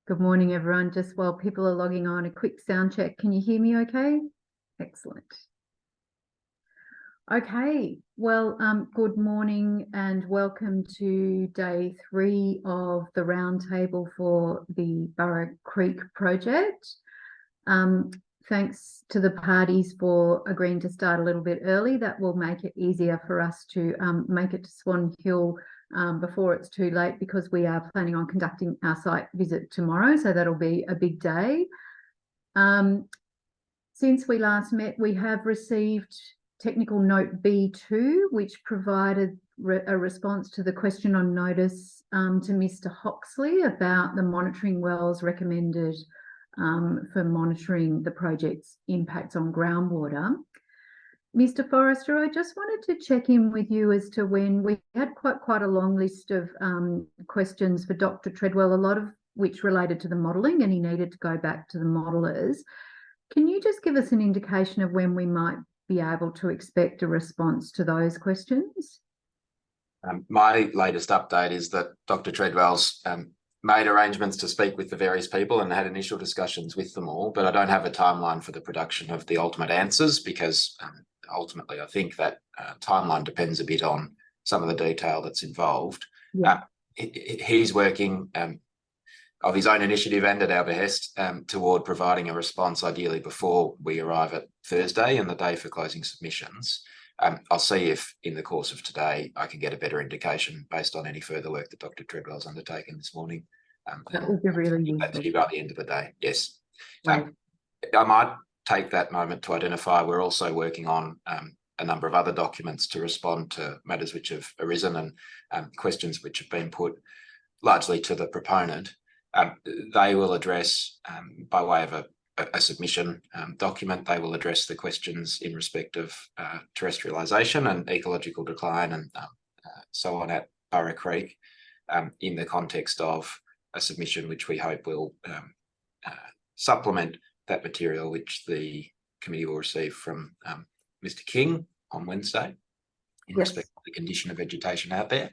Good morning, everyone. Just while people are logging on, a quick sound check. Can you hear me okay? Excellent. Okay, well, good morning and welcome to day 3 of the roundtable for the Burra Creek project. Thanks to the parties for agreeing to start a little bit early. That will make it easier for us to make it to Swan Hill before it's too late, because we are planning on conducting our site visit tomorrow, so that'll be a big day. Since we last met, we have received technical note B2, which provided a response to the question on notice to Mr. Hoxley about the monitoring wells recommended for monitoring the project's impacts on groundwater. Mr. Forrester, I just wanted to check in with you as to when we had quite a long list of questions for Dr. Treadwell, a lot of which related to the modelling, and he needed to go back to the modellers. Can you just give us an indication of when we might be able to expect a response to those questions? My latest update is that Dr. Treadwell's made arrangements to speak with the various people and had initial discussions with them all, but I don't have a timeline for the production of the ultimate answers, because ultimately I think that timeline depends a bit on some of the detail that's involved. Yeah. He's working of his own initiative and at our behest toward providing a response, ideally before we arrive at Thursday and the day for closing submissions. I'll see if in the course of today I can get a better indication based on any further work that Dr. Treadwell's undertaken this morning. That would be really useful. That's by the end of the day, yes. Right. I might take that moment to identify we're also working on a number of other documents to respond to matters which have arisen and questions which have been put largely to the proponent. They will address, by way of a submission document, they will address the questions in respect of terrestrialisation and ecological decline and so on at Burra Creek in the context of a submission which we hope will supplement that material which the committee will receive from Mr. King on Wednesday in respect of the condition of vegetation out there.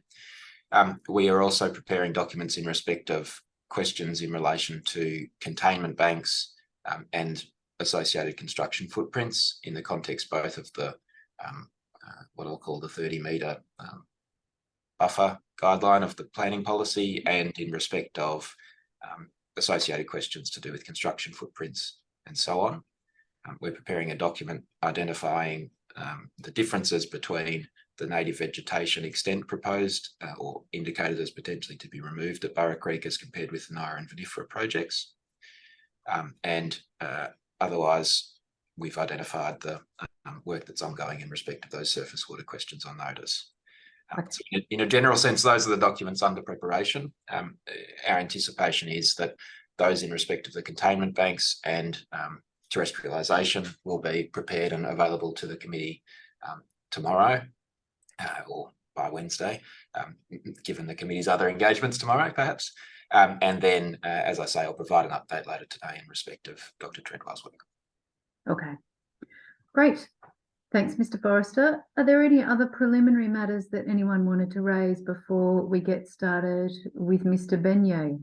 We are also preparing documents in respect of questions in relation to containment banks and associated construction footprints in the context both of the what I'll call the 30-metre buffer guideline of the planning policy, and in respect of associated questions to do with construction footprints and so on. We're preparing a document identifying the differences between the native vegetation extent proposed or indicated as potentially to be removed at Burra Creek as compared with the Naira and VMFRP projects. Otherwise, we've identified the work that's ongoing in respect of those surface water questions on notice. So in a general sense, those are the documents under preparation. Our anticipation is that those in respect of the containment banks and terrestrialisation will be prepared and available to the committee tomorrow or by Wednesday, given the committee's other engagements tomorrow, perhaps. And then, as I say, I'll provide an update later today in respect of Dr. Treadwell's work. Okay, great. Thanks, Mr. Forrester. Are there any other preliminary matters that anyone wanted to raise before we get started with Mr. Benyei?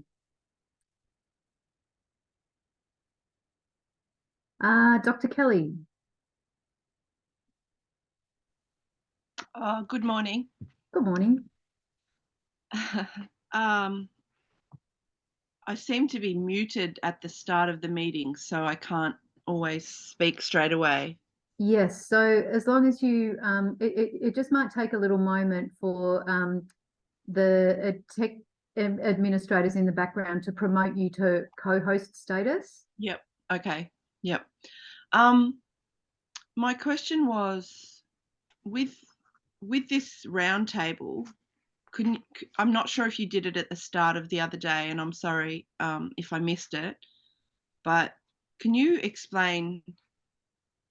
Dr. Kelly. Good morning. Good morning. I seem to be muted at the start of the meeting, so I can't always speak straight away. Yes, so as long as you, it just might take a little moment for the tech administrators in the background to promote you to co-host status. Yep, okay, yep. My question was, with this roundtable, I'm not sure if you did it at the start of the other day, and I'm sorry if I missed it, but can you explain,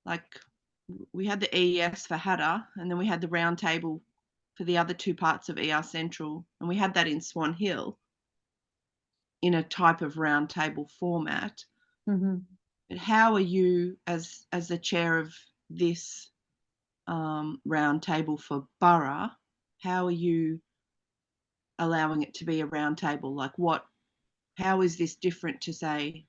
like, we had the EES for Hattah, and then we had the roundtable for the other two parts of ER Central, and we had that in Swan Hill in a type of roundtable format. Mm-hmm. But how are you, as the chair of this roundtable for Burra, how are you allowing it to be a roundtable? Like, what how is this different to, say,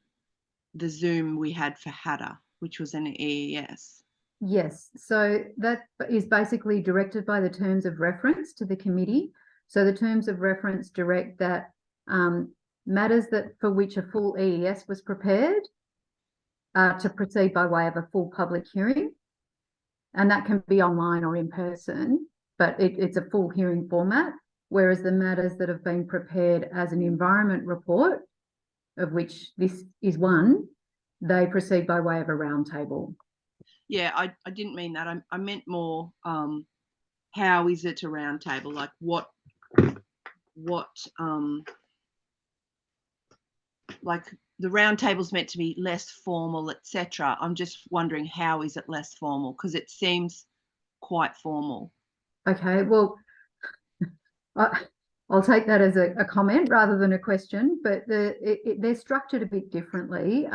the Zoom we had for Hatter, which was an EES? Yes, so that is basically directed by the terms of reference to the committee. So the terms of reference direct that matters that for which a full EES was prepared to proceed by way of a full public hearing. And that can be online or in person, but it's a full hearing format. Whereas the matters that have been prepared as an environment report, of which this is one, they proceed by way of a roundtable. Yeah, I didn't mean that. I meant more, how is it a roundtable? Like what like the roundtable's meant to be less formal, etc. I'm just wondering, how is it less formal? Because it seems quite formal. Okay, well, I'll take that as a comment rather than a question, but they're structured a bit differently.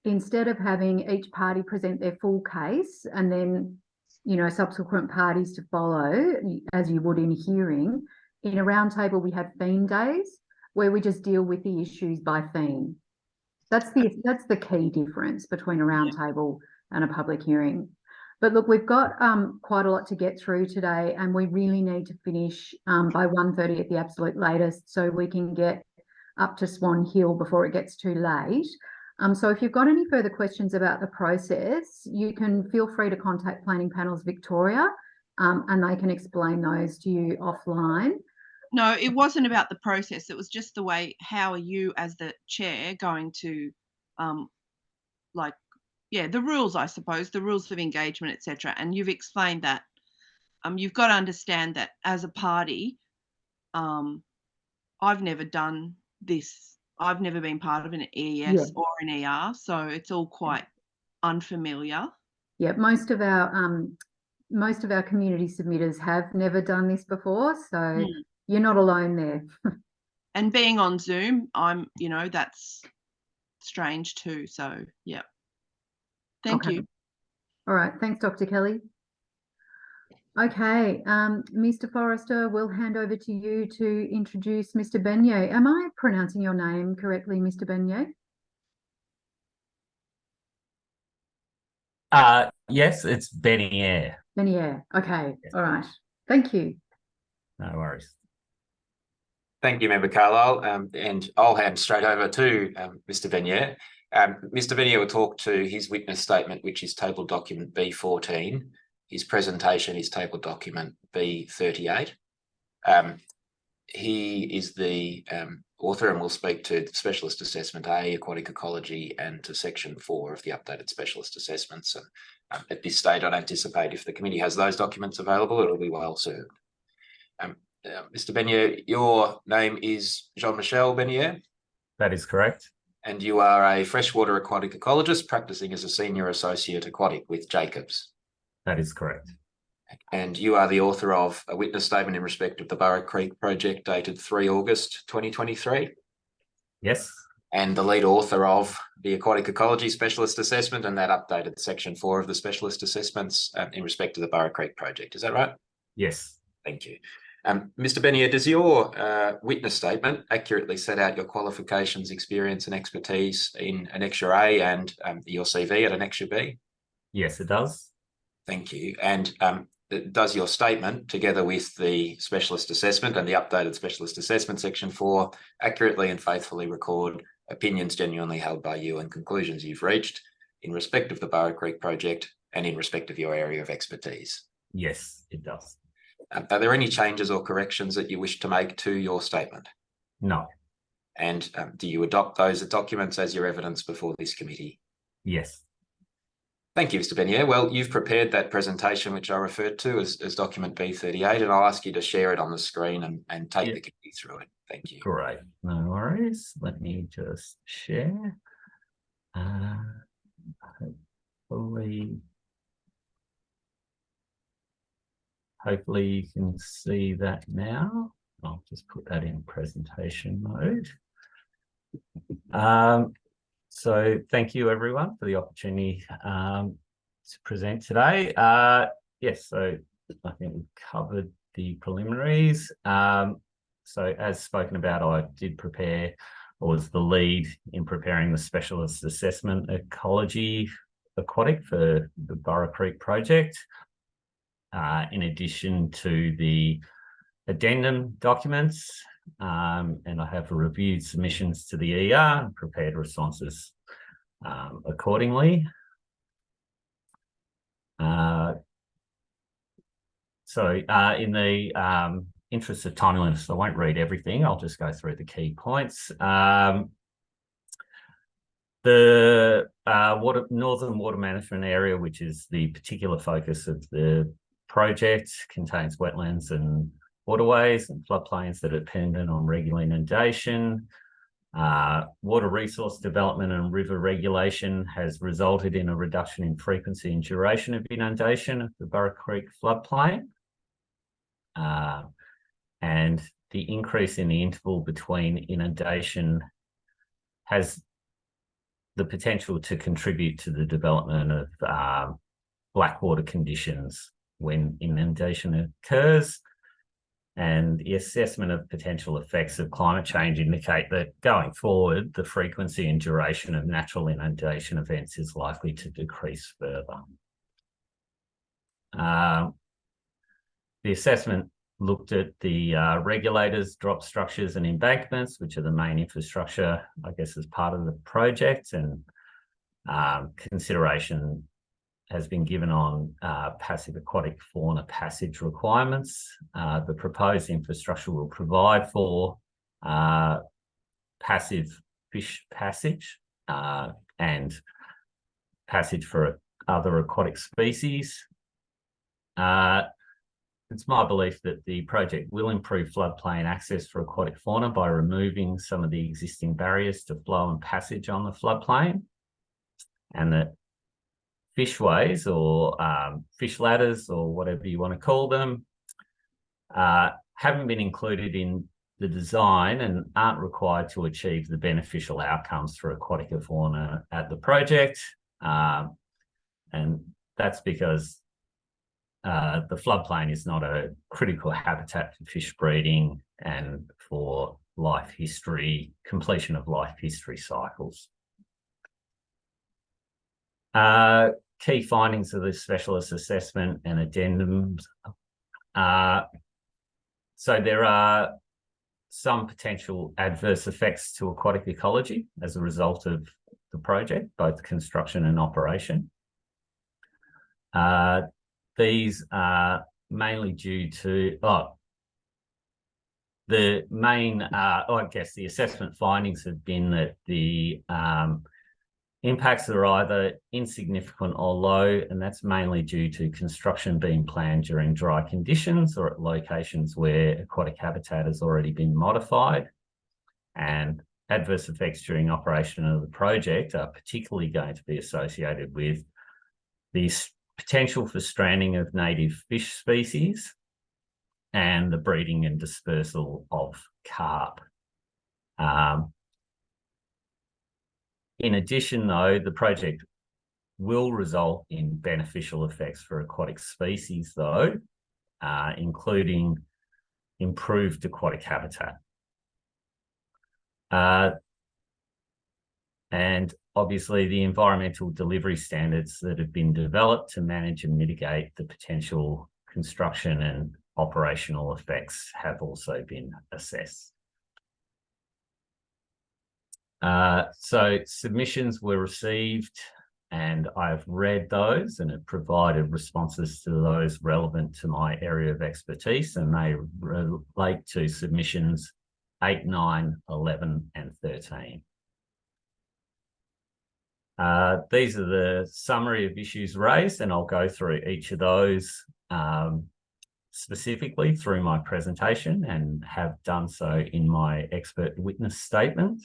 Instead of having each party present their full case and then, you know, subsequent parties to follow, as you would in a hearing, in a roundtable we have theme days where we just deal with the issues by theme. That's the key difference between a roundtable and a public hearing. But look, we've got quite a lot to get through today, and we really need to finish by 1:30 at the absolute latest, so we can get up to Swan Hill before it gets too late. So if you've got any further questions about the process, you can feel free to contact Planning Panels Victoria, and they can explain those to you offline. No, it wasn't about the process. It was just the way, how are you as the chair going to, the rules, I suppose, the rules of engagement, etc. And you've explained that. You've got to understand that as a party, I've never done this. I've never been part of an EES or an ER, so it's all quite unfamiliar. Yeah, most of our community submitters have never done this before, so you're not alone there. And being on Zoom, that's strange too. So yeah. Thank you. All right, thanks, Dr. Kelly. Okay, Mr. Forrester, we'll hand over to you to introduce Mr. Beignet. Am I pronouncing your name correctly, Mr. Beignet? Yes, it's Beignet. Beignet. Okay, all right. Thank you. No worries. Thank you, Member Carlisle. And I'll hand straight over to Mr. Beignet. Mr. Beignet will talk to his witness statement, which is table document B14. His presentation is table document B38. He is the author and will speak to Specialist Assessment A, Aquatic Ecology, and to Section 4 of the updated Specialist Assessments. And at this stage, I'd anticipate if the committee has those documents available, it'll be well served. Mr. Beignet, your name is Jean-Michel Beignet? That is correct. And you are a freshwater aquatic ecologist practicing as a senior associate aquatic with Jacobs? That is correct. And you are the author of a witness statement in respect of the Burra Creek project dated 3 August 2023? Yes. And the lead author of the Aquatic Ecology Specialist Assessment and that updated Section 4 of the Specialist Assessments in respect to the Burra Creek project. Is that right? Yes. Thank you. Mr. Beignet, does your witness statement accurately set out your qualifications, experience and expertise in Annexure A and your CV at Annexure B? Yes, it does. Thank you. And does your statement, together with the specialist assessment and the updated specialist assessment Section 4, accurately and faithfully record opinions genuinely held by you and conclusions you've reached in respect of the Burra Creek project and in respect of your area of expertise? Yes, it does. Are there any changes or corrections that you wish to make to your statement? No. And do you adopt those documents as your evidence before this committee? Yes. Thank you, Mr. Beignet. Well, you've prepared that presentation, which I referred to as document B38, and I'll ask you to share it on the screen and take the committee through it. Thank you. Great. No worries. Let me just share. Hopefully you can see that now. I'll just put that in presentation mode. So thank you everyone for the opportunity to present today. Yes, so I think we've covered the preliminaries. So as spoken about, I did prepare was the lead in preparing the specialist assessment ecology aquatic for the Burra Creek project. In addition to the addendum documents, and I have reviewed submissions to the ER and prepared responses accordingly. In the interest of timeliness, I won't read everything. I'll just go through the key points. The Northern Water Management Area, which is the particular focus of the project, contains wetlands and waterways and floodplains that are dependent on regular inundation. Water resource development and river regulation has resulted in a reduction in frequency and duration of inundation of the Burra Creek floodplain. And the increase in the interval between inundation has the potential to contribute to the development of blackwater conditions when inundation occurs. And the assessment of potential effects of climate change indicate that going forward, the frequency and duration of natural inundation events is likely to decrease further. The assessment looked at the regulators, drop structures and embankments, which are the main infrastructure, I guess, as part of the project, and consideration has been given on passive aquatic fauna passage requirements. The proposed infrastructure will provide for passive fish passage and passage for other aquatic species. It's my belief that the project will improve floodplain access for aquatic fauna by removing some of the existing barriers to flow and passage on the floodplain, and that fishways or fish ladders or whatever you want to call them haven't been included in the design and aren't required to achieve the beneficial outcomes for aquatic fauna at the project. And that's because the floodplain is not a critical habitat for fish breeding and for life history, completion of life history cycles. Key findings of the specialist assessment and addendums. So there are some potential adverse effects to aquatic ecology as a result of the project, both construction and operation. These are mainly due to, the main, I guess the assessment findings have been that the impacts are either insignificant or low, and that's mainly due to construction being planned during dry conditions or at locations where aquatic habitat has already been modified. And adverse effects during operation of the project are particularly going to be associated with the potential for stranding of native fish species and the breeding and dispersal of carp. In addition, though, the project will result in beneficial effects for aquatic species, though, including improved aquatic habitat. And obviously the environmental delivery standards that have been developed to manage and mitigate the potential construction and operational effects have also been assessed. So submissions were received and I've read those and have provided responses to those relevant to my area of expertise, and they relate to submissions 8, 9, 11 and 13. These are the summary of issues raised, and I'll go through each of those specifically through my presentation and have done so in my expert witness statement.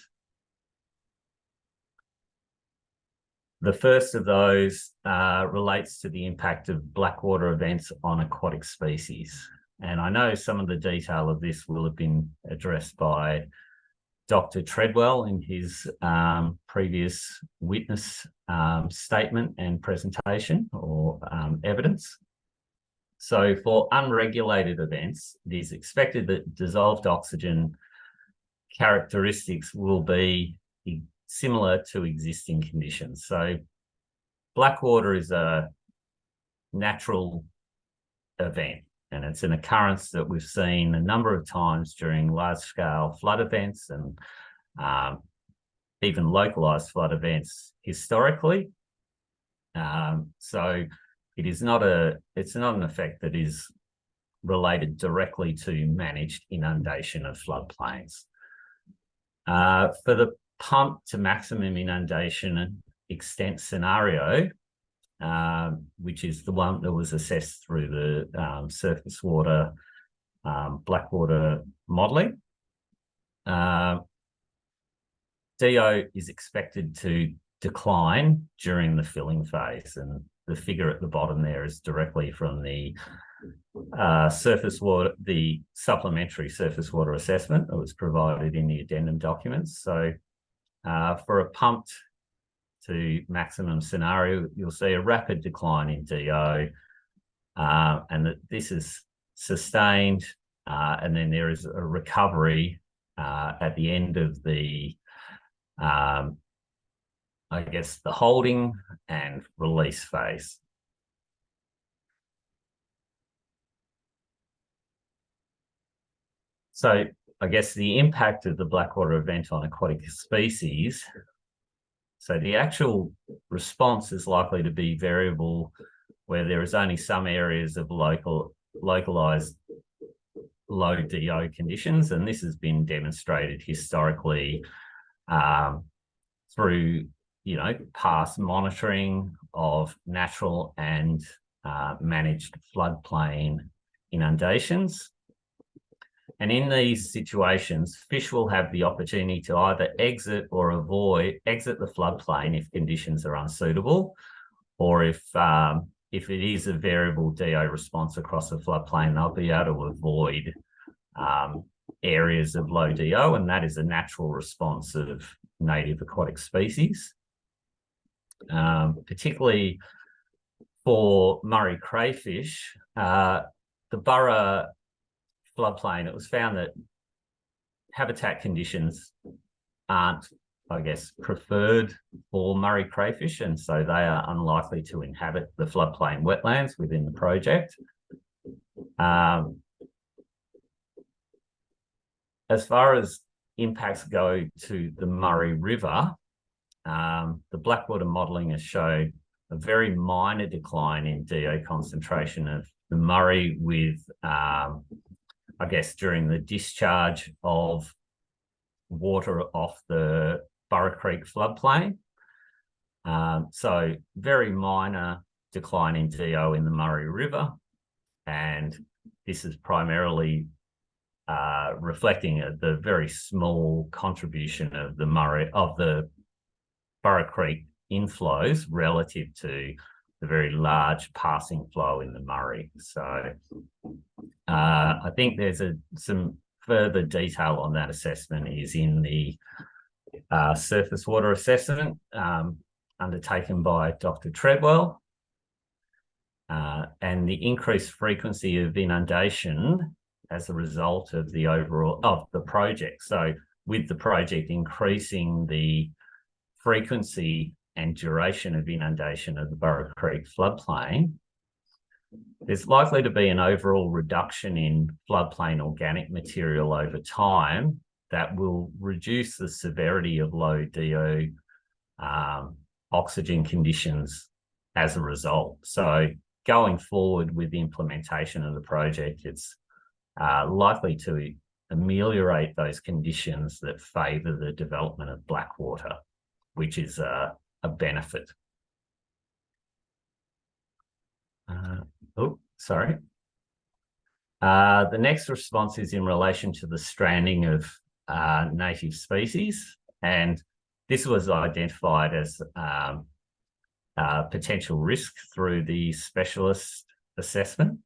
The first of those relates to the impact of blackwater events on aquatic species. And I know some of the detail of this will have been addressed by Dr. Treadwell in his previous witness statement and presentation or evidence. So for unregulated events, it is expected that dissolved oxygen characteristics will be similar to existing conditions. So Blackwater is a natural event, and it's an occurrence that we've seen a number of times during large-scale flood events and even localised flood events historically. So it's not an effect that is related directly to managed inundation of floodplains. For the pump to maximum inundation extent scenario, which is the one that was assessed through the surface water Blackwater modelling, DO is expected to decline during the filling phase, and the figure at the bottom there is directly from the the supplementary surface water assessment that was provided in the addendum documents. So for a pumped to maximum scenario, you'll see a rapid decline in DO, and that this is sustained, and then there is a recovery at the end of the I guess the holding and release phase. So I guess the impact of the Blackwater event on aquatic species, so the actual response is likely to be variable where there is only some areas of localised low DO conditions, and this has been demonstrated historically through past monitoring of natural and managed floodplain inundations. And in these situations, fish will have the opportunity to either exit the floodplain if conditions are unsuitable, or if it is a variable DO response across the floodplain, they'll be able to avoid areas of low DO, and that is a natural response of native aquatic species. Particularly for Murray crayfish, the Burra floodplain, it was found that habitat conditions aren't, I guess, preferred for Murray crayfish, and so they are unlikely to inhabit the floodplain wetlands within the project. As far as impacts go to the Murray River, the Blackwater modelling has shown a very minor decline in DO concentration of the Murray with, I guess, during the discharge of water off the Burra Creek floodplain. So very minor decline in DO in the Murray River, and this is primarily reflecting the very small contribution of the Burra Creek inflows relative to the very large passing flow in the Murray. So I think there's some further detail on that assessment is in the surface water assessment undertaken by Dr. Treadwell, and the increased frequency of inundation as a result of the project. So with the project increasing the frequency and duration of inundation of the Burra Creek floodplain, there's likely to be an overall reduction in floodplain organic material over time that will reduce the severity of low DO oxygen conditions as a result. So going forward with the implementation of the project, it's likely to ameliorate those conditions that favour the development of Blackwater, which is a benefit. The next response is in relation to the stranding of native species, and this was identified as potential risk through the specialist assessment.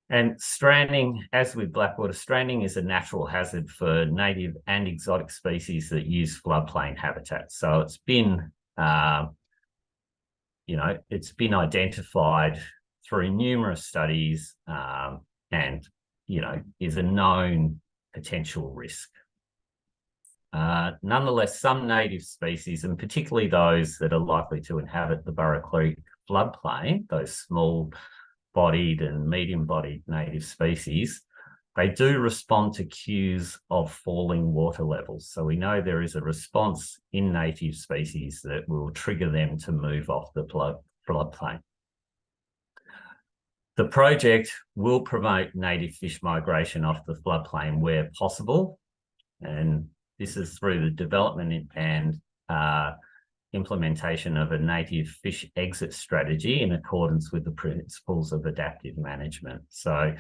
And stranding, as with Blackwater, stranding is a natural hazard for native and exotic species that use floodplain habitats. So it's been, it's been identified through numerous studies, and is a known potential risk. Nonetheless, some native species, and particularly those that are likely to inhabit the Burra Creek floodplain, those small-bodied and medium-bodied native species, they do respond to cues of falling water levels. So we know there is a response in native species that will trigger them to move off the floodplain. The project will promote native fish migration off the floodplain where possible, and this is through the development and implementation of a native fish exit strategy in accordance with the principles of adaptive management. So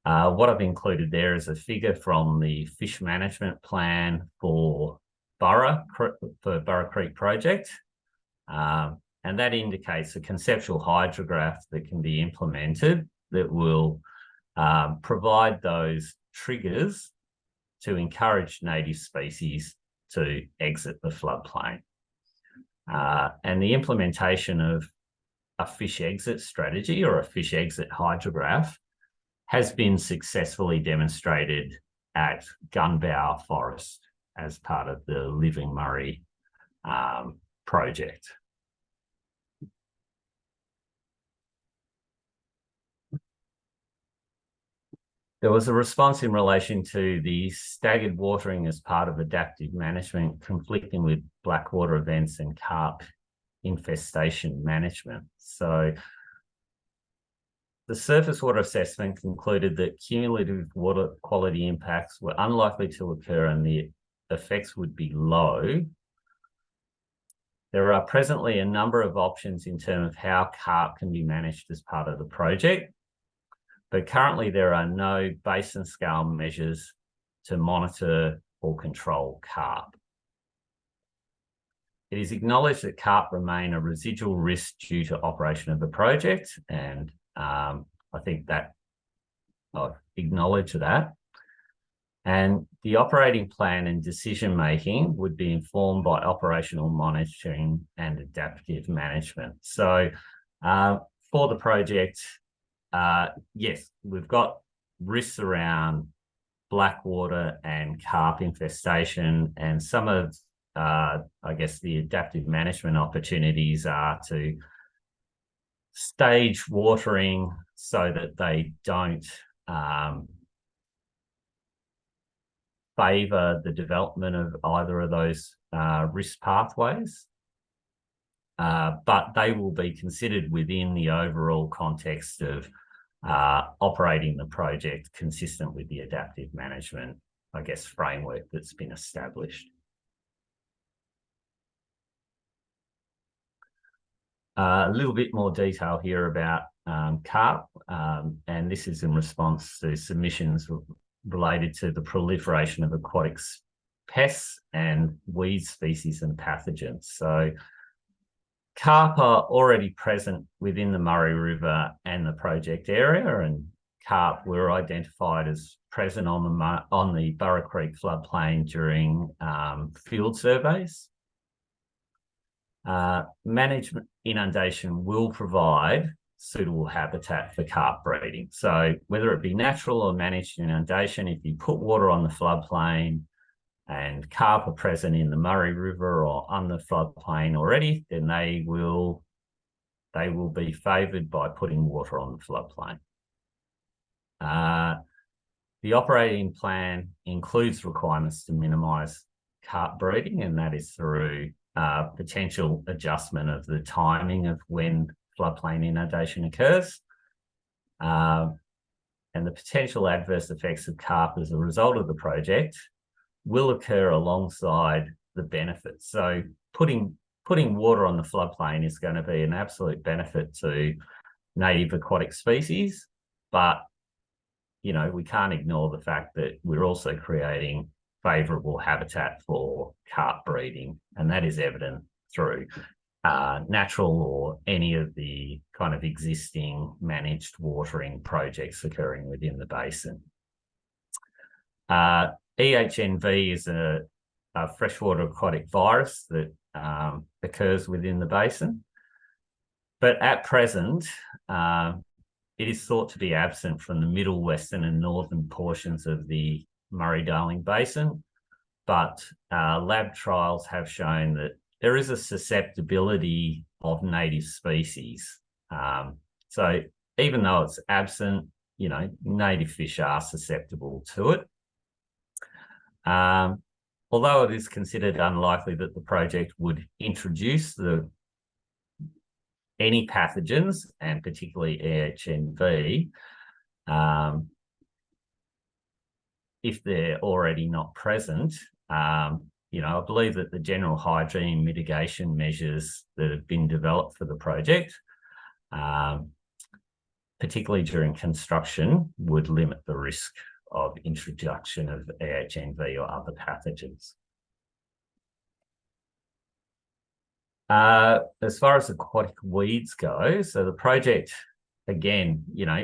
what I've included there is a figure from the fish management plan for Burra Creek project. And that indicates a conceptual hydrograph that can be implemented that will provide those triggers to encourage native species to exit the floodplain. And the implementation of a fish exit strategy or a fish exit hydrograph has been successfully demonstrated at Gunbow Forest as part of the Living Murray project. There was a response in relation to the staggered watering as part of adaptive management conflicting with blackwater events and carp infestation management. So the surface water assessment concluded that cumulative water quality impacts were unlikely to occur and the effects would be low. There are presently a number of options in terms of how carp can be managed as part of the project, but currently there are no basin scale measures to monitor or control carp. It is acknowledged that carp remain a residual risk due to operation of the project, and I think that I've acknowledged that. And the operating plan and decision-making would be informed by operational monitoring and adaptive management. So for the project, yes, we've got risks around blackwater and carp infestation, and some of, I guess, the adaptive management opportunities are to stage watering so that they don't favour the development of either of those risk pathways. But they will be considered within the overall context of operating the project consistent with the adaptive management, I guess, framework that's been established. A little bit more detail here about carp, and this is in response to submissions related to the proliferation of aquatic pests and weed species and pathogens. So carp are already present within the Murray River and the project area, and carp were identified as present on the Burra Creek floodplain during field surveys. Management inundation will provide suitable habitat for carp breeding. So whether it be natural or managed inundation, if you put water on the floodplain and carp are present in the Murray River or on the floodplain already, then they will be favoured by putting water on the floodplain. The operating plan includes requirements to minimise carp breeding, and that is through potential adjustment of the timing of when floodplain inundation occurs, and the potential adverse effects of carp as a result of the project will occur alongside the benefits. So putting water on the floodplain is going to be an absolute benefit to native aquatic species, but you know, we can't ignore the fact that we're also creating favourable habitat for carp breeding, and that is evident through natural or any of the kind of existing managed watering projects occurring within the basin. EHNV is a freshwater aquatic virus that occurs within the basin, but at present it is thought to be absent from the middle, western and northern portions of the Murray-Darling Basin, but lab trials have shown that there is a susceptibility of native species. So even though it's absent, you know, native fish are susceptible to it. Although it is considered unlikely that the project would introduce any pathogens, and particularly EHNV, if they're already not present, you know, I believe that the general hygiene mitigation measures that have been developed for the project, particularly during construction, would limit the risk of introduction of EHNV or other pathogens. As far as aquatic weeds go, so the project, again, you know,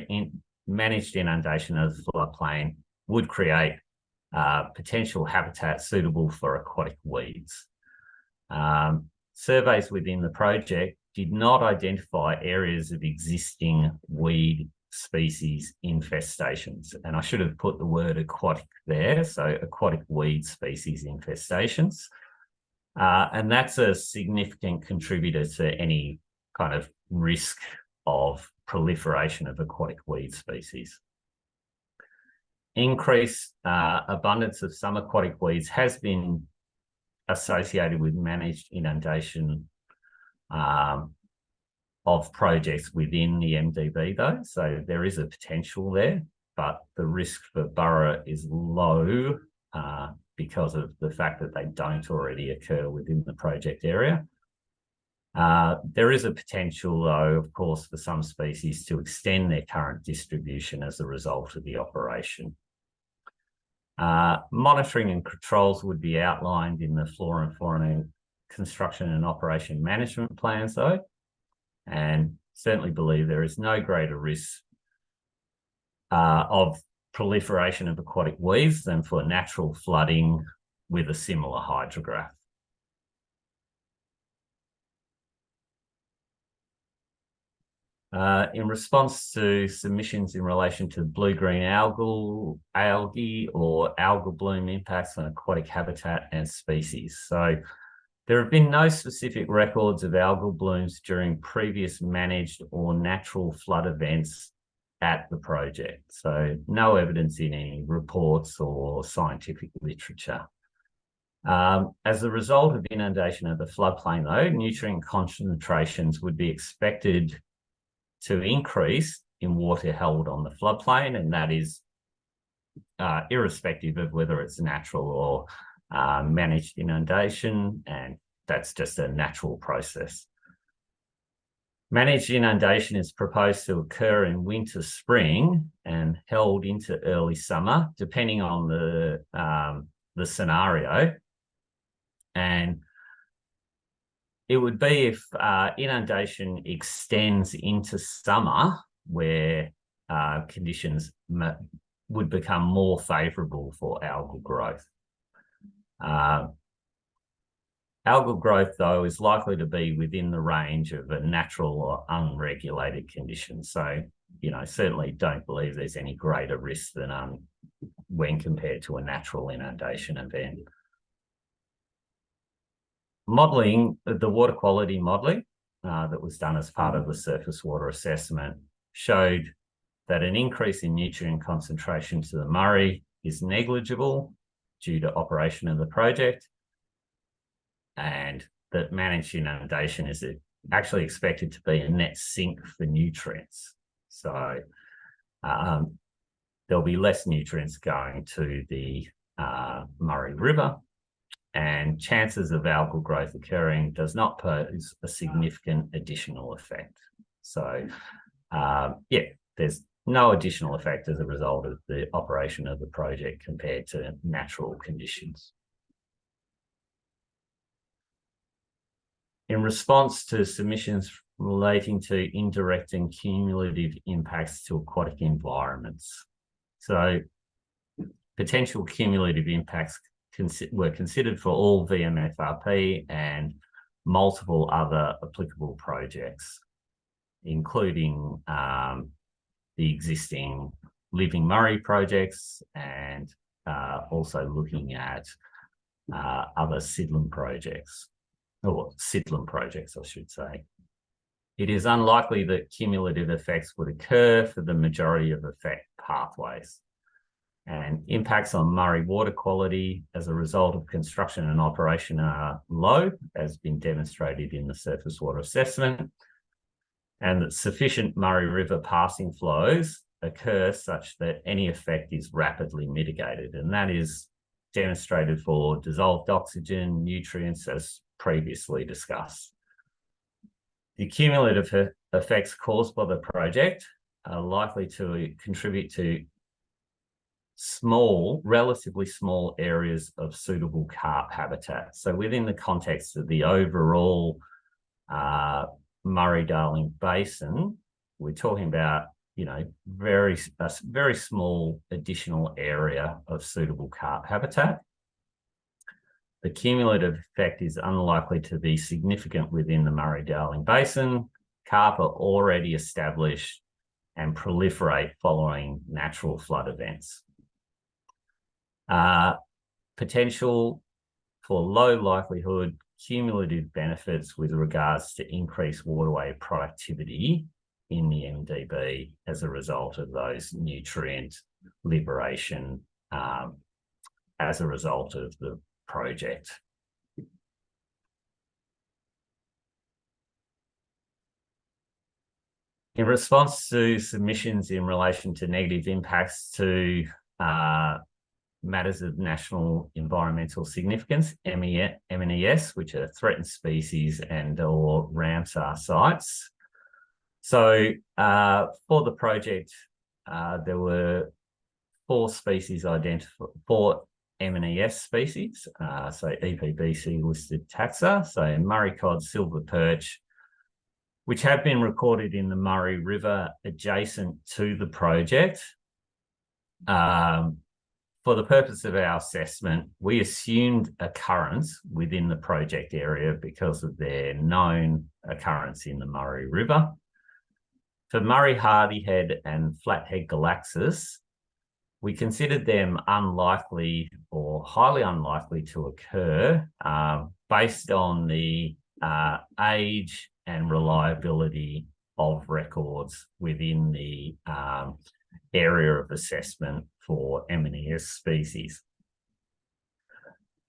managed inundation of the floodplain would create potential habitat suitable for aquatic weeds. Surveys within the project did not identify areas of existing weed species infestations. And I should have put the word aquatic there, so aquatic weed species infestations. And that's a significant contributor to any kind of risk of proliferation of aquatic weed species. Increased abundance of some aquatic weeds has been associated with managed inundation of projects within the MDB though, so there is a potential there, but the risk for Burra is low because of the fact that they don't already occur within the project area. There is a potential though, of course, for some species to extend their current distribution as a result of the operation. Monitoring and controls would be outlined in the flora and fauna construction and operation management plans though, and certainly believe there is no greater risk of proliferation of aquatic weeds than for natural flooding with a similar hydrograph. In response to submissions in relation to blue-green algae or algal bloom impacts on aquatic habitat and species. So there have been no specific records of algal blooms during previous managed or natural flood events at the project. So no evidence in any reports or scientific literature. As a result of inundation of the floodplain though, nutrient concentrations would be expected to increase in water held on the floodplain, and that is irrespective of whether it's natural or managed inundation, and that's just a natural process. Managed inundation is proposed to occur in winter, spring, and held into early summer, depending on the scenario. And it would be if inundation extends into summer, where conditions would become more favourable for algal growth. Algal growth, though, is likely to be within the range of a natural or unregulated condition. So, you know, certainly don't believe there's any greater risk than when compared to a natural inundation event. Modelling, the water quality modelling that was done as part of the surface water assessment showed that an increase in nutrient concentration to the Murray is negligible due to operation of the project, and that managed inundation is actually expected to be a net sink for nutrients. So there'll be less nutrients going to the Murray River, and chances of algal growth occurring does not pose a significant additional effect. So yeah, there's no additional effect as a result of the operation of the project compared to natural conditions. In response to submissions relating to indirect and cumulative impacts to aquatic environments. So potential cumulative impacts were considered for all VMFRP and multiple other applicable projects, including the existing Living Murray projects, and also looking at other Sidland projects, or Sidland projects, I should say. It is unlikely that cumulative effects would occur for the majority of effect pathways. And impacts on Murray water quality as a result of construction and operation are low, as been demonstrated in the surface water assessment, and that sufficient Murray River passing flows occur such that any effect is rapidly mitigated. And that is demonstrated for dissolved oxygen, nutrients, as previously discussed. The cumulative effects caused by the project are likely to contribute to relatively small areas of suitable carp habitat. So within the context of the overall Murray-Darling Basin, we're talking about, a very small additional area of suitable carp habitat. The cumulative effect is unlikely to be significant within the Murray-Darling Basin. Carp are already established and proliferate following natural flood events. Potential for low likelihood cumulative benefits with regards to increased waterway productivity in the MDB as a result of those nutrient liberation as a result of the project. In response to submissions in relation to negative impacts to matters of national environmental significance, MNES, which are threatened species and or Ramsar sites. So for the project, there were 4 species identified, 4 MNES species, so EPBC listed taxa, so Murray cod, silver perch, which have been recorded in the Murray River adjacent to the project. For the purpose of our assessment, we assumed occurrence within the project area because of their known occurrence in the Murray River. For Murray hardyhead and flathead galaxis, we considered them unlikely or highly unlikely to occur based on the age and reliability of records within the area of assessment for MNES species.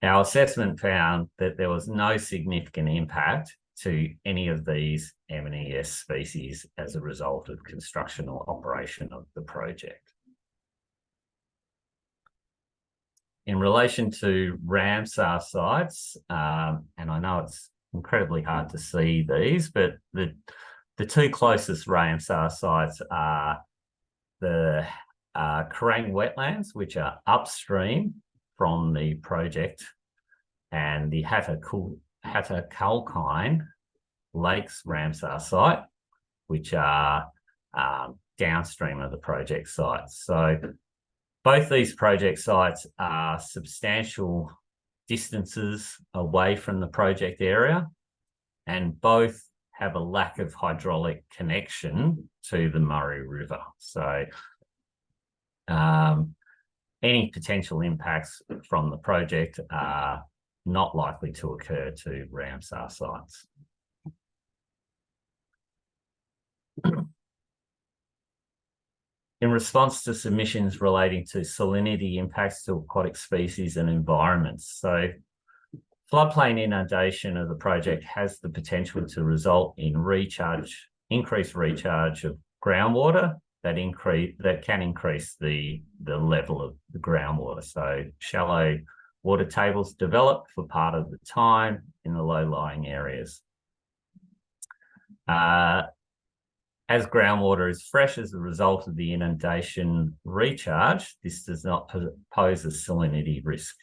Our assessment found that there was no significant impact to any of these MNES species as a result of construction or operation of the project. In relation to Ramsar sites, and I know it's incredibly hard to see these, but the 2 closest Ramsar sites are the Kerrang wetlands, which are upstream from the project, and the Hattakulkine Lakes Ramsar site, which are downstream of the project sites. So both these project sites are substantial distances away from the project area, and both have a lack of hydraulic connection to the Murray River. So any potential impacts from the project are not likely to occur to Ramsar sites. In response to submissions relating to salinity impacts to aquatic species and environments. So floodplain inundation of the project has the potential to result in increased recharge of groundwater that can increase the level of the groundwater. So shallow water tables develop for part of the time in the low-lying areas. As groundwater is fresh as a result of the inundation recharge, this does not pose a salinity risk.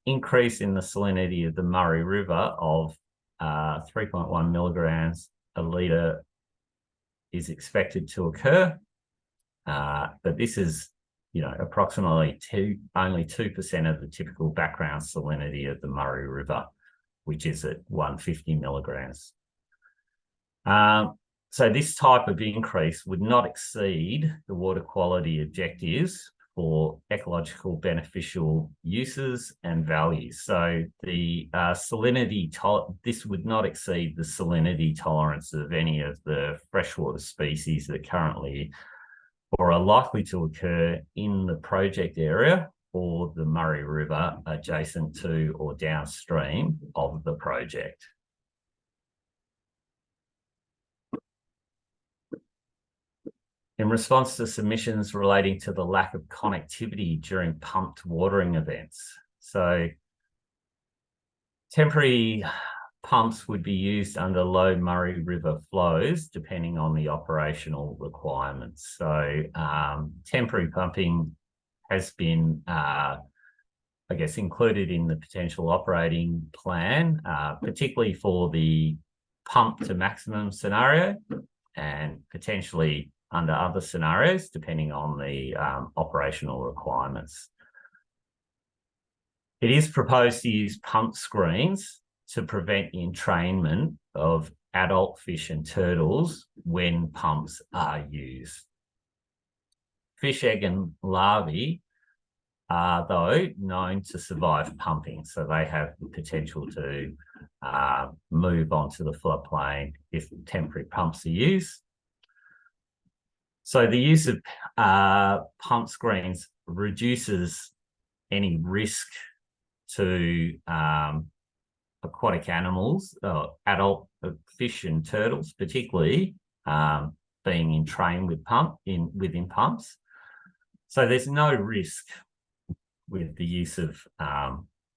Increase in the salinity of the Murray River of 3.1 milligrams a litre is expected to occur, but this is, approximately only 2% of the typical background salinity of the Murray River, which is at 150 milligrams. So this type of increase would not exceed the water quality objectives for ecological beneficial uses and values. So the salinity, this would not exceed the salinity tolerance of any of the freshwater species that currently or are likely to occur in the project area or the Murray River adjacent to or downstream of the project. In response to submissions relating to the lack of connectivity during pumped watering events. So temporary pumps would be used under low Murray River flows, depending on the operational requirements. So temporary pumping has been, I guess, included in the potential operating plan, particularly for the pump to maximum scenario and potentially under other scenarios, depending on the operational requirements. It is proposed to use pump screens to prevent entrainment of adult fish and turtles when pumps are used. Fish egg and larvae are, though, known to survive pumping, so they have the potential to move onto the floodplain if temporary pumps are used. So the use of pump screens reduces any risk to aquatic animals, adult fish and turtles, particularly being entrained within pumps. So there's no risk with the use of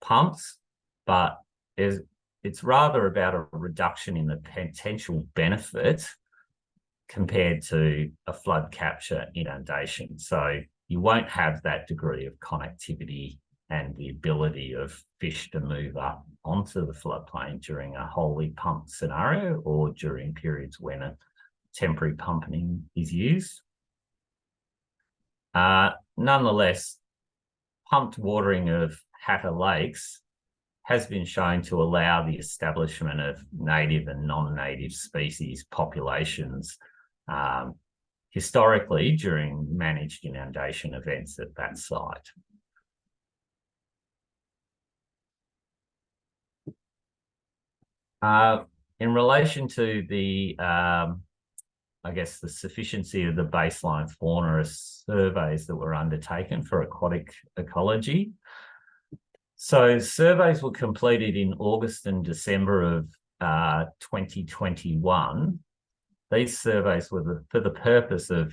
pumps, but it's rather about a reduction in the potential benefit compared to a flood capture inundation. So you won't have that degree of connectivity and the ability of fish to move up onto the floodplain during a wholly pumped scenario or during periods when a temporary pumping is used. Nonetheless, pumped watering of Hatter Lakes has been shown to allow the establishment of native and non-native species populations historically during managed inundation events at that site. In relation to the, I guess, the sufficiency of the baseline fauna surveys that were undertaken for aquatic ecology. So surveys were completed in August and December of 2021. These surveys were for the purpose of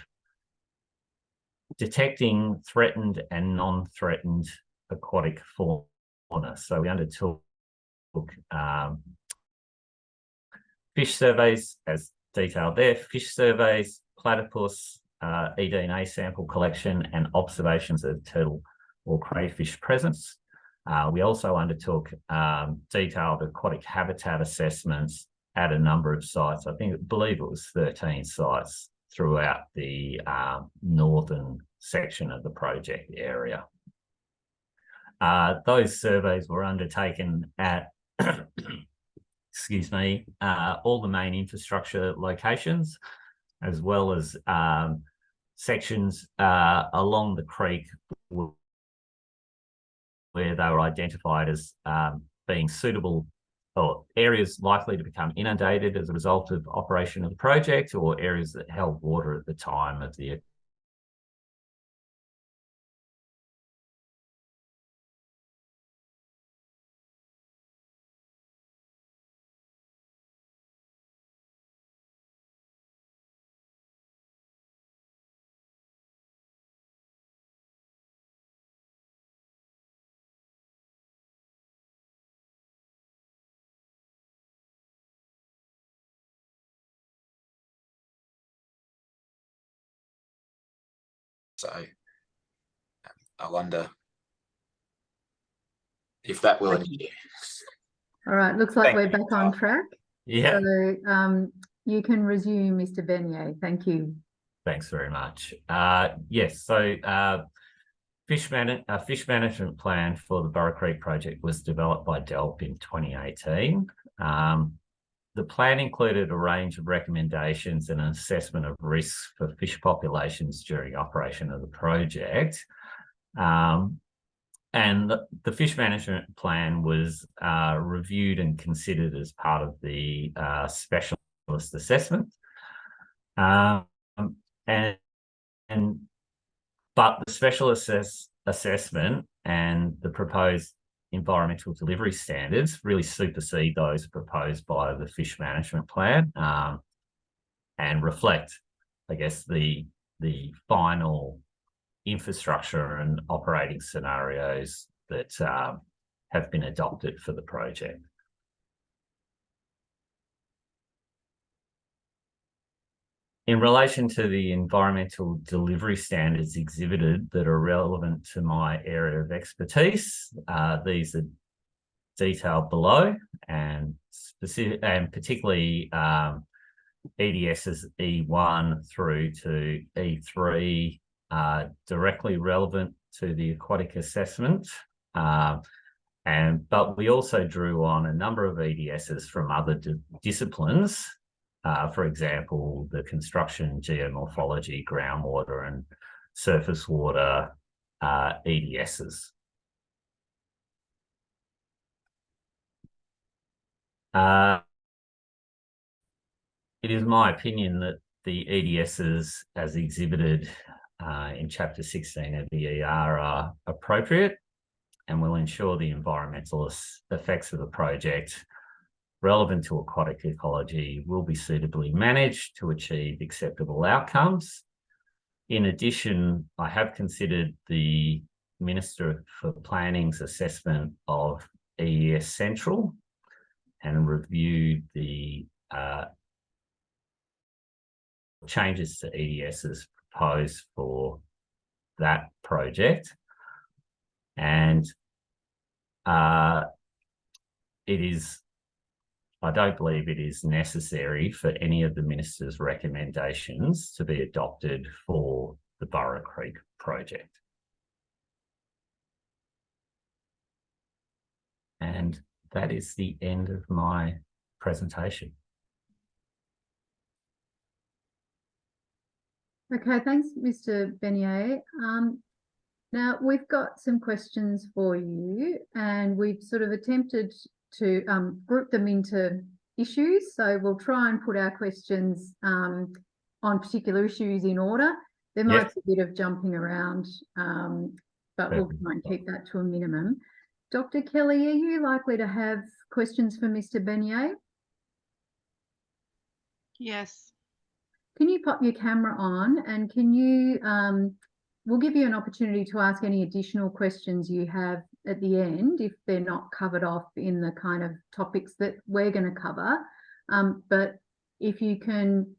detecting threatened and non-threatened aquatic fauna. So we undertook fish surveys, as detailed there, fish surveys, platypus, eDNA sample collection, and observations of turtle or crayfish presence. We also undertook detailed aquatic habitat assessments at a number of sites. I believe it was 13 sites throughout the northern section of the project area. Those surveys were undertaken at excuse me, all the main infrastructure locations, as well as sections along the creek where they were identified as being suitable or areas likely to become inundated as a result of operation of the project, or areas that held water at the time of the So I wonder if that will. All right, looks like we're back on track. Yeah. So you can resume, Mr. Bernier. Thank you. Thanks very much. Yes, so fish management plan for the Burra Creek project was developed by DELP in 2018. The plan included a range of recommendations and an assessment of risks for fish populations during operation of the project. And the fish management plan was reviewed and considered as part of the specialist assessment. But the specialist assessment and the proposed environmental delivery standards really supersede those proposed by the fish management plan, and reflect, I guess, the final infrastructure and operating scenarios that have been adopted for the project. In relation to the environmental delivery standards exhibited that are relevant to my area of expertise, these are detailed below, and particularly EDSs E1 through to E3 are directly relevant to the aquatic assessment. But we also drew on a number of EDSs from other disciplines. For example, the construction, geomorphology, groundwater and surface water EDSs. It is my opinion that the EDSs as exhibited in Chapter 16 of the ER are appropriate and will ensure the environmental effects of the project relevant to aquatic ecology will be suitably managed to achieve acceptable outcomes. In addition, I have considered the Minister for Planning's assessment of EES Central and reviewed the changes to EDSs proposed for that project. And I don't believe it is necessary for any of the Minister's recommendations to be adopted for the Burra Creek project. And that is the end of my presentation. Okay, thanks, Mr. Bernier. Now, we've got some questions for you, and we've sort of attempted to group them into issues. So we'll try and put our questions on particular issues in order. There might be a bit of jumping around, but we'll try and keep that to a minimum. Dr. Kelly, are you likely to have questions for Mr. Bernier? Yes. Can you pop your camera on, and can you, we'll give you an opportunity to ask any additional questions you have at the end if they're not covered off in the kind of topics that we're going to cover. But if you can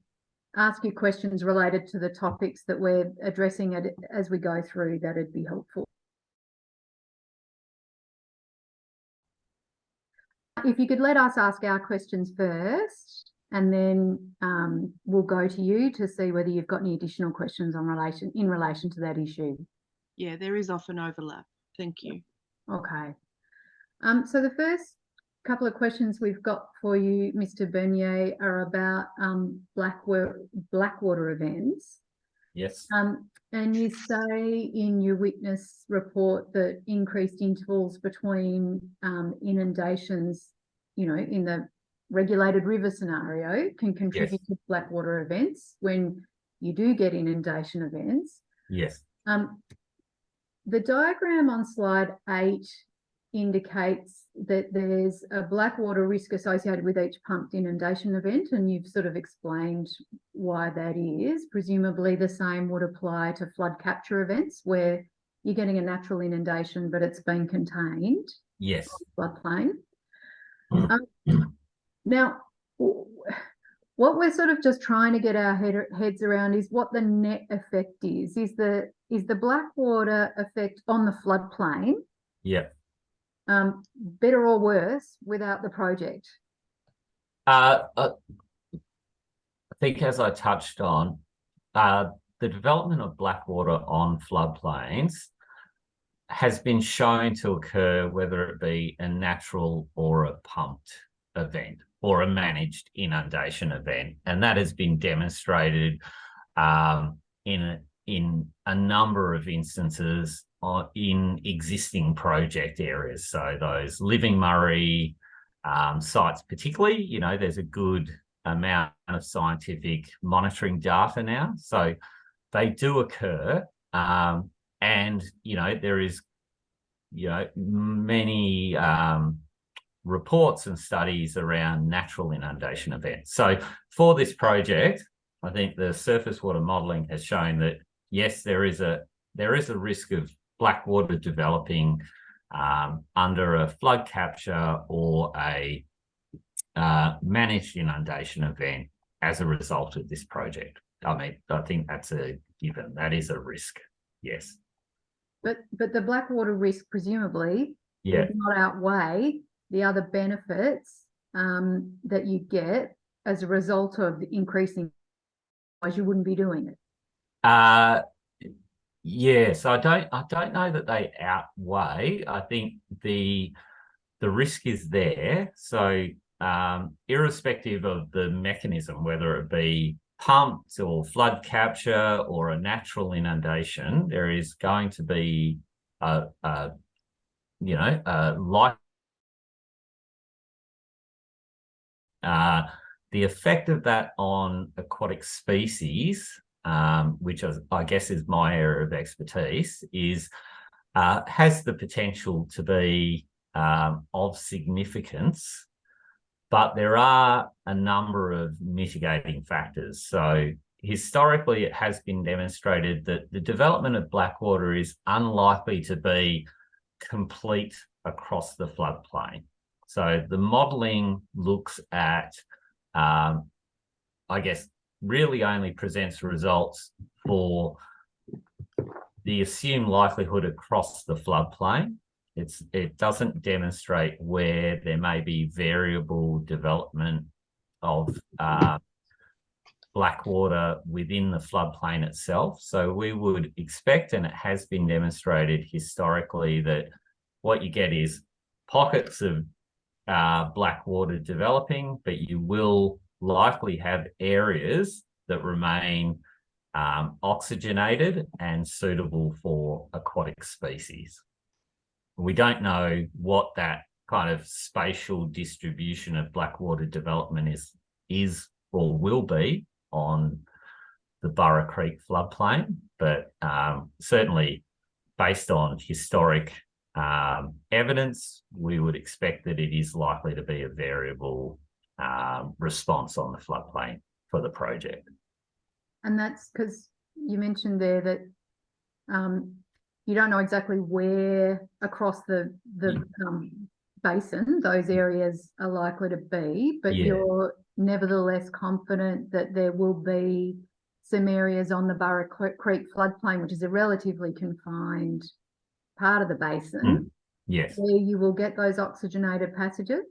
ask your questions related to the topics that we're addressing as we go through, that'd be helpful. If you could let us ask our questions first, and then we'll go to you to see whether you've got any additional questions in relation to that issue. Yeah, there is often overlap. Thank you. Okay. So the first couple of questions we've got for you, Mr. Bernier, are about blackwater events. Yes. And you say in your witness report that increased intervals between inundations, you know, in the regulated river scenario can contribute to blackwater events when you do get inundation events. Yes. The diagram on slide 8 indicates that there's a blackwater risk associated with each pumped inundation event, and you've sort of explained why that is. Presumably the same would apply to flood capture events where you're getting a natural inundation but it's been contained. Yes. Floodplain. Now, what we're sort of just trying to get our heads around is what the net effect is. Is the blackwater effect on the floodplain better or worse without the project? I think, as I touched on, the development of blackwater on floodplains has been shown to occur whether it be a natural or a pumped event or a managed inundation event, and that has been demonstrated in a number of instances in existing project areas. So those Living Murray sites particularly, you know, there's a good amount of scientific monitoring data now. So they do occur. And, you know, there is, you know, many reports and studies around natural inundation events. So for this project, I think the surface water modelling has shown that, yes, there is a risk of black water developing under a flood capture or a managed inundation event as a result of this project. I mean, I think that's a given. That is a risk, yes. But the black water risk presumably would not outweigh the other benefits that you get as a result of the increasing, otherwise you wouldn't be doing it. Yes, I don't know that they outweigh. I think the risk is there. So irrespective of the mechanism, whether it be pumped or flood capture or a natural inundation, there is going to be a life. The effect of that on aquatic species, which I guess is my area of expertise, is has the potential to be of significance, but there are a number of mitigating factors. So historically, it has been demonstrated that the development of blackwater is unlikely to be complete across the floodplain. So the modelling looks at, I guess, really only presents results for the assumed likelihood across the floodplain. It doesn't demonstrate where there may be variable development of blackwater within the floodplain itself. So we would expect, and it has been demonstrated historically, that what you get is pockets of blackwater developing, but you will likely have areas that remain oxygenated and suitable for aquatic species. We don't know what that kind of spatial distribution of blackwater development is or will be on the Burra Creek floodplain, but certainly based on historic evidence, we would expect that it is likely to be a variable response on the floodplain for the project. And that's because you mentioned there that you don't know exactly where across the basin those areas are likely to be, but you're nevertheless confident that there will be some areas on the Burra Creek floodplain, which is a relatively confined part of the basin, yes, where you will get those oxygenated passages,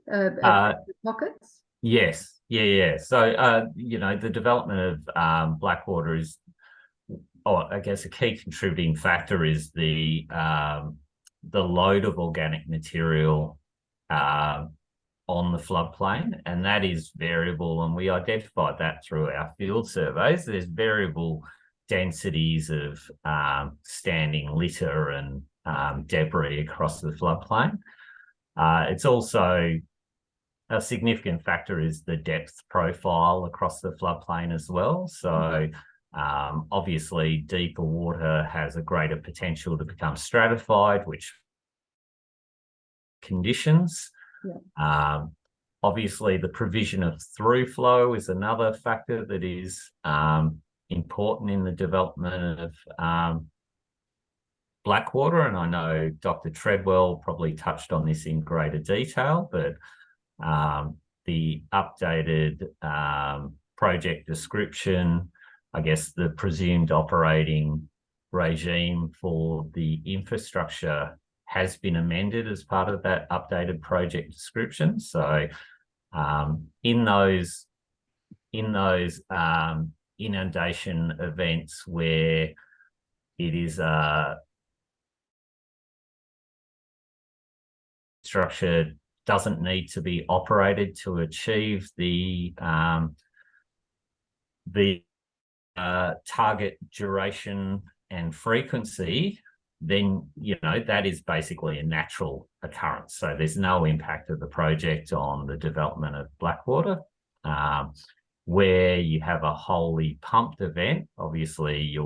pockets. Yes, yeah. So you know, the development of blackwater is, I guess, a key contributing factor is the load of organic material on the floodplain, and that is variable, and we identified that through our field surveys. There's variable densities of standing litter and debris across the floodplain. It's also a significant factor is the depth profile across the floodplain as well. So obviously deeper water has a greater potential to become stratified, which conditions. Obviously the provision of through flow is another factor that is important in the development of blackwater, and I know Dr. Treadwell probably touched on this in greater detail, but the updated project description, I guess the presumed operating regime for the infrastructure has been amended as part of that updated project description. So in those inundation events where it is structure doesn't need to be operated to achieve the target duration and frequency, then, that is basically a natural occurrence. So there's no impact of the project on the development of Blackwater. Where you have a wholly pumped event, obviously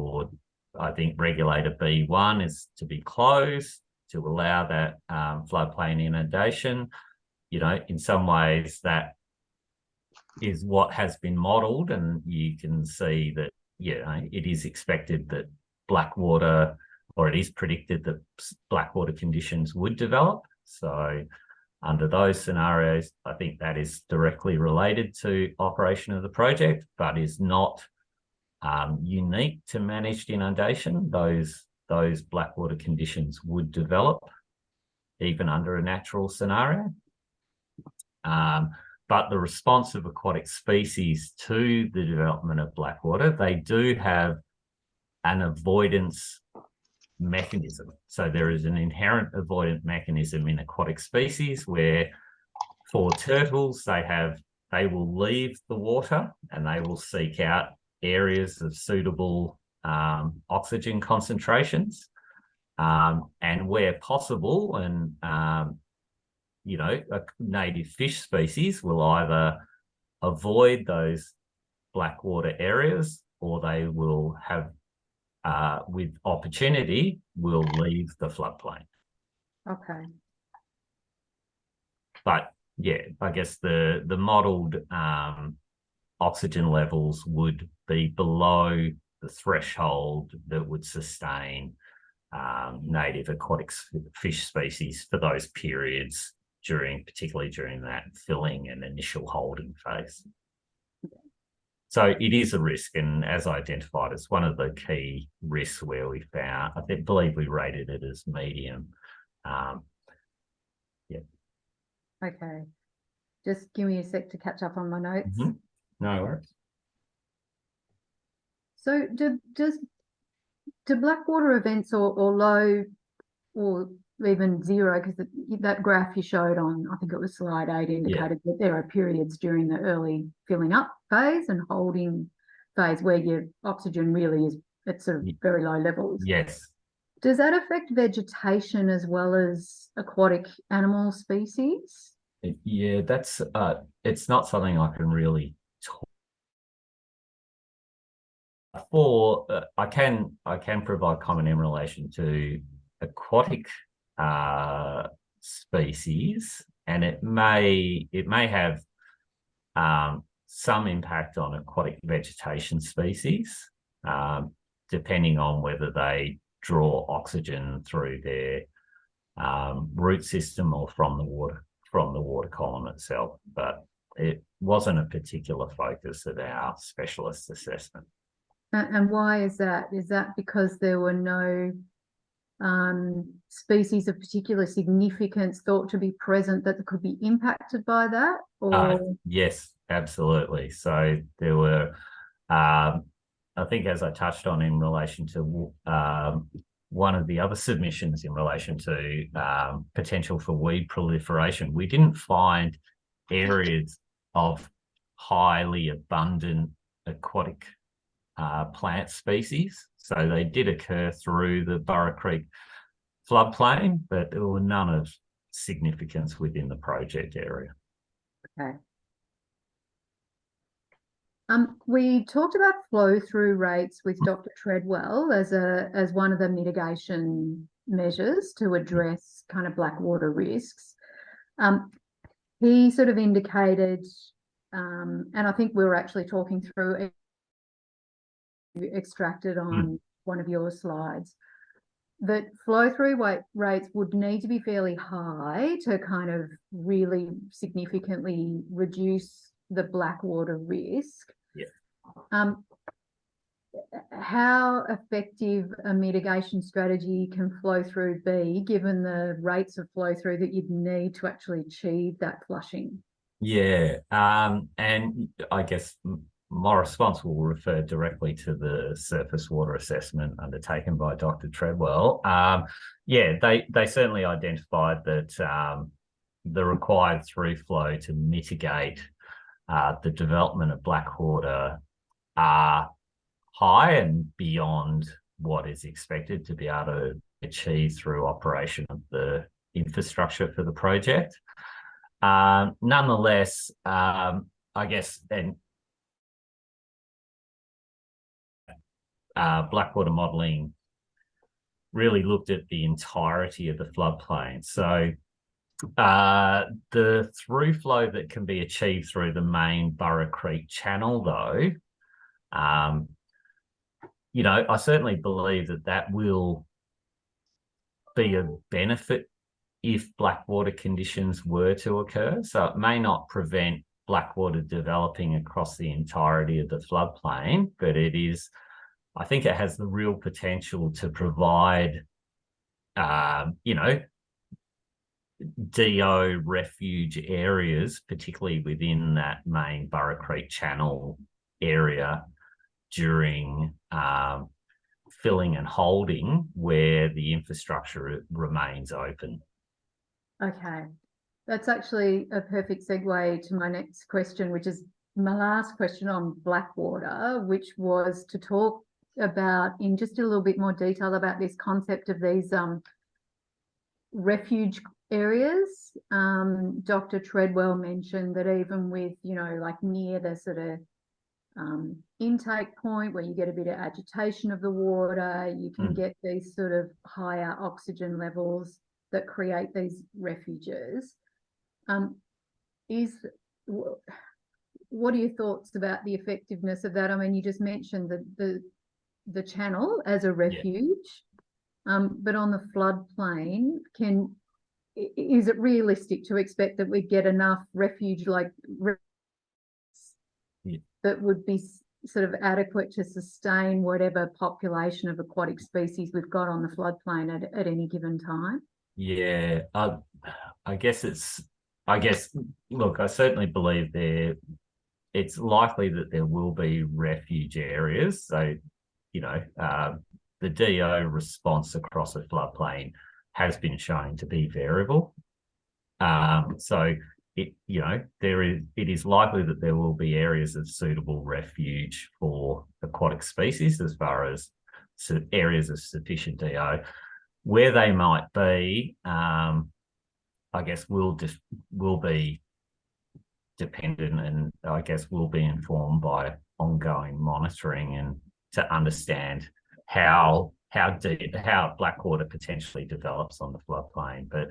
I think regulator B1 is to be closed to allow that floodplain inundation. In some ways that is what has been modelled, and you can see that, it is expected that Blackwater, or it is predicted that Blackwater conditions would develop. So under those scenarios, I think that is directly related to operation of the project, but is not unique to managed inundation. Those Blackwater conditions would develop even under a natural scenario. But the response of aquatic species to the development of Blackwater, they do have an avoidance mechanism. So there is an inherent avoidant mechanism in aquatic species where for turtles, they will leave the water and they will seek out areas of suitable oxygen concentrations. And where possible, and a native fish species will either avoid those Blackwater areas, or they will have, with opportunity, will leave the floodplain. Okay. But yeah, I guess the modelled oxygen levels would be below the threshold that would sustain native aquatic fish species for those periods, particularly during that filling and initial holding phase. So it is a risk, and as identified, it's one of the key risks where we found, believe we rated it as medium. Okay. Just give me a sec to catch up on my notes. Mm-hmm. No worries. So do Blackwater events or low or even zero, because that graph you showed on, I think it was slide 8, indicated that there are periods during the early filling up phase and holding phase where your oxygen really is at sort of very low levels. Yes. Does that affect vegetation as well as aquatic animal species? Yeah, that's it's not something I can really talk for. I can provide comment in relation to aquatic species, and it may have some impact on aquatic vegetation species, depending on whether they draw oxygen through their root system or from the water column itself. But it wasn't a particular focus of our specialist assessment. And why is that? Is that because there were no species of particular significance thought to be present that could be impacted by that? Or yes, absolutely. So there were, I think, as I touched on in relation to one of the other submissions in relation to potential for weed proliferation, we didn't find areas of highly abundant aquatic plant species. So they did occur through the Burra Creek floodplain, but there were none of significance within the project area. Okay. We talked about flow-through rates with Dr. Treadwell as one of the mitigation measures to address kind of Blackwater risks. He sort of indicated, and I think we were actually talking through it, extracted on one of your slides, that flow-through rates would need to be fairly high to kind of really significantly reduce the Blackwater risk. Yeah. How effective a mitigation strategy can flow-through be, given the rates of flow-through that you'd need to actually achieve that flushing? Yeah, and I guess my response will refer directly to the surface water assessment undertaken by Dr. Treadwell. They certainly identified that the required through flow to mitigate the development of Blackwater are high and beyond what is expected to be able to achieved through operation of the infrastructure for the project. Nonetheless, I guess, and Blackwater modelling really looked at the entirety of the floodplain. So the through flow that can be achieved through the main Burra Creek channel, though, you know, I certainly believe that that will be a benefit if blackwater conditions were to occur. So it may not prevent blackwater developing across the entirety of the floodplain, but it is, I think it has the real potential to provide, you know, DO refuge areas, particularly within that main Burra Creek channel area during filling and holding where the infrastructure remains open. Okay, that's actually a perfect segue to my next question, which is my last question on Blackwater, which was to talk about in just a little bit more detail about this concept of these refuge areas. Dr. Treadwell mentioned that even with, you know, like near the sort of intake point where you get a bit of agitation of the water, you can get these sort of higher oxygen levels that create these refuges. What are your thoughts about the effectiveness of that? I mean, you just mentioned the channel as a refuge, but on the floodplain, is it realistic to expect that we get enough refuge that would be sort of adequate to sustain whatever population of aquatic species we've got on the floodplain at any given time? Yeah, I guess, look, I certainly believe it's likely that there will be refuge areas. So, you know, the DO response across a floodplain has been shown to be variable. So it is likely that there will be areas of suitable refuge for aquatic species as far as areas of sufficient DO. Where they might be, I guess will be dependent, and I guess will be informed by ongoing monitoring and to understand how Blackwater potentially develops on the floodplain. But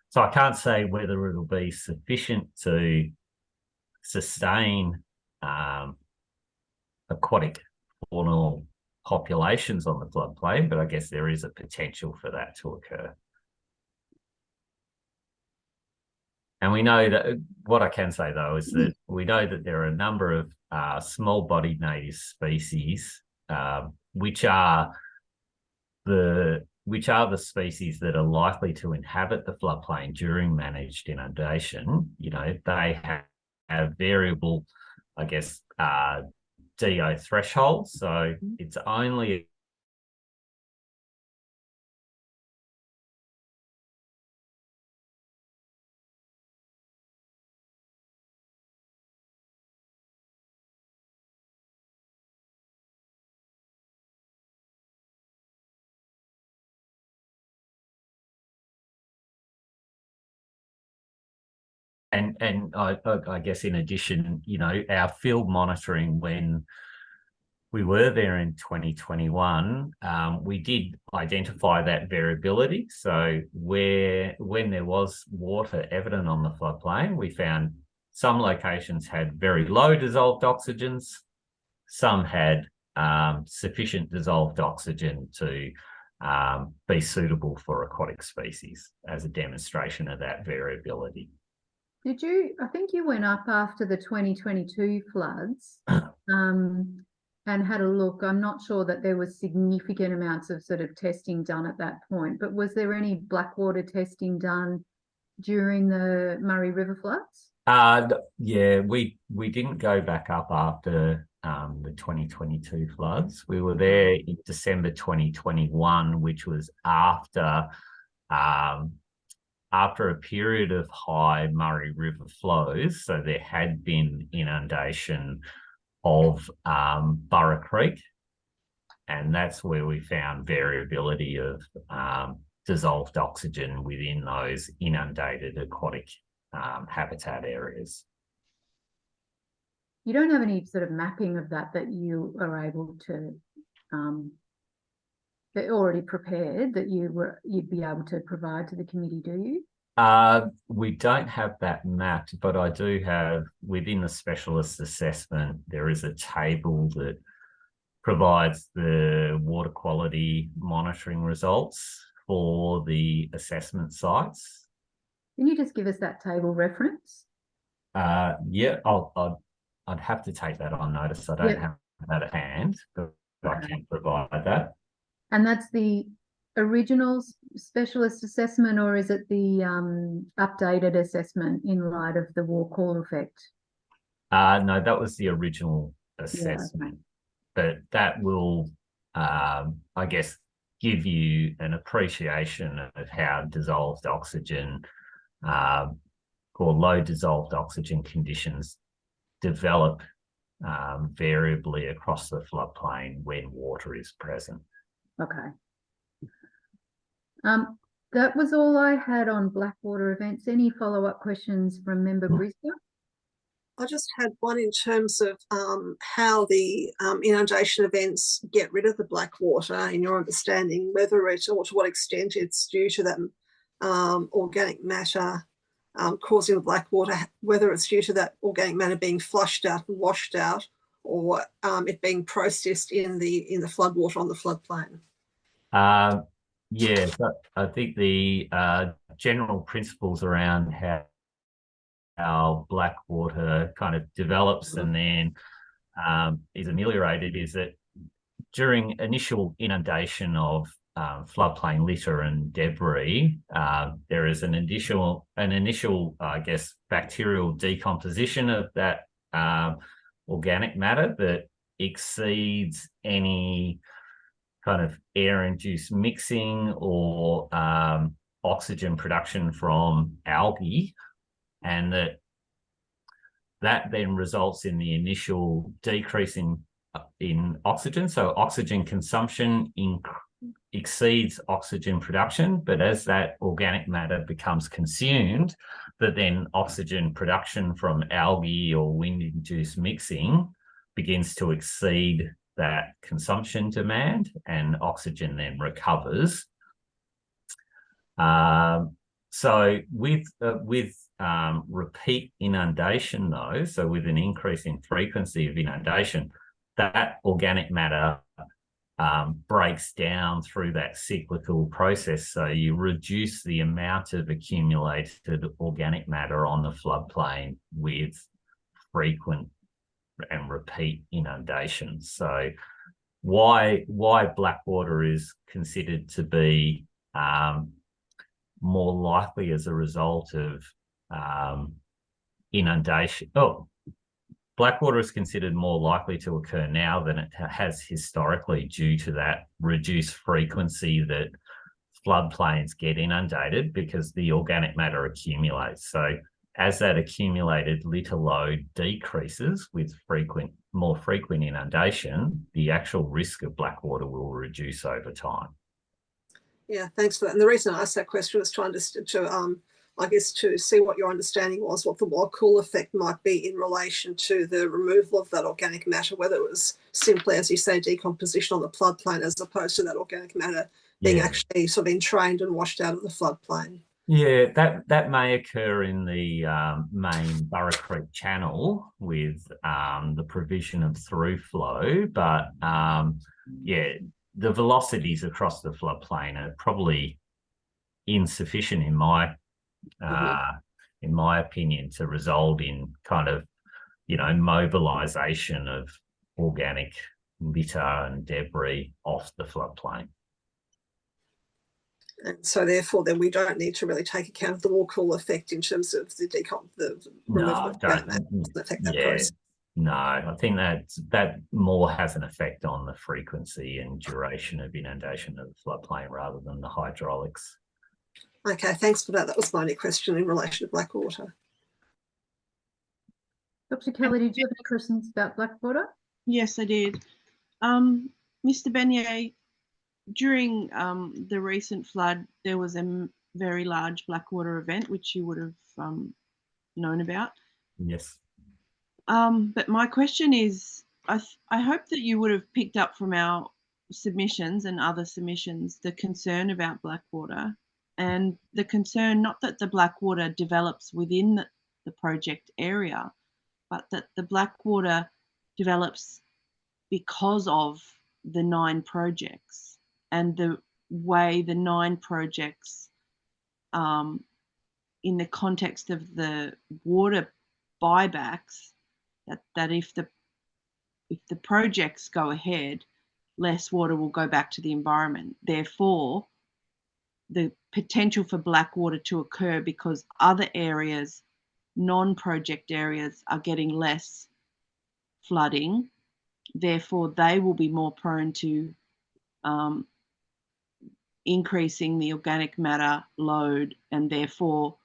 so I can't say whether it'll be sufficient to sustain aquatic faunal populations on the floodplain, but I guess there is a potential for that to occur. And we know that, what I can say though is that we know that there are a number of small-bodied native species, which are the species that are likely to inhabit the floodplain during managed inundation. You know, they have variable, I guess, DO thresholds. So it's only and I guess in addition, you know, our field monitoring when we were there in 2021, we did identify that variability. So when there was water evident on the floodplain, we found some locations had very low dissolved oxygens, some had sufficient dissolved oxygen to be suitable for aquatic species as a demonstration of that variability. I think you went up after the 2022 floods and had a look. I'm not sure that there was significant amounts of sort of testing done at that point, but was there any Blackwater testing done during the Murray River floods? Yeah, we didn't go back up after the 2022 floods. We were there in December 2021, which was after a period of high Murray River flows. So there had been inundation of Burra Creek, and that's where we found variability of dissolved oxygen within those inundated aquatic habitat areas. You don't have any sort of mapping of that you are able to, that already prepared that you'd be able to provide to the committee, do you? We don't have that mapped, but I do have within the specialist assessment, there is a table that provides the water quality monitoring results for the assessment sites. Can you just give us that table reference? Yeah, I'd have to take that on notice. I don't have that at hand, but I can provide that. And that's the original specialist assessment, or is it the updated assessment in light of the War-Call effect? No, that was the original assessment. Yeah, okay. But that will, I guess, give you an appreciation of how dissolved oxygen or low dissolved oxygen conditions develop variably across the floodplain when water is present. Okay. That was all I had on Blackwater events. Any follow-up questions from Member Briscoe? I just had one in terms of how the inundation events get rid of the black water, in your understanding, whether it or to what extent it's due to that organic matter causing the black water, whether it's due to that organic matter being flushed out and washed out, or it being processed in the floodwater on the floodplain. Yeah, so I think the general principles around how black water kind of develops and then is ameliorated is that during initial inundation of floodplain litter and debris, there is an initial, I guess, bacterial decomposition of that organic matter that exceeds any kind of air-induced mixing or oxygen production from algae, and that then results in the initial decrease in oxygen. So oxygen consumption exceeds oxygen production, but as that organic matter becomes consumed, that then oxygen production from algae or wind-induced mixing begins to exceed that consumption demand, and oxygen then recovers. So with repeat inundation though, so with an increase in frequency of inundation, that organic matter breaks down through that cyclical process. So you reduce the amount of accumulated organic matter on the floodplain with frequent and repeat inundations. So why Blackwater is considered to be more likely as a result of inundation. Blackwater is considered more likely to occur now than it has historically due to that reduced frequency that floodplains get inundated because the organic matter accumulates. So as that accumulated litter load decreases with more frequent inundation, the actual risk of Blackwater will reduce over time. Yeah, thanks for that. And the reason I asked that question was I guess to see what your understanding was, what the War-Call effect might be in relation to the removal of that organic matter, whether it was simply, as you say, decomposition on the floodplain, as opposed to that organic matter being actually sort of entrained and washed out of the floodplain. Yeah, that may occur in the main Burra Creek channel with the provision of through flow, but the velocities across the floodplain are probably insufficient in my opinion to result in kind of, mobilisation of organic litter and debris off the floodplain. And so therefore then we don't need to really take account of the War-Call effect in terms of the removal of organic matter. Doesn't affect that process. No, I think that more has an effect on the frequency and duration of inundation of the floodplain rather than the hydraulics. Okay, thanks for that. That was my only question in relation to Blackwater. Dr. Kelly, did you have any questions about Blackwater? Yes, I did. Mr. Benyei, during the recent flood, there was a very large Blackwater event, which you would have known about. Yes. But my question is, I hope that you would have picked up from our submissions and other submissions the concern about Blackwater, and the concern not that the Blackwater develops within the project area, but that the Blackwater develops because of the 9 projects and the way the 9 projects, in the context of the water buybacks, that if the projects go ahead, less water will go back to the environment. Therefore, the potential for Blackwater to occur because other areas, non-project areas, are getting less flooding. Therefore, they will be more prone to increasing the organic matter load, and therefore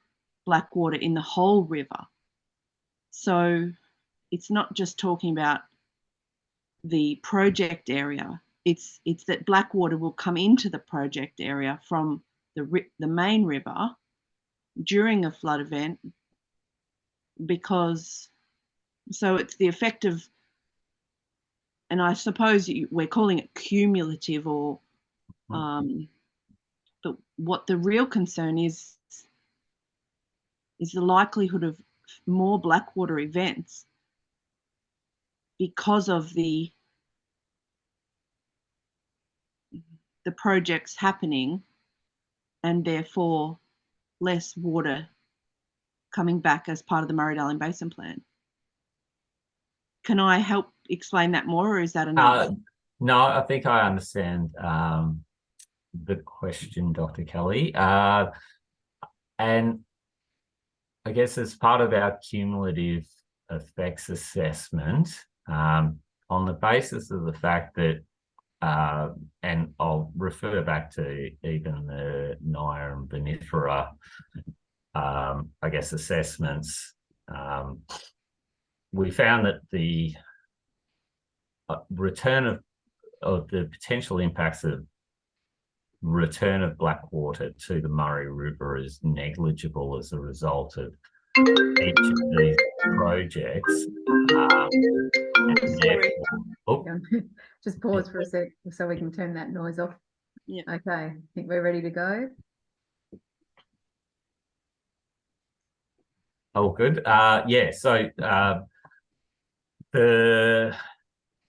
Blackwater in the whole river. So it's not just talking about the project area. It's that Blackwater will come into the project area from the main river during a flood event, because so it's the effect of, and I suppose we're calling it cumulative, or but what the real concern is the likelihood of more Blackwater events because of the projects happening, and therefore less water coming back as part of the Murray-Darling Basin Plan. Can I help explain that more, or is that enough? No, I think I understand the question, Dr. Kelly. And I guess as part of our cumulative effects assessment, on the basis of the fact that, and I'll refer back to even the NIA and VMFRP, I guess, assessments, we found that the return of the potential impacts of return of Blackwater to the Murray River is negligible as a result of each of these projects. Just pause for a sec so we can turn that noise off. Yeah. Okay, I think we're ready to go. Oh, good. Yeah, so the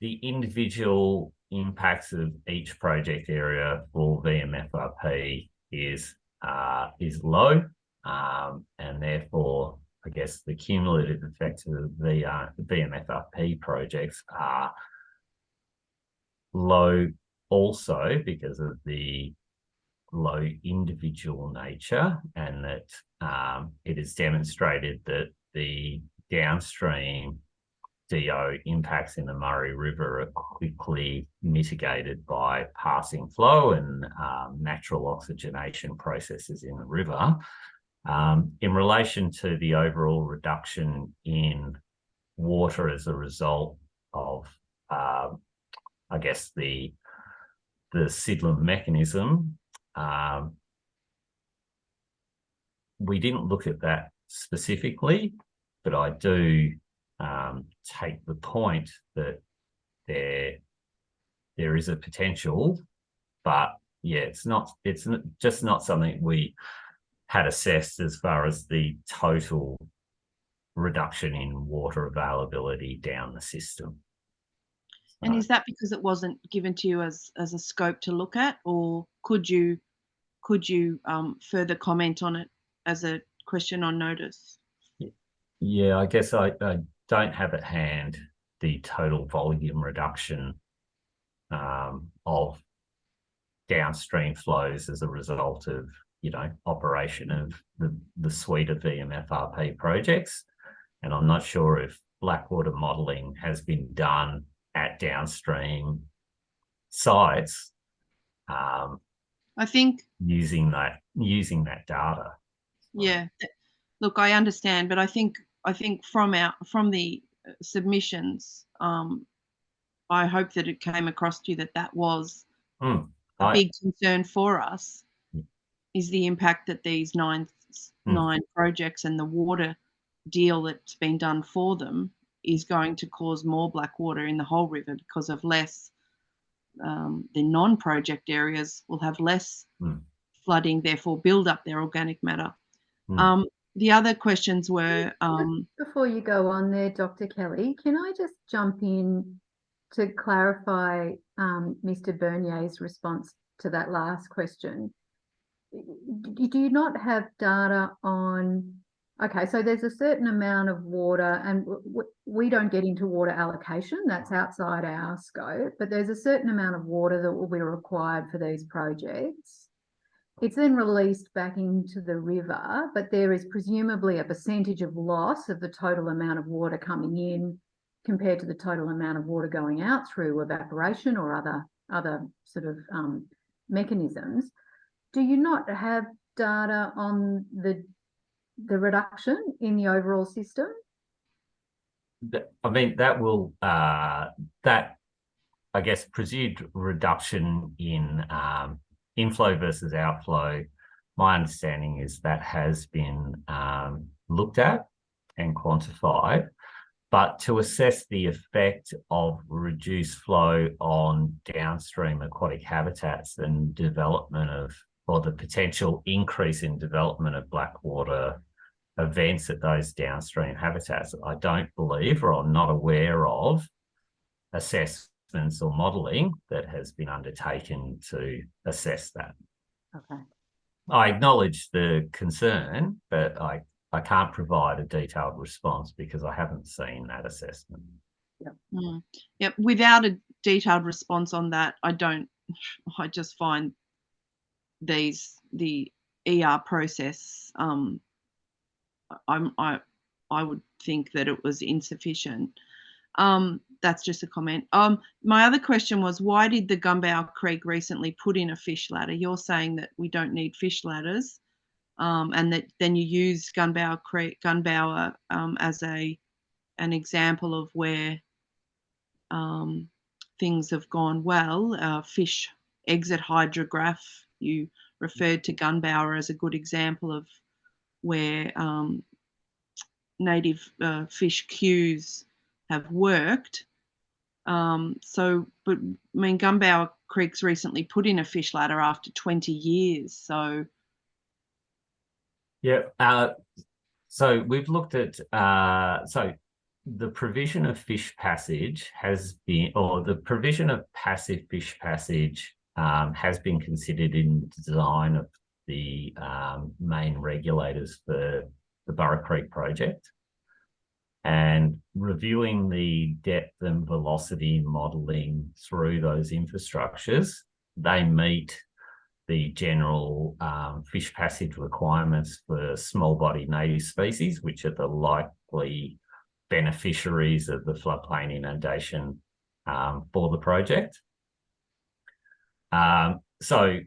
individual impacts of each project area for VMFRP is low, and therefore, I guess the cumulative effects of the VMFRP projects are low also because of the low individual nature, and that it is demonstrated that the downstream DO impacts in the Murray River are quickly mitigated by passing flow and natural oxygenation processes in the river. In relation to the overall reduction in water as a result of, I guess, the Sydenham mechanism, we didn't look at that specifically, but I do take the point that there is a potential, but yeah, it's just not something we had assessed as far as the total reduction in water availability down the system. And is that because it wasn't given to you as a scope to look at, or could you further comment on it as a question on notice? Yeah, I guess I don't have at hand the total volume reduction of downstream flows as a result of, operation of the suite of VMFRP projects. And I'm not sure if Blackwater modelling has been done at downstream sites. I think using that data. Yeah, look, I understand, but I think from the submissions, I hope that it came across to you that that was a I- big concern for us, is the impact that these nine projects and the water deal that's been done for them is going to cause more black water in the whole river because of less, the non-project areas will have less flooding, therefore build up their organic matter. The other questions were... Before you go on there, Dr. Kelly, can I just jump in to clarify Mr. Bernier's response to that last question? Do you not have data on... Okay, so there's a certain amount of water, and we don't get into water allocation, that's outside our scope, but there's a certain amount of water that will be required for these projects. It's then released back into the river, but there is presumably a percentage of loss of the total amount of water coming in compared to the total amount of water going out through evaporation or other sort of mechanisms. Do you not have data on the reduction in the overall system? I mean, that will, that, I guess, presumed reduction in inflow versus outflow, my understanding is that has been looked at and quantified, but to assess the effect of reduced flow on downstream aquatic habitats and development of, or the potential increase in development of black water events at those downstream habitats, I don't believe, or I'm not aware of, assessments or modelling that has been undertaken to assess that. Okay. I acknowledge the concern, but I can't provide a detailed response because I haven't seen that assessment. Yep. Yep. Without a detailed response on that, I just find the ER process, I would think that it was insufficient. That's just a comment. My other question was, why did the Gumbow Creek recently put in a fish ladder? You're saying that we don't need fish ladders, and that then you use Gunbower as an example of where things have gone well. Fish exit hydrograph, you referred to Gunbower as a good example of where native fish queues have worked. But I mean, Gumbower Creek's recently put in a fish ladder after 20 years. So yeah, so we've looked at so the provision of fish passage has been, or the provision of passive fish passage has been considered in the design of the main regulators for the Burra Creek project. And reviewing the depth and velocity modelling through those infrastructures, they meet the general fish passage requirements for small body native species, which are the likely beneficiaries of the floodplain inundation for the project. So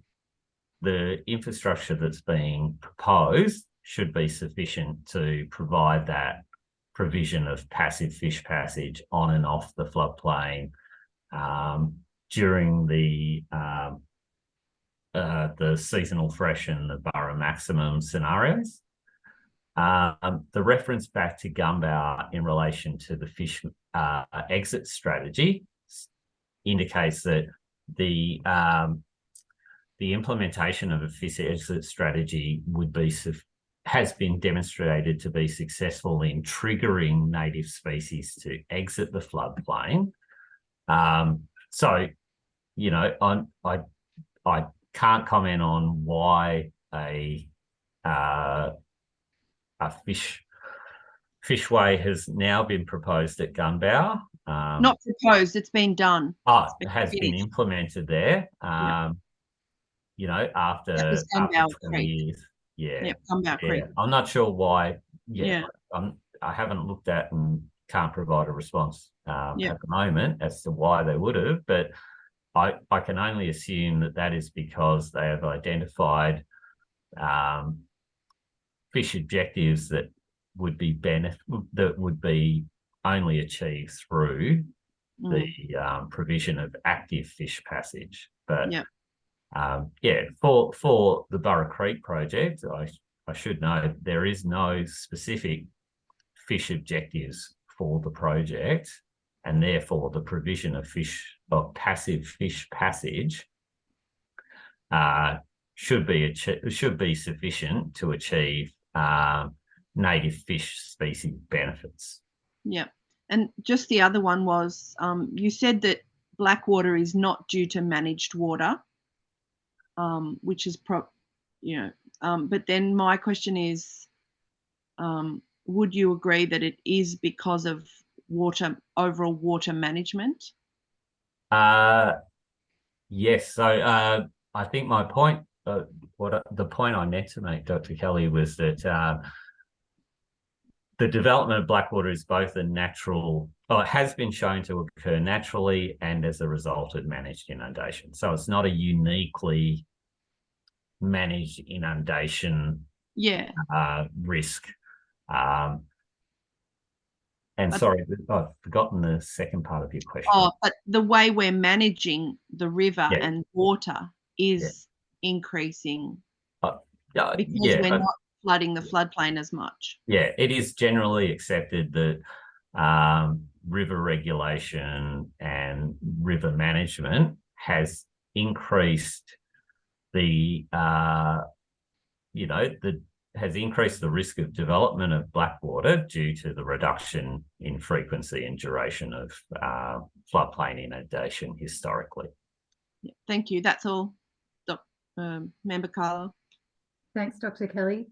the infrastructure that's being proposed should be sufficient to provide that provision of passive fish passage on and off the floodplain during the seasonal fresh and the Burra maximum scenarios. The reference back to Gumbow in relation to the fish exit strategy indicates that the implementation of a fish exit strategy has been demonstrated to be successful in triggering native species to exit the floodplain. So, you know, I can't comment on why a fishway has now been proposed at Gumbow. not proposed, it's been done. It has been implemented there. You know, after 20 years. Yeah. Gumbow Creek. I'm not sure why. I haven't looked at and can't provide a response at the moment as to why they would have, but I can only assume that is because they have identified fish objectives that would be only achieved through the provision of active fish passage. But Yeah. yeah, for the Burra Creek project, I should note there is no specific fish objectives for the project, and therefore the provision of passive fish passage should be sufficient to achieve native fish species benefits. Yeah. And just the other one was, you said that Blackwater is not due to managed water, which is but then my question is, would you agree that it is because of overall water management? Yes. So I think my point, the point I meant to make, Dr. Kelly, was that the development of Blackwater is both a natural, it has been shown to occur naturally and as a result of managed inundation. So it's not a uniquely managed inundation risk. And sorry, I've forgotten the second part of your question. Oh, but the way we're managing the river and water is increasing because we're not flooding the floodplain as much. Yeah, it is generally accepted that river regulation and river management has increased has increased the risk of development of Blackwater due to the reduction in frequency and duration of floodplain inundation historically. Yeah, thank you. That's all, Member Carlo. Thanks, Dr. Kelly.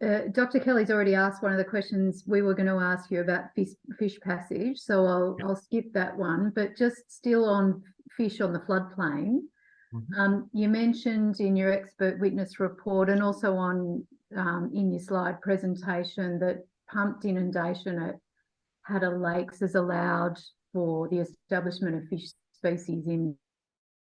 Dr. Kelly's already asked one of the questions we were going to ask you about fish passage, so I'll skip that one. But just still on fish on the floodplain, you mentioned in your expert witness report and also on in your slide presentation that pumped inundation at Hatter Lakes is allowed for the establishment of fish species in,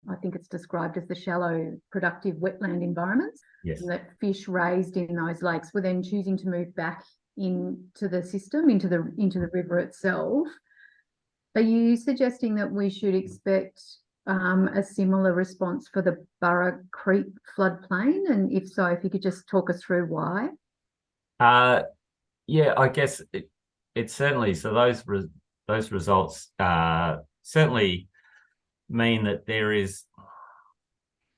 I think it's described as the shallow productive wetland environments. Yes. That fish raised in those lakes were then choosing to move back into the system, into the river itself. Are you suggesting that we should expect a similar response for the Burra Creek floodplain? And if so, if you could just talk us through why? Yeah, I guess it certainly, so those results certainly mean that there is,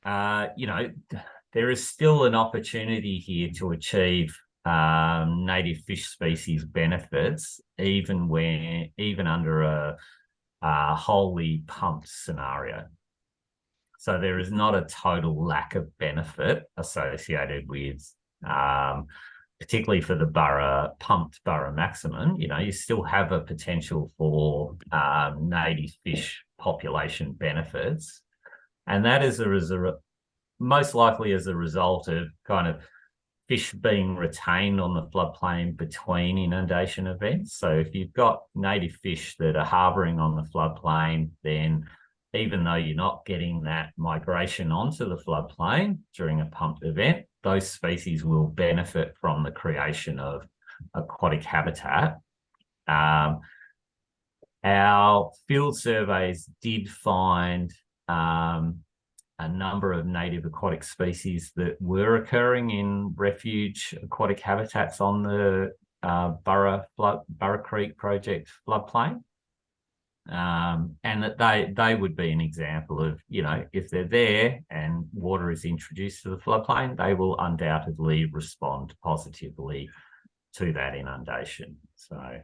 there is still an opportunity here to achieve native fish species benefits, even under a wholly pumped scenario. So there is not a total lack of benefit associated with, particularly for the pumped Burra maximum. You still have a potential for native fish population benefits, and that is most likely as a result of kind of fish being retained on the floodplain between inundation events. So if you've got native fish that are harbouring on the floodplain, then even though you're not getting that migration onto the floodplain during a pumped event, those species will benefit from the creation of aquatic habitat. Our field surveys did find a number of native aquatic species that were occurring in refuge aquatic habitats on the Burra Creek project floodplain. And that they would be an example of, if they're there and water is introduced to the floodplain, they will undoubtedly respond positively to that inundation. So,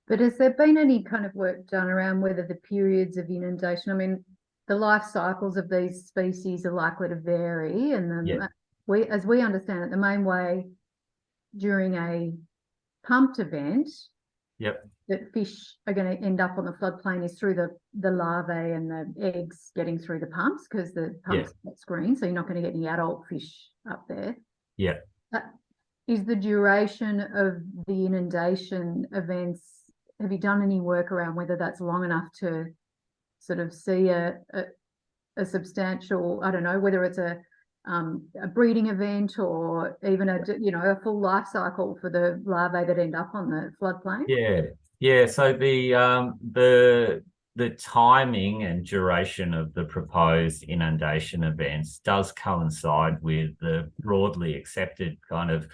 but has there been any kind of work done around whether the periods of inundation, I mean, the life cycles of these species are likely to vary, and as we understand it, the main way during a pumped event that fish are going to end up on the floodplain is through the larvae and the eggs getting through the pumps, because the pumps get screened, so you're not going to get any adult fish up there. Yeah. Is the duration of the inundation events, have you done any work around whether that's long enough to sort of see a substantial, I don't know, whether it's a breeding event or even a full life cycle for the larvae that end up on the floodplain? Yeah, Yeah, so the timing and duration of the proposed inundation events does coincide with the broadly accepted kind of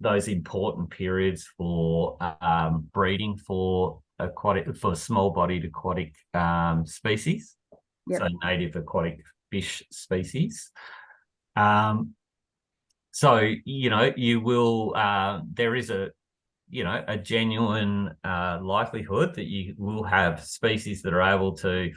those important periods for breeding for small-bodied aquatic species, Yep. so native aquatic fish species. So, you will, there is a genuine likelihood that you will have species that are able to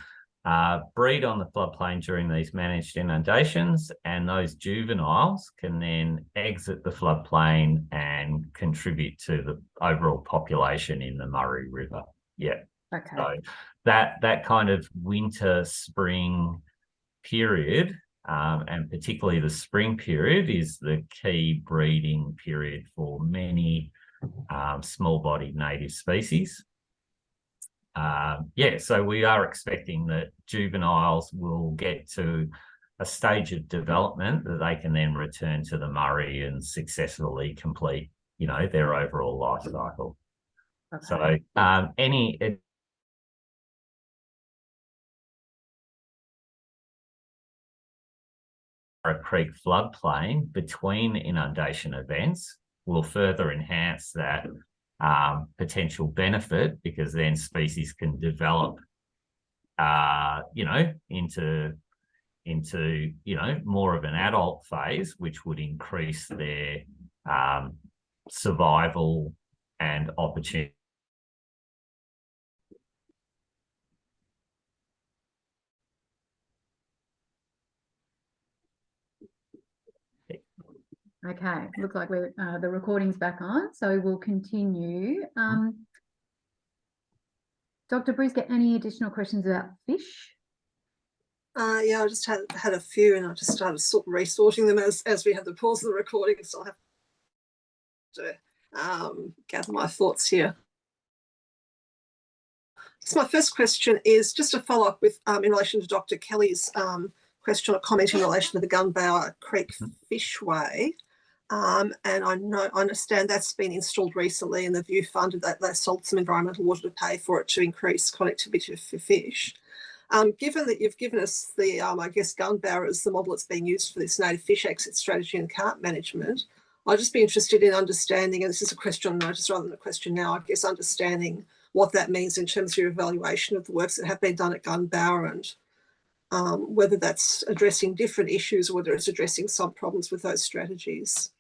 breed on the floodplain during these managed inundations, and those juveniles can then exit the floodplain and contribute to the overall population in the Murray River. Yeah. Okay. So that kind of winter, spring period, and particularly the spring period, is the key breeding period for many small-bodied native species. So we are expecting that juveniles will get to a stage of development that they can then return to the Murray and successfully complete, their overall life cycle. Okay. So any Creek floodplain between inundation events will further enhance that potential benefit, because then species can develop, into more of an adult phase, which would increase their survival and opportunity. Okay, looks like we're the recording's back on, so we'll continue. Dr. Briscoe, any additional questions about fish? Yeah, I just had a few, and I just started resorting them as we had to pause the recording, so I have to gather my thoughts here. So my first question is just a follow-up with in relation to Dr. Kelly's question or comment in relation to the Gunbower Creek Fishway. And I understand that's been installed recently, and the View Fund that they sold some environmental water to pay for it to increase connectivity for fish. Given that you've given us the, I guess, Gunbower as the model that's being used for this native fish exit strategy and carp management, I'd just be interested in understanding, and this is a question on notice rather than a question now, I guess, understanding what that means in terms of your evaluation of the works that have been done at Gunbower, and whether that's addressing different issues or whether it's addressing some problems with those strategies.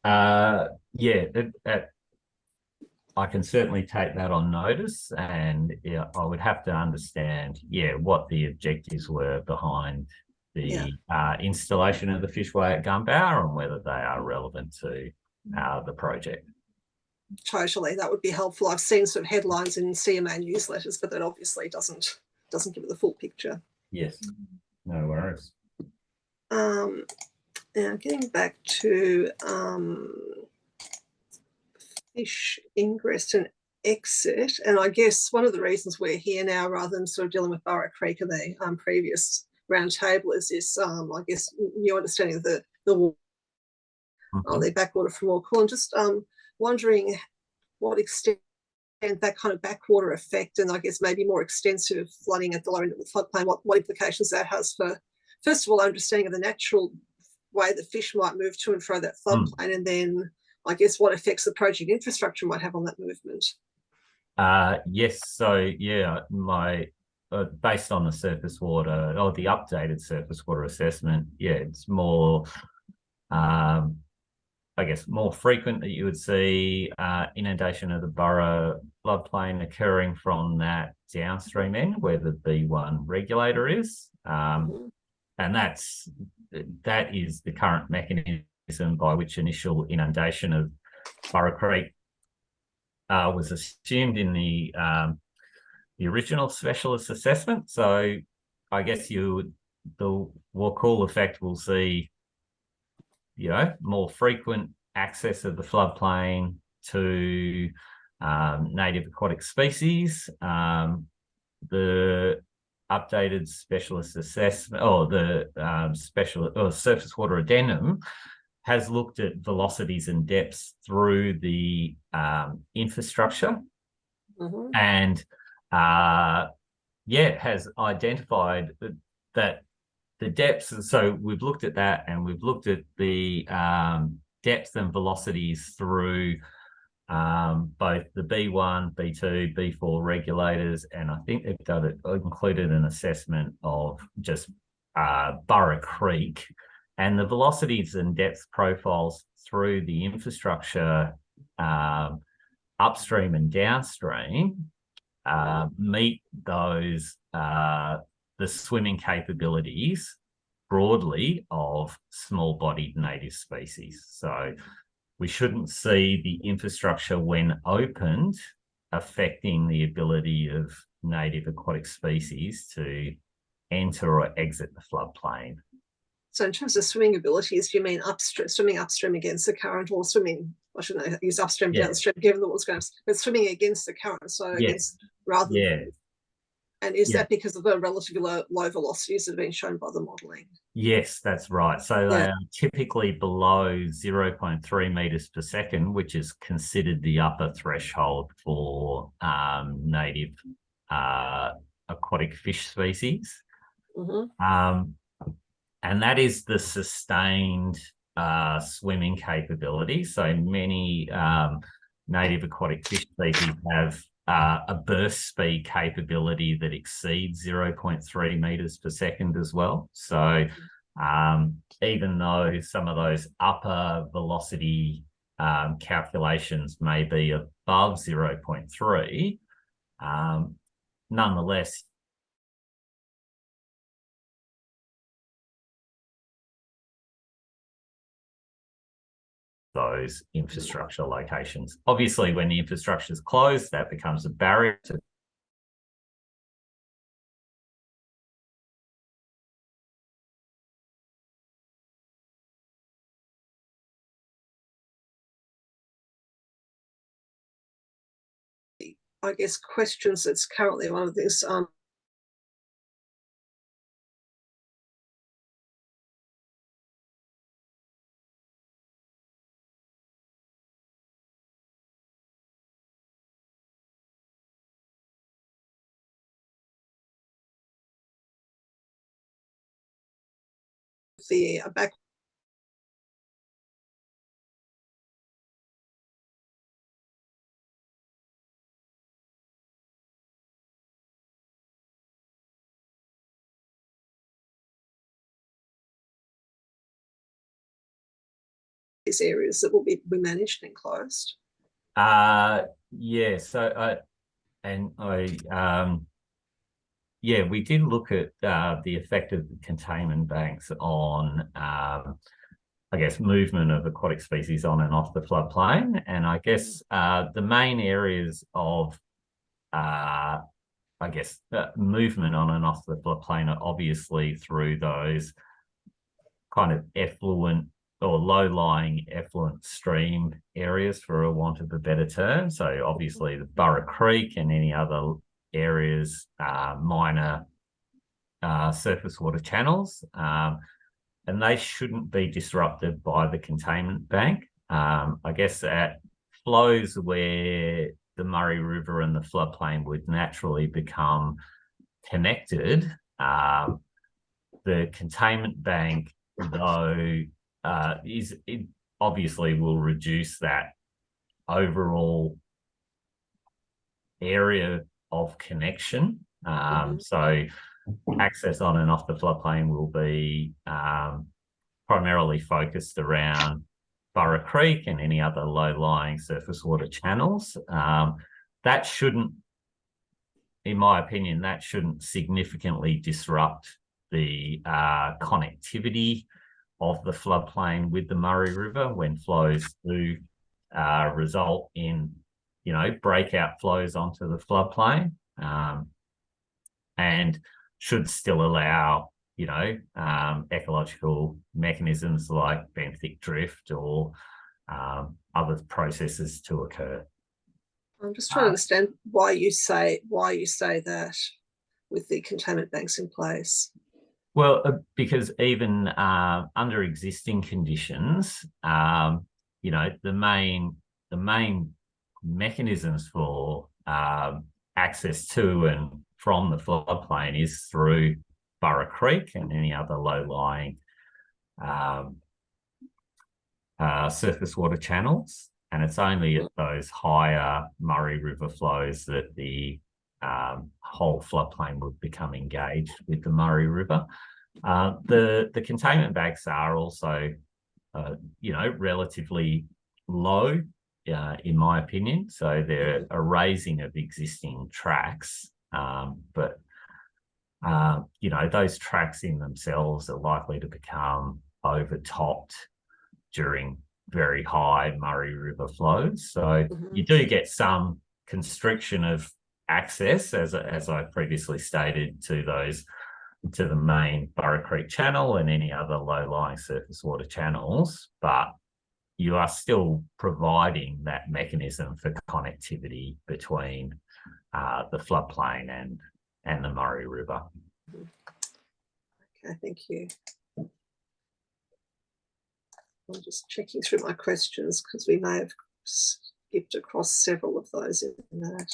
I can certainly take that on notice, and I would have to understand, what the objectives were behind the installation of the fishway at Gunbower, and whether they are relevant to the project. Totally, that would be helpful. I've seen sort of headlines in CMA newsletters, but that obviously doesn't give it the full picture. Yes, no worries. Now getting back to fish ingress and exit, and I guess one of the reasons we're here now rather than sort of dealing with Burra Creek and the previous roundtable is this, I guess, new understanding of the backwater from Moorcoolum. Just wondering what extent that kind of backwater effect, and I guess maybe more extensive flooding at the lower end of the floodplain, what implications that has for, first of all, understanding of the natural way that fish might move to and fro that floodplain, and then I guess what effects the project infrastructure might have on that movement. Yes, so my based on the surface water or the updated surface water assessment, it's more I guess more frequent that you would see inundation of the Burra floodplain occurring from that downstream end where the B1 regulator is, and that is the current mechanism by which initial inundation of Burra Creek was assumed in the original specialist assessment. So I guess the Moorcoolum effect will see, more frequent access of the floodplain to native aquatic species. The updated specialist assessment, or the surface water addendum, has looked at velocities and depths through the infrastructure, and has identified that the depths. So we've looked at that, and we've looked at the depth and velocities through both the B1, B2, B4 regulators, and I think they've included an assessment of just Burra Creek, and the velocities and depth profiles through the infrastructure upstream and downstream meet those the swimming capabilities broadly of small-bodied native species. So we shouldn't see the infrastructure when opened affecting the ability of native aquatic species to enter or exit the floodplain. So in terms of swimming abilities, do you mean swimming upstream against the current, or swimming, I shouldn't use upstream, downstream, given what's going on, but swimming against the current, so against, rather than, and is that because of the relatively low velocities that have been shown by the modelling? Yes, that's right. So they are typically below 0.3 metres per second, which is considered the upper threshold for native aquatic fish species. And that is the sustained swimming capability. So many native aquatic fish species have a burst speed capability that exceeds 0.3 metres per second as well. So even though some of those upper velocity calculations may be above 0.3, nonetheless, those infrastructure locations. Obviously, when the infrastructure is closed, that becomes a barrier to I guess questions that's currently one of this the back these areas that will be managed and closed. We did look at the effect of containment banks on I guess movement of aquatic species on and off the floodplain, and I guess the main areas of movement on and off the floodplain are obviously through those kind of effluent or low-lying effluent stream areas, for a want of a better term. So obviously the Burra Creek and any other areas, minor surface water channels, and they shouldn't be disrupted by the containment bank. I guess at flows where the Murray River and the floodplain would naturally become connected, the containment bank, though, it obviously will reduce that overall area of connection. So access on and off the floodplain will be primarily focused around Burra Creek and any other low-lying surface water channels. That shouldn't, in my opinion, that shouldn't significantly disrupt the connectivity of the floodplain with the Murray River when flows do result in, breakout flows onto the floodplain, and should still allow, ecological mechanisms like benthic drift or other processes to occur. I'm just trying to understand why you say that with the containment banks in place. Well, because even under existing conditions, you know, the main mechanisms for access to and from the floodplain is through Burra Creek and any other low-lying surface water channels. And it's only at those higher Murray River flows that the whole floodplain would become engaged with the Murray River. The containment banks are also, you know, relatively low, in my opinion. So they're a raising of existing tracks, but you know, those tracks in themselves are likely to become overtopped during very high Murray River flows. So you do get some constriction of access, as I previously stated, to the main Burra Creek channel and any other low-lying surface water channels, but you are still providing that mechanism for connectivity between the floodplain and the Murray River. Okay, thank you. I'm just checking through my questions because we may have skipped across several of those in that.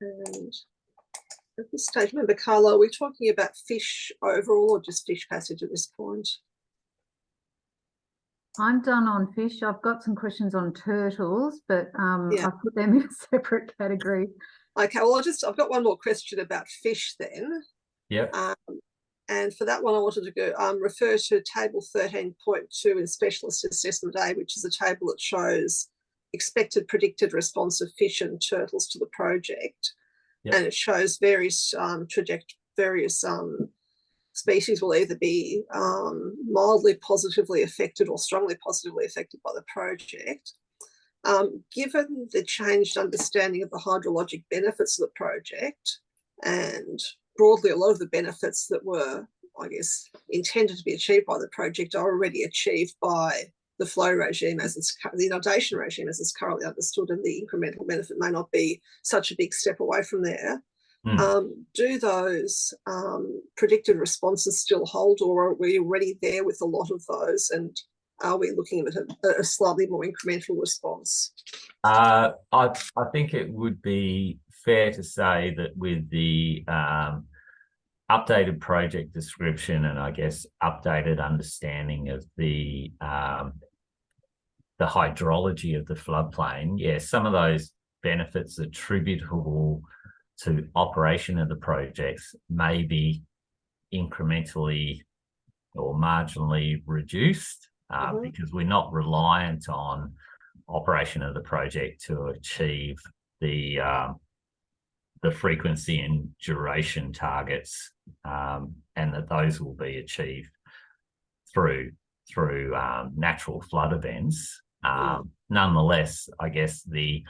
And at this stage, remember, Carla, are we talking about fish overall or just fish passage at this point? I'm done on fish. I've got some questions on turtles, but Yeah. I've put them in a separate category. Okay, well, I've got one more question about fish then. Yep. And for that one, I wanted to go refer to table 13.2 in Specialist Assessment A, which is a table that shows expected predicted response of fish and turtles to the project. Yep. And it shows various species will either be mildly positively affected or strongly positively affected by the project. Given the changed understanding of the hydrologic benefits of the project, and broadly a lot of the benefits that were, I guess, intended to be achieved by the project are already achieved by the flow regime the inundation regime as it's currently understood, and the incremental benefit may not be such a big step away from there. Do those predicted responses still hold, or are we already there with a lot of those, and are we looking at a slightly more incremental response? I think it would be fair to say that with the updated project description and I guess updated understanding of the hydrology of the floodplain, yes, some of those benefits attributable to operation of the projects may be incrementally or marginally reduced because we're not reliant on operation of the project to achieve the frequency and duration targets, and that those will be achieved through natural flood events. Nonetheless, I guess the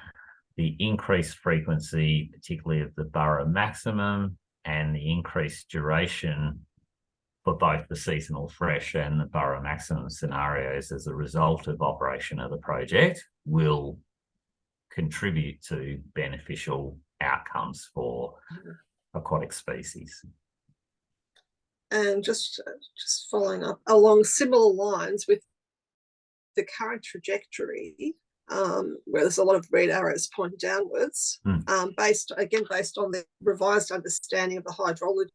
increased frequency, particularly of the Burra maximum, and the increased duration for both the seasonal fresh and the Burra maximum scenarios as a result of operation of the project will contribute to beneficial outcomes for aquatic species. And just following up along similar lines with the current trajectory, where there's a lot of red arrows pointing downwards, based on the revised understanding of the hydrology.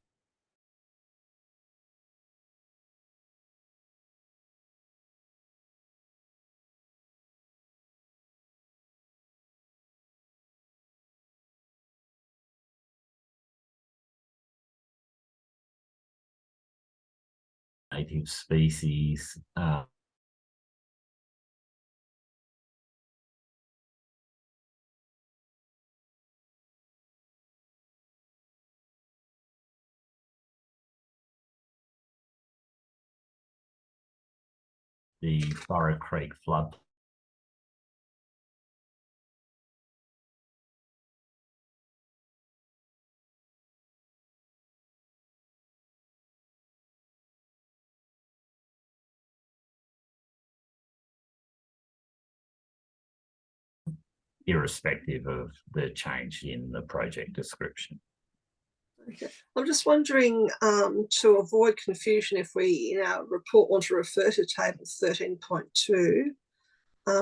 Native species, the Burra Creek flood irrespective of the change in the project description. Okay. I'm just wondering, to avoid confusion, if we in our report want to refer to table 13.2,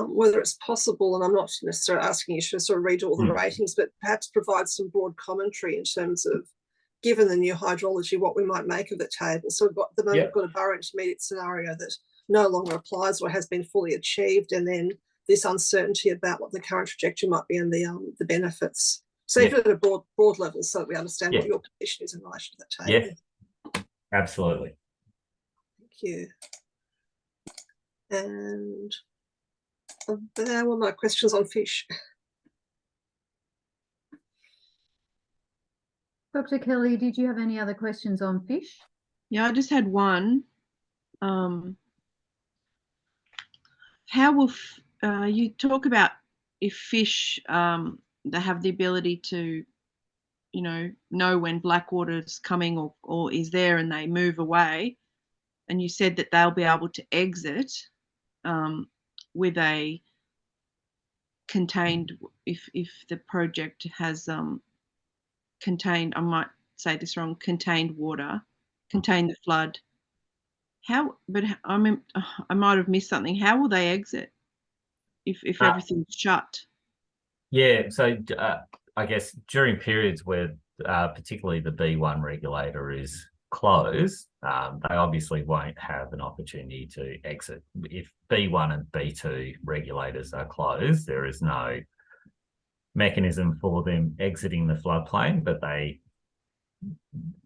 whether it's possible, and I'm not necessarily asking you to sort of read all the ratings, but perhaps provide some broad commentary in terms of, given the new hydrology, what we might make of the table. So we've got at the moment we've got a Borough intermediate scenario that no longer applies or has been fully achieved, and then this uncertainty about what the current trajectory might be and the benefits. So even at a broad level, so that we understand what your position is in relation to that table. Yeah, absolutely. Thank you. And there were my questions on fish. Dr. Kelly, did you have any other questions on fish? Yeah, I just had one. How will you talk about if fish they have the ability to, know when black water is coming or is there and they move away, and you said that they'll be able to exit with a contained, if the project has contained, I might say this wrong, contained water, contain the flood. How? But I might have missed something. How will they exit if everything's shut? Yeah, so I guess during periods where particularly the B1 regulator is closed, they obviously won't have an opportunity to exit. If B1 and B2 regulators are closed, there is no mechanism for them exiting the floodplain, but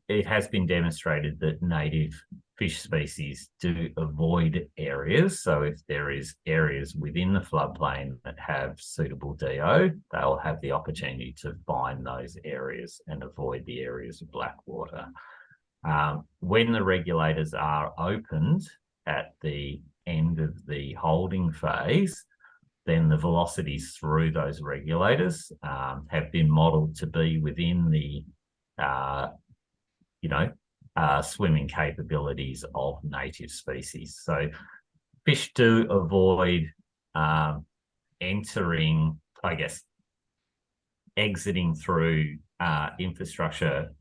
it has been demonstrated that native fish species do avoid areas. So if there is areas within the floodplain that have suitable DO, they'll have the opportunity to find those areas and avoid the areas of black water. When the regulators are opened at the end of the holding phase, then the velocities through those regulators have been modelled to be within the swimming capabilities of native species. So fish do avoid exiting through infrastructure,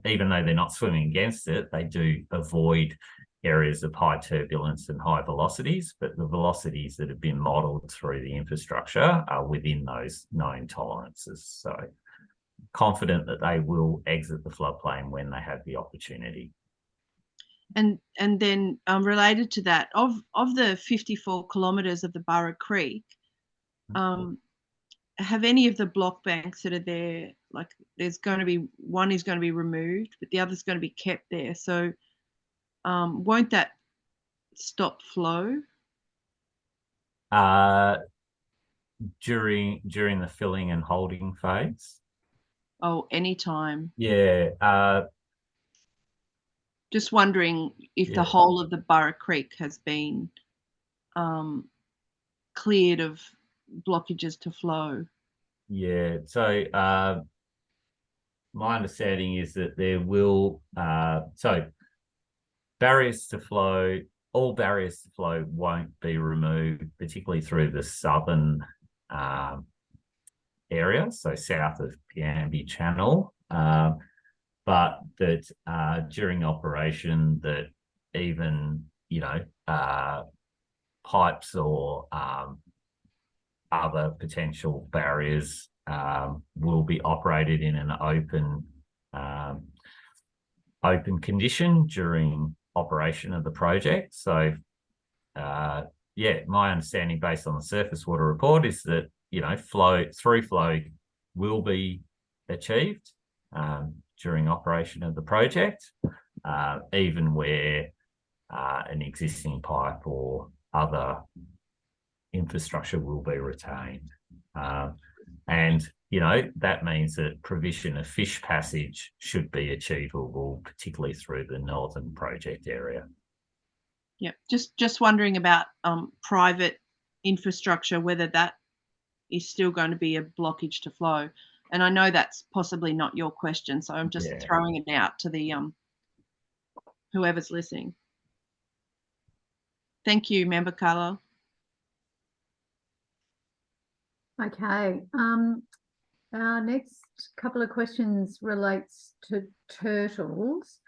even though they're not swimming against it. They do avoid areas of high turbulence and high velocities, but the velocities that have been modelled through the infrastructure are within those known tolerances. So confident that they will exit the floodplain when they have the opportunity. And then related to that, of the 54 kilometres of the Burra Creek, have any of the block banks that are there, like there's going to be one is going to be removed, but the other's going to be kept there. So won't that stop flow? During the filling and holding phase? Oh, anytime. Yeah. Just wondering if the whole of the Burra Creek has been cleared of blockages to flow. Yeah. So my understanding is that there will barriers to flow. All barriers to flow won't be removed, particularly through the southern area, so south of Piambi Channel. But that during operation, that even pipes or other potential barriers will be operated in an open condition during operation of the project. So my understanding based on the surface water report is that through flow will be achieved during operation of the project, even where an existing pipe or other infrastructure will be retained. And that means that provision of fish passage should be achievable, particularly through the northern project area. Yeah, just wondering about private infrastructure, whether that is still going to be a blockage to flow. And I know that's possibly not your question, so I'm just throwing it out to the whoever's listening. Thank you, Member Carlo. Okay. Our next couple of questions relates to turtles.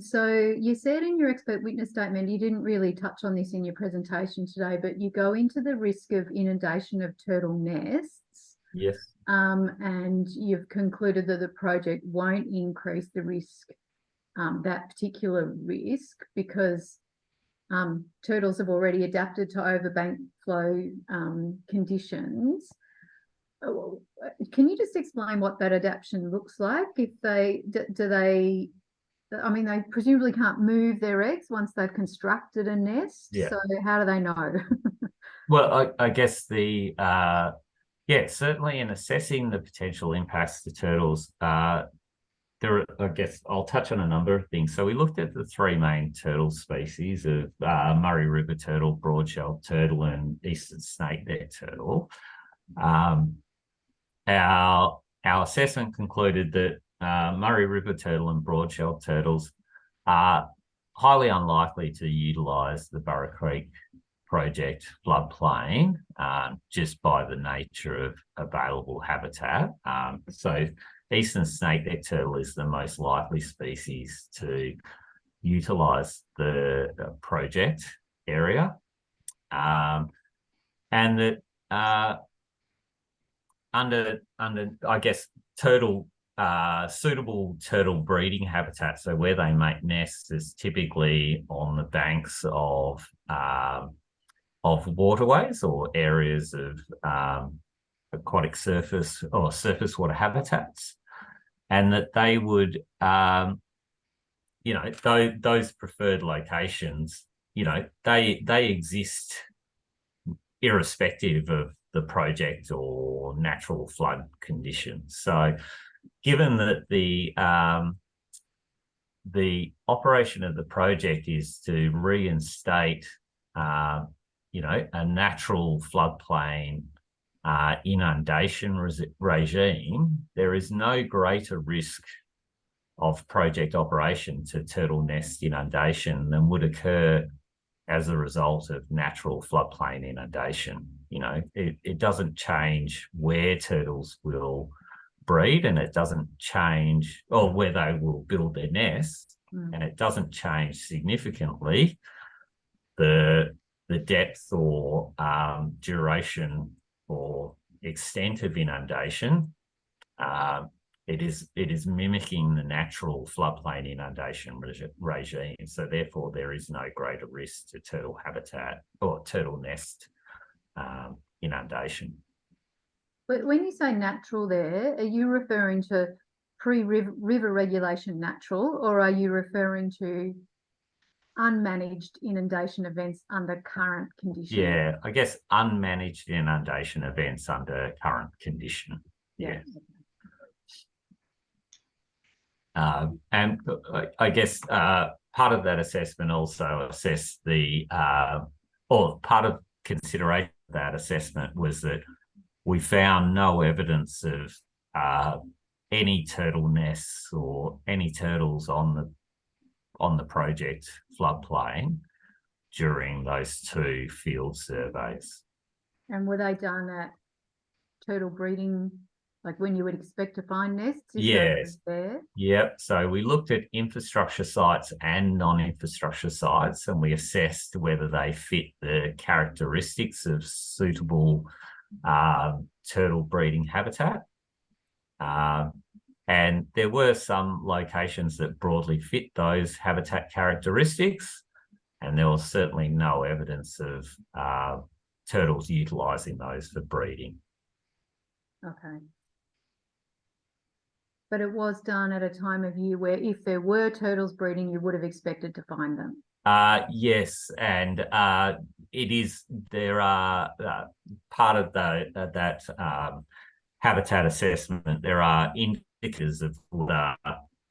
So you said in your expert witness statement, you didn't really touch on this in your presentation today, but you go into the risk of inundation of turtle nests. Yes. And you've concluded that the project won't increase the risk, that particular risk, because turtles have already adapted to overbank flow conditions. Can you just explain what that adaptation looks like? If they do they, I mean, they presumably can't move their eggs once they've constructed a nest. Yeah. So how do they know? Well, I guess the yeah, certainly in assessing the potential impacts to turtles, I guess I'll touch on a number of things. So we looked at the three main turtle species of Murray River turtle, broad-shelled turtle, and eastern snakeneck turtle. Our assessment concluded that Murray River turtle and broad-shelled turtles are highly unlikely to utilise the Burra Creek project floodplain just by the nature of available habitat. So eastern snakeneck turtle is the most likely species to utilise the project area, and that under I guess suitable turtle breeding habitat, so where they make nests, is typically on the banks of waterways or areas of aquatic surface or surface water habitats, and that they would, those preferred locations, they exist irrespective of the project or natural flood conditions. So given that the operation of the project is to reinstate a natural floodplain inundation regime, there is no greater risk of project operation to turtle nest inundation than would occur as a result of natural floodplain inundation. It doesn't change where turtles will breed, and it doesn't change, or where they will build their nests, and it doesn't change significantly the depth or duration or extent of inundation. It is mimicking the natural floodplain inundation regime. So therefore, there is no greater risk to turtle habitat or turtle nest inundation. But when you say natural there, are you referring to pre-river regulation natural, or are you referring to unmanaged inundation events under current conditions? Yeah, I guess unmanaged inundation events under current condition. Yeah. And I guess part of that assessment also assessed or part of consideration of that assessment was that we found no evidence of any turtle nests or any turtles on the project floodplain during those two field surveys. And were they done at turtle breeding, like when you would expect to find nests? Yes. Yep. So we looked at infrastructure sites and non-infrastructure sites, and we assessed whether they fit the characteristics of suitable turtle breeding habitat. And there were some locations that broadly fit those habitat characteristics, and there was certainly no evidence of turtles utilising those for breeding. Okay. But it was done at a time of year where if there were turtles breeding, you would have expected to find them. Yes, and there are part of that habitat assessment, there are indicators of whether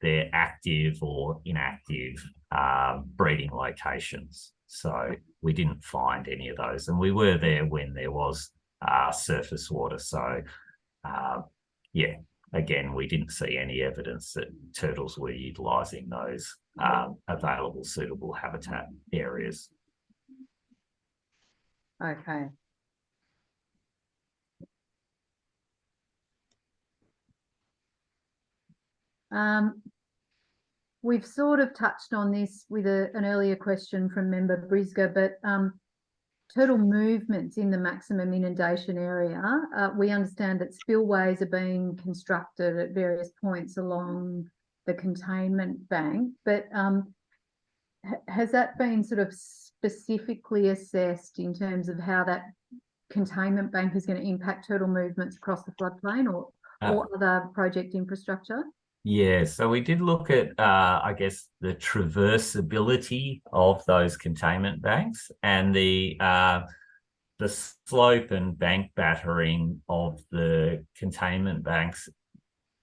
they're active or inactive breeding locations. So we didn't find any of those, and we were there when there was surface water. So yeah, again, we didn't see any evidence that turtles were utilising those available suitable habitat areas. Okay. We've sort of touched on this with an earlier question from member Brisger, but turtle movements in the maximum inundation area. We understand that spillways are being constructed at various points along the containment bank, but has that been sort of specifically assessed in terms of how that containment bank is going to impact turtle movements across the floodplain or other project infrastructure? Yeah, so we did look at, I guess, the traversability of those containment banks and the slope and bank battering of the containment banks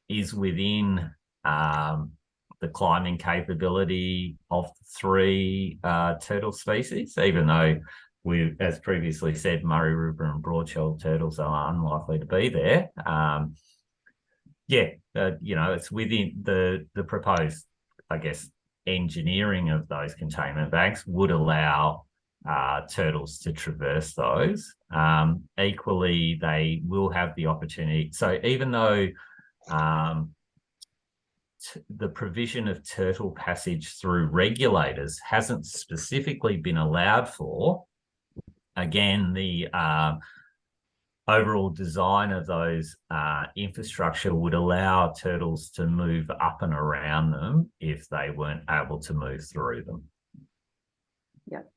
is within the climbing capability of the 3 turtle species, even though we, as previously said, Murray River and broad-shelled turtles are unlikely to be there. It's within the proposed, I guess, engineering of those containment banks would allow turtles to traverse those. Equally, they will have the opportunity. So even though the provision of turtle passage through regulators hasn't specifically been allowed for, again, the overall design of those infrastructure would allow turtles to move up and around them if they weren't able to move through them. Yep.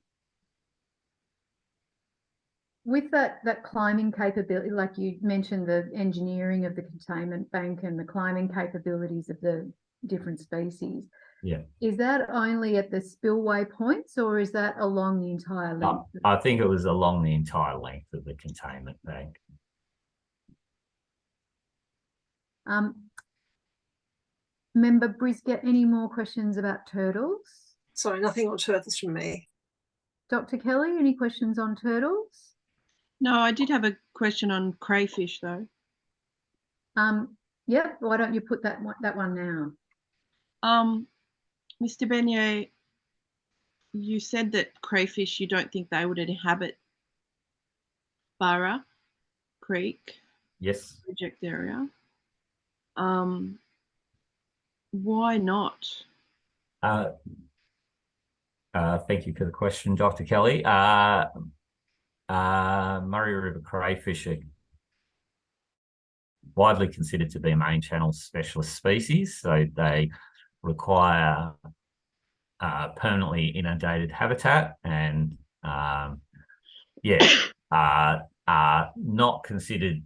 With that climbing capability, like you mentioned, the engineering of the containment bank and the climbing capabilities of the different species. Yeah. Is that only at the spillway points or is that along the entire length? I think it was along the entire length of the containment bank. Member Brisger, any more questions about turtles? Sorry, nothing on turtles from me. Dr. Kelly, any questions on turtles? No, I did have a question on crayfish though. Yep, why don't you put that one now? Mr. Bernier, you said that crayfish, you don't think they would inhabit Burra Creek? Yes. Project area. Why not? Thank you for the question, Dr. Kelly. Murray River crayfish are widely considered to be a main channel specialist species, so they require permanently inundated habitat and are not considered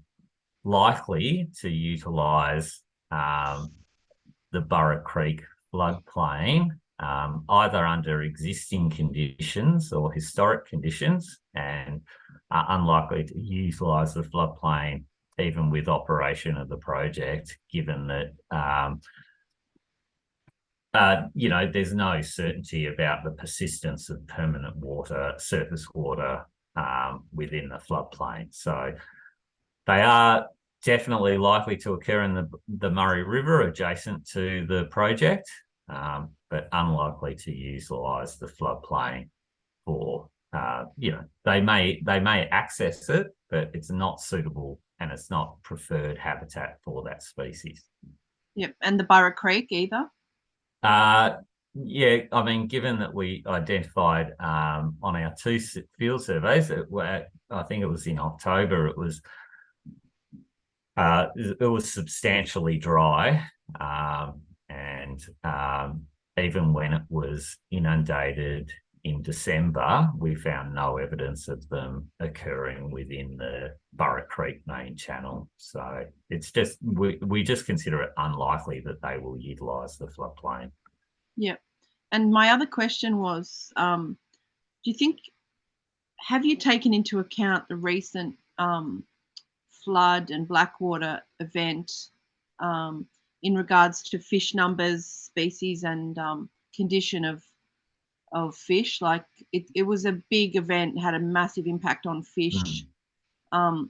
likely to utilise the Burra Creek floodplain either under existing conditions or historic conditions, and are unlikely to utilise the floodplain even with operation of the project, given that there's no certainty about the persistence of permanent water, surface water within the floodplain. So they are definitely likely to occur in the Murray River adjacent to the project, but unlikely to utilise the floodplain for, they may access it, but it's not suitable and it's not preferred habitat for that species. Yep, and the Burra Creek either? Yeah, I mean, given that we identified on our 2 field surveys, I think it was in October, it was substantially dry, and even when it was inundated in December, we found no evidence of them occurring within the Burra Creek main channel. So it's just, we just consider it unlikely that they will utilise the floodplain. Yeah. And my other question was, do you think, have you taken into account the recent flood and blackwater event in regards to fish numbers, species, and condition of fish? Like it was a big event, had a massive impact on fish. Do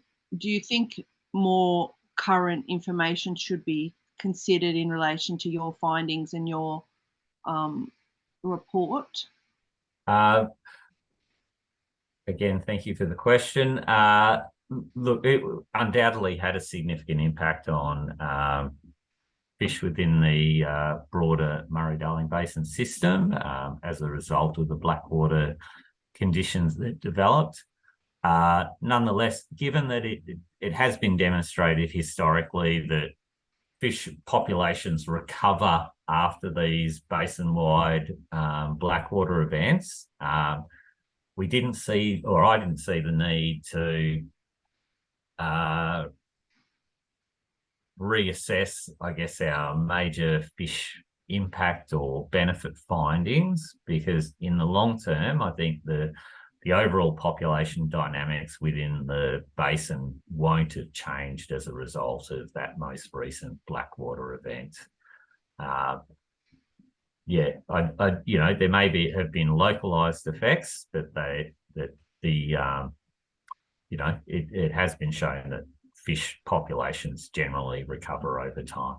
you think more current information should be considered in relation to your findings and your report? Again, thank you for the question. Look, it undoubtedly had a significant impact on fish within the broader Murray-Darling Basin system as a result of the blackwater conditions that developed. Nonetheless, given that it has been demonstrated historically that fish populations recover after these basin-wide blackwater events, we didn't see, or I didn't see the need to reassess, I guess, our major fish impact or benefit findings, because in the long term, I think the overall population dynamics within the basin won't have changed as a result of that most recent blackwater event. Yeah, you know, there may have been localized effects, but you know, it has been shown that fish populations generally recover over time.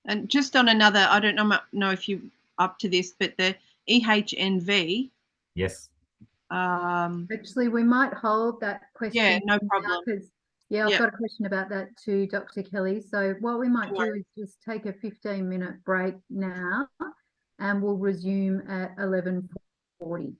And just on another, I don't know if you're up to this, but the EHNV. Yes. Actually, we might hold that question. Yeah, no problem. Yeah, I've got a question about that too, Dr. Kelly. So what we might do is just take a 15-minute break now, and we'll resume at 11:40.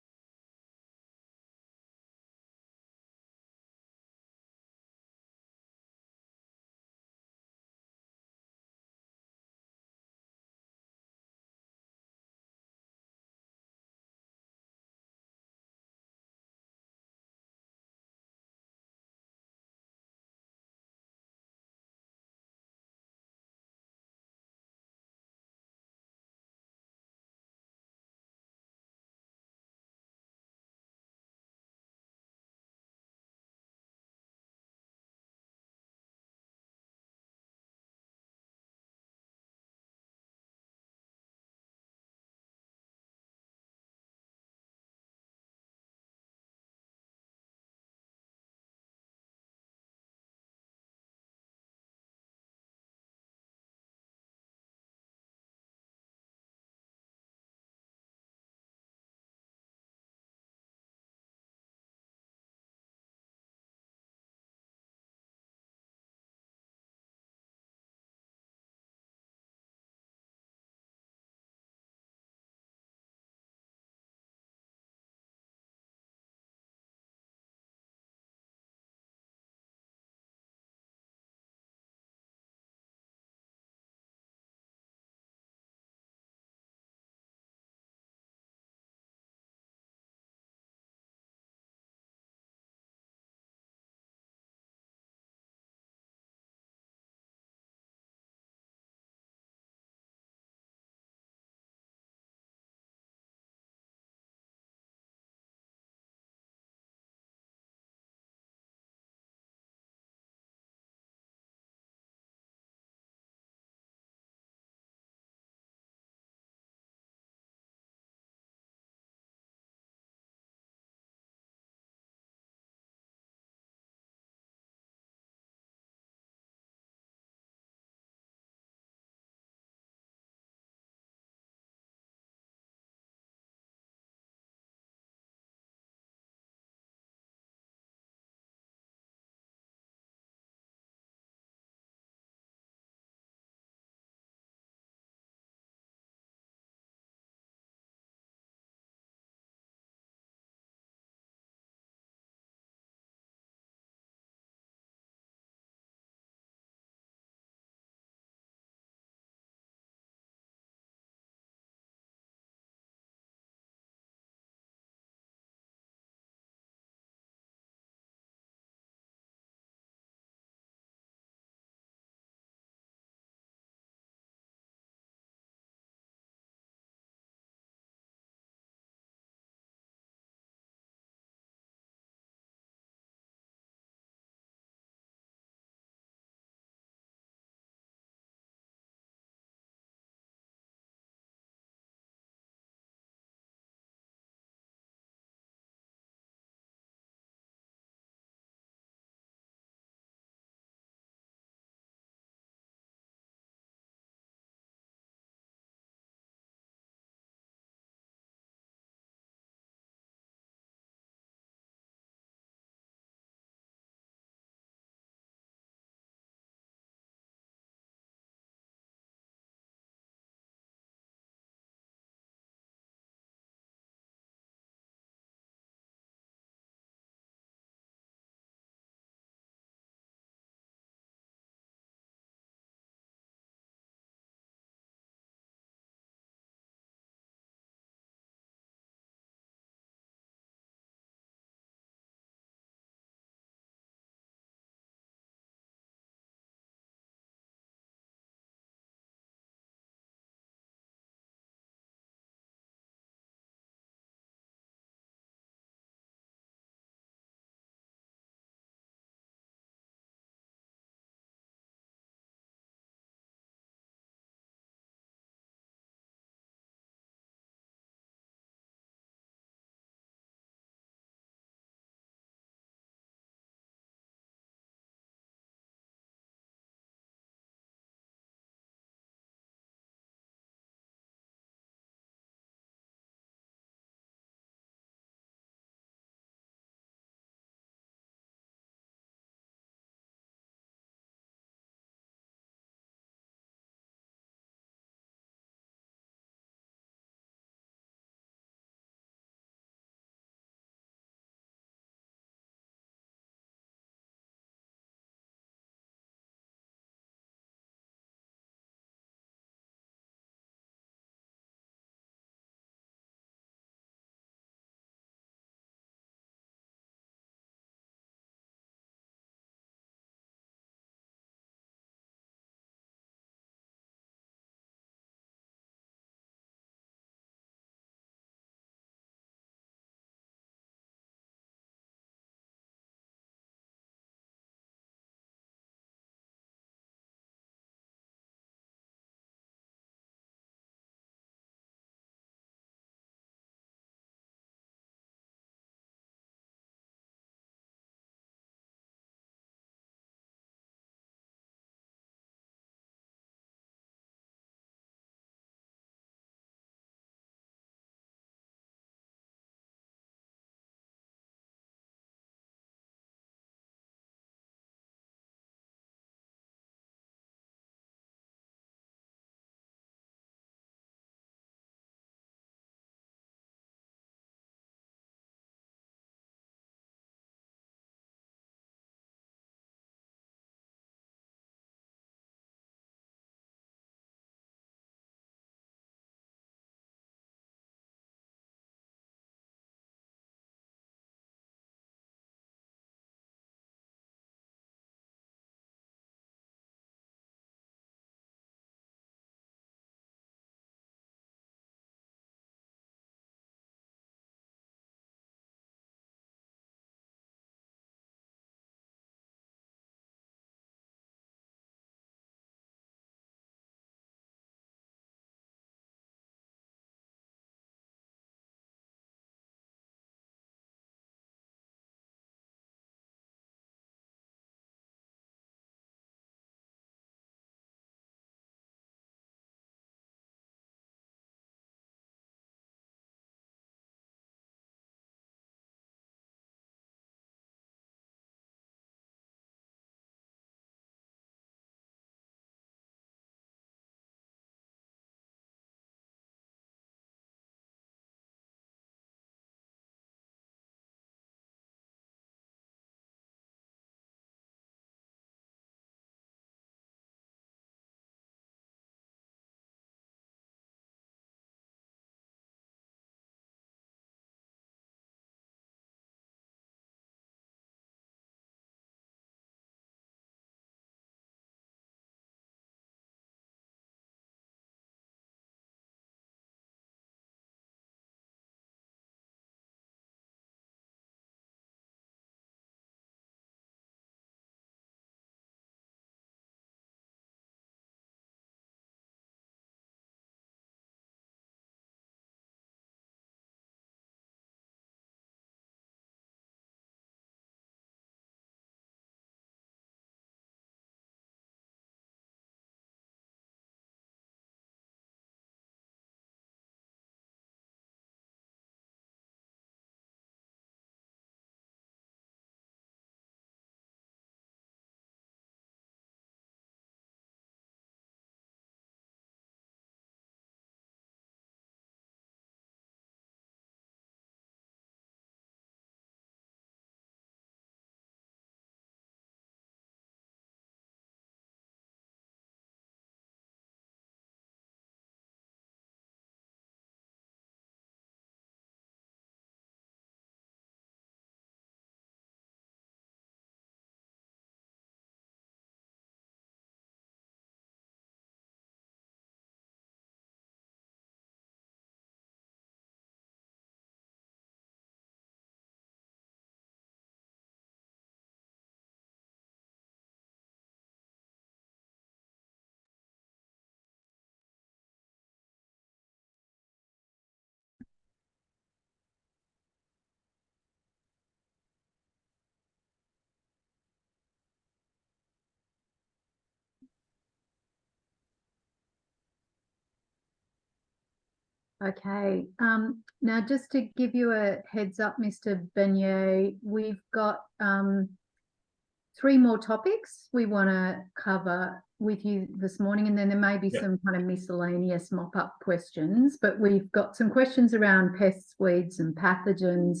Okay. Now just to give you a heads up, Mr. Beignet, we've got 3 more topics we want to cover with you this morning, and then there may be some kind of miscellaneous mop-up questions, but we've got some questions around pests, weeds and pathogens,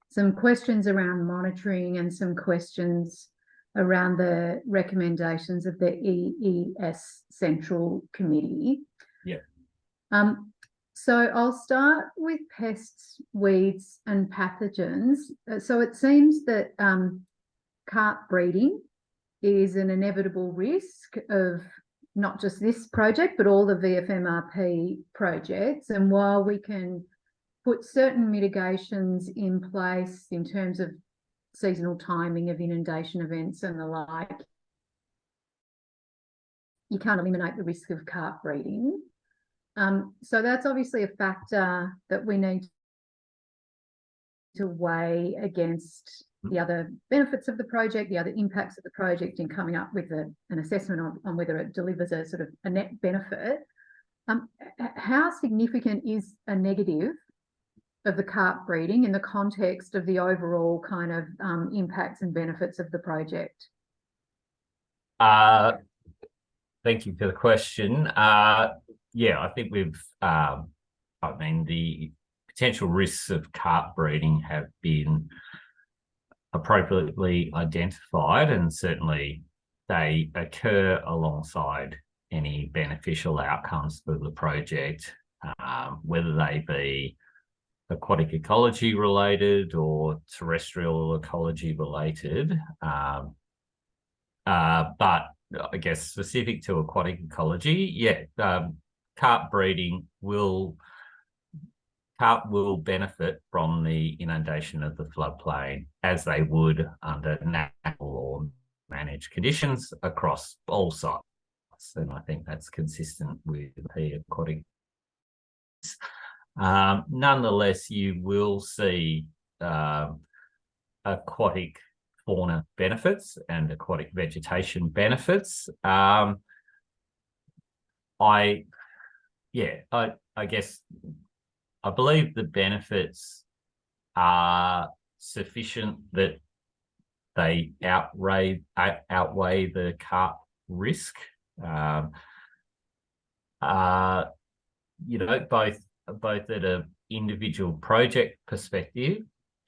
some questions around monitoring, and some questions around the recommendations of the EES Central Committee. Yeah. So I'll start with pests, weeds and pathogens. So it seems that carp breeding is an inevitable risk of not just this project, but all the VFMRP projects. And while we can put certain mitigations in place in terms of seasonal timing of inundation events and the like, you can't eliminate the risk of carp breeding. So that's obviously a factor that we need to weigh against the other benefits of the project, the other impacts of the project, in coming up with an assessment on whether it delivers a sort of a net benefit. How significant is a negative of the carp breeding in the context of the overall kind of impacts and benefits of the project? Thank you for the question. Yeah, I think we've, I mean, the potential risks of carp breeding have been appropriately identified, and certainly they occur alongside any beneficial outcomes for the project, whether they be aquatic ecology related or terrestrial ecology related. But I guess specific to aquatic ecology, carp breeding carp will benefit from the inundation of the floodplain as they would under natural or managed conditions across all sites. And I think that's consistent with the aquatic. Nonetheless, you will see aquatic fauna benefits and aquatic vegetation benefits. I guess I believe the benefits are sufficient that they outweigh the carp risk. You know, both at an individual project perspective,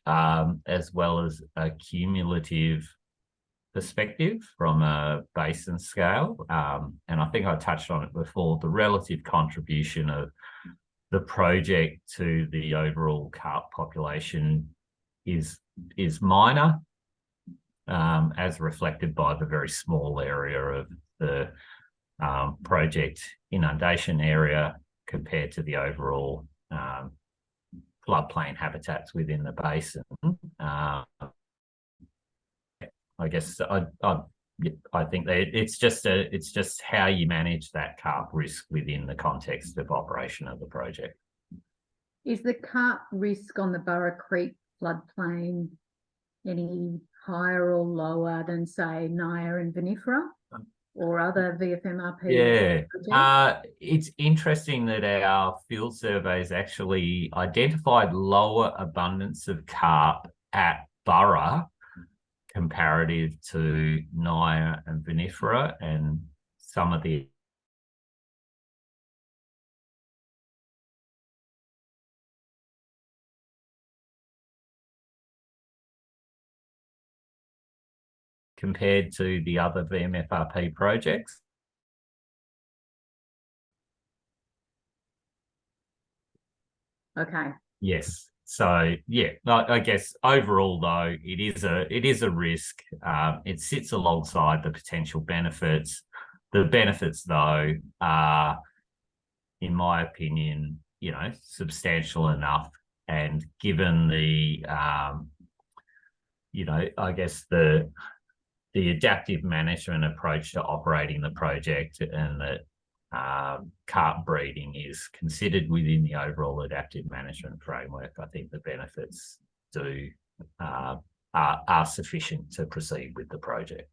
as well as a cumulative perspective from a basin scale. And I think I touched on it before, the relative contribution of the project to the overall carp population is minor, as reflected by the very small area of the project inundation area compared to the overall floodplain habitats within the basin. I guess I think that it's just how you manage that carp risk within the context of operation of the project. Is the carp risk on the Burra Creek floodplain any higher or lower than, say, Naya and Vinifera or other VFMRP? Yeah, it's interesting that our field surveys actually identified lower abundance of carp at Burra comparative to Naya and Vinifera, and some of the compared to the other VMFRP projects. Okay. Yes. So yeah, I guess overall though, it is a risk. It sits alongside the potential benefits. The benefits though are, in my opinion, you know, substantial enough, and given the you know, I guess the adaptive management approach to operating the project, and that carp breeding is considered within the overall adaptive management framework, I think the benefits are sufficient to proceed with the project.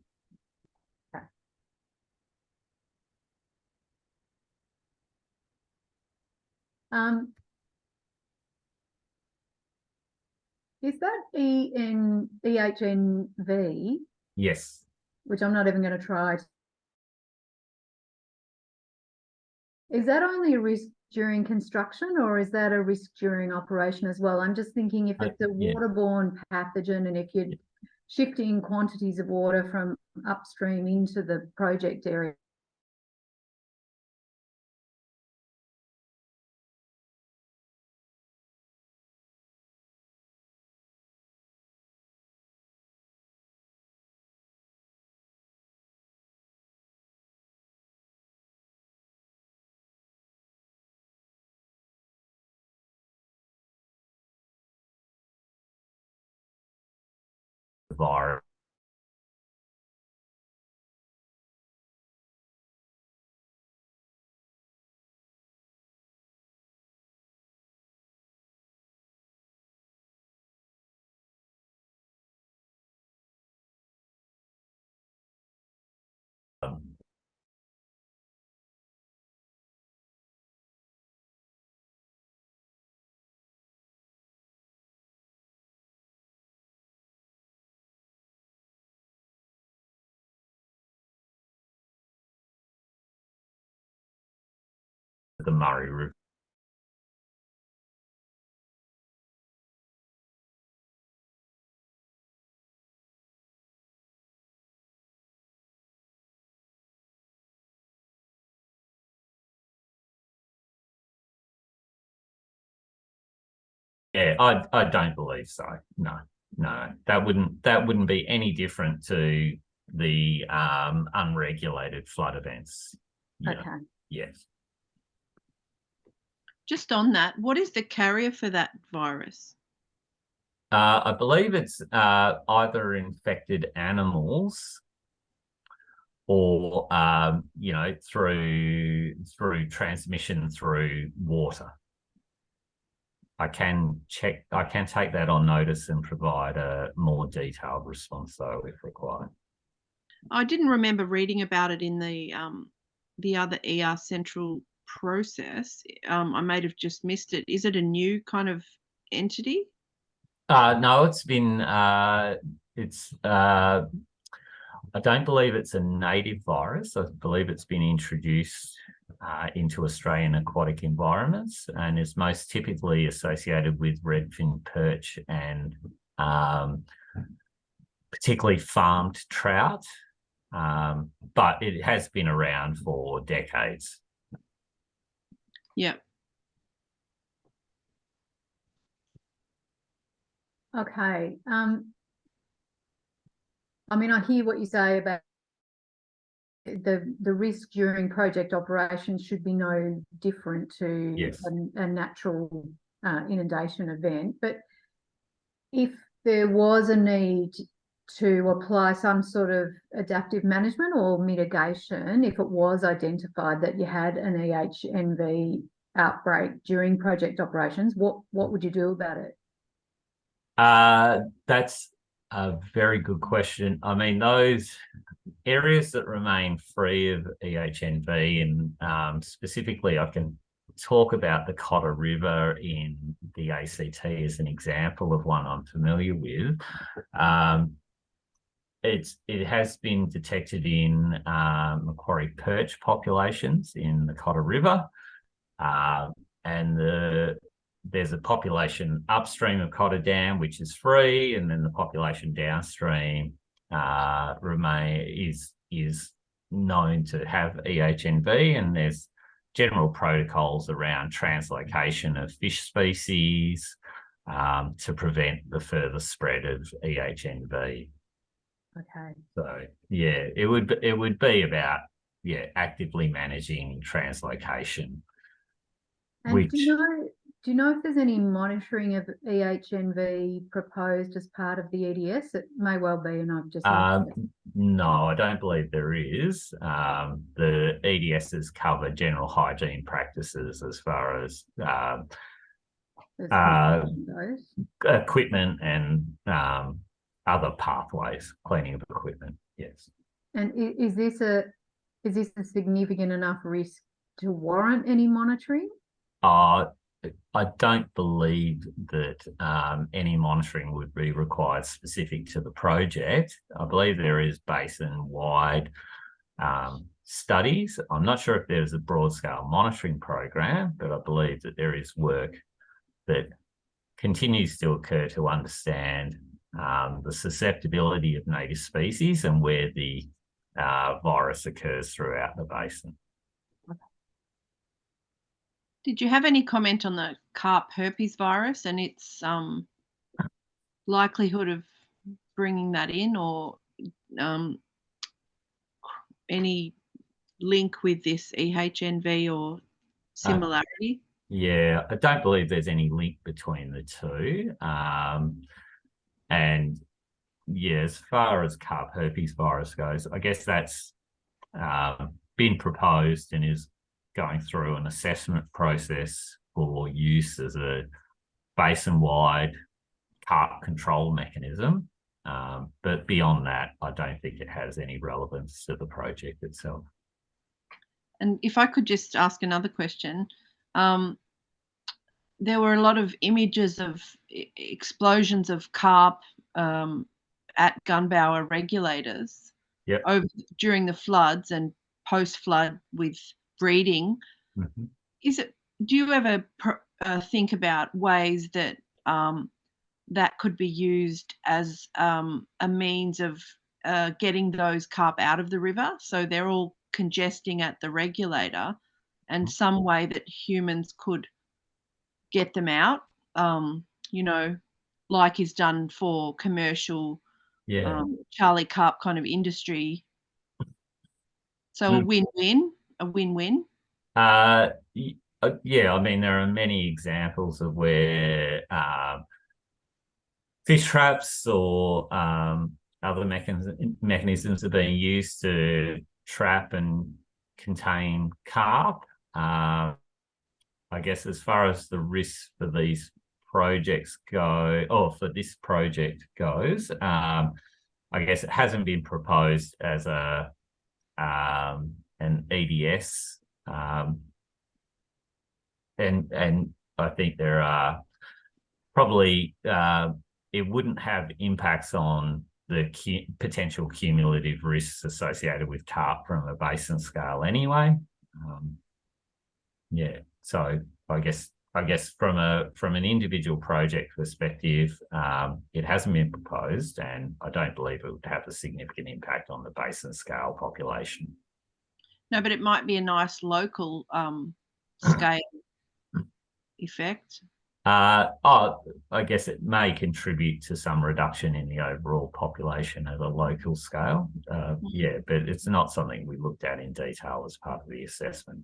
Is that EHNV, Yes. which I'm not even going to try? Is that only a risk during construction, or is that a risk during operation as well? I'm just thinking if it's a Yeah. waterborne pathogen and if you're shifting quantities of water from upstream into the project area. Virus. The Murray River. Yeah, I don't believe so. No, that wouldn't be any different to the unregulated flood events. Yeah. Okay. Yes. Just on that, what is the carrier for that virus? I believe it's either infected animals or through transmission through water. I can take that on notice and provide a more detailed response though if required. I didn't remember reading about it in the other ER Central process. I might have just missed it. Is it a new kind of entity? No, it's been I don't believe it's a native virus. I believe it's been introduced into Australian aquatic environments and is most typically associated with redfin perch and particularly farmed trout. But it has been around for decades. Yeah. Okay. I mean, I hear what you say about the risk during project operations should be no different to Yes. a natural inundation event. But if there was a need to apply some sort of adaptive management or mitigation, if it was identified that you had an EHNV outbreak during project operations, what would you do about it? That's a very good question. I mean, those areas that remain free of EHNV, and specifically I can talk about the Cotter River in the ACT as an example of one I'm familiar with. It has been detected in Macquarie perch populations in the Cotter River, and there's a population upstream of Cotter Dam which is free, and then the population downstream is known to have EHNV, and there's general protocols around translocation of fish species to prevent the further spread of EHNV. Okay. So yeah, it would be about actively managing translocation. And do you know if there's any monitoring of EHNV proposed as part of the EDS? It may well be, and I've just no, I don't believe there is. The EDSs cover general hygiene practices as far as equipment and other pathways, cleaning of equipment. Yes. And is this a significant enough risk to warrant any monitoring? I don't believe that any monitoring would be required specific to the project. I believe there is basin-wide studies. I'm not sure if there's a broad-scale monitoring program, but I believe that there is work that continues to occur to understand the susceptibility of native species and where the virus occurs throughout the basin. Did you have any comment on the carp herpes virus and its likelihood of bringing that in, or any link with this EHNV or similarity? Yeah, I don't believe there's any link between the two. And yeah, as far as carp herpes virus goes, I guess that's been proposed and is going through an assessment process for use as a basin-wide carp control mechanism. But beyond that, I don't think it has any relevance to the project itself. And if I could just ask another question, there were a lot of images of explosions of carp at Gunbower regulators during the floods and post-flood with breeding. Mm-hmm. Do you ever think about ways that that could be used as a means of getting those carp out of the river, so they're all congesting at the regulator, and some way that humans could get them out, you know, like is done for commercial Charlie Carp kind of industry? So a win-win. Yeah, I mean, there are many examples of where fish traps or other mechanisms are being used to trap and contain carp. I guess as far as the risk for these projects go, or for this project goes, I guess it hasn't been proposed as an EDS, and I think there are probably it wouldn't have impacts on the potential cumulative risks associated with carp from a basin scale anyway. Yeah, so I guess from an individual project perspective, it hasn't been proposed, and I don't believe it would have a significant impact on the basin scale population. No, but it might be a nice local scale effect. I guess it may contribute to some reduction in the overall population at a local scale. Yeah, but it's not something we looked at in detail as part of the assessment.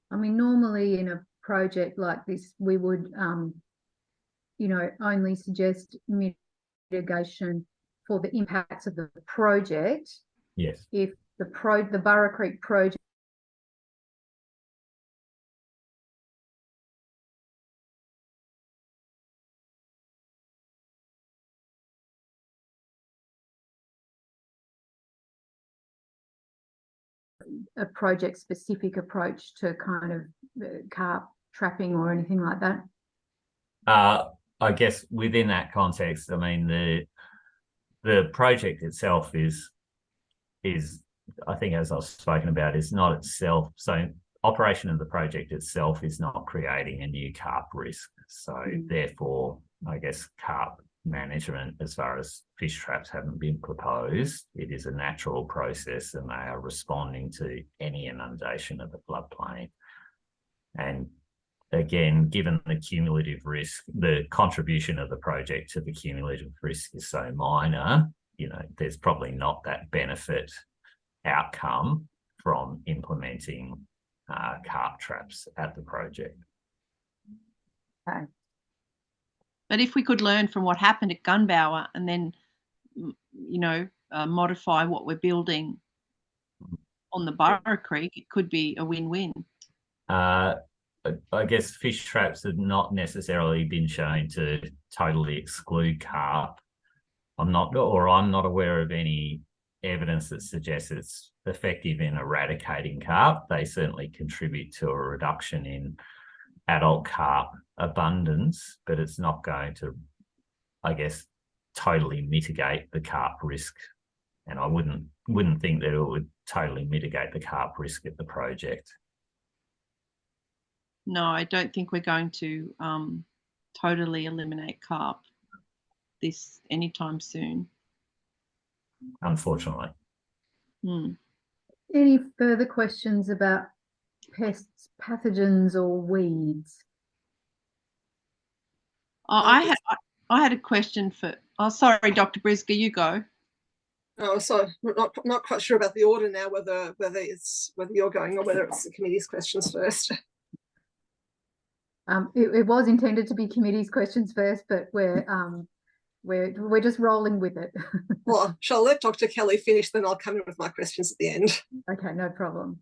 I mean, normally in a project like this, we would, you know, only suggest mitigation for the impacts of the project. Yes. If the Burra Creek project a project-specific approach to kind of carp trapping or anything like that? I guess within that context, I mean, the project itself is I think, as I've spoken about, is not itself. So operation of the project itself is not creating a new carp risk. So therefore, I guess carp management, as far as fish traps haven't been proposed, it is a natural process, and they are responding to any inundation of the floodplain. And again, given the cumulative risk, the contribution of the project to the cumulative risk is so minor, you know, there's probably not that benefit outcome from implementing carp traps at the project. Okay. But if we could learn from what happened at Gunbower and then, you know, modify what we're building on the Burra Creek, it could be a win-win. I guess fish traps have not necessarily been shown to totally exclude carp. I'm not aware of any evidence that suggests it's effective in eradicating carp. They certainly contribute to a reduction in adult carp abundance, but it's not going to, I guess, totally mitigate the carp risk. And I wouldn't think that it would totally mitigate the carp risk at the project. No, I don't think we're going to totally eliminate carp this anytime soon. Unfortunately. Any further questions about pests, pathogens, or weeds? Oh, I had a question for. Oh, sorry, Dr. Brisger, you go. Oh, so not quite sure about the order now. Whether you're going or whether it's the committee's questions first. It was intended to be committee's questions first, but we're just rolling with it. Well, shall I let Dr. Kelly finish, then I'll come in with my questions at the end. Okay, no problem.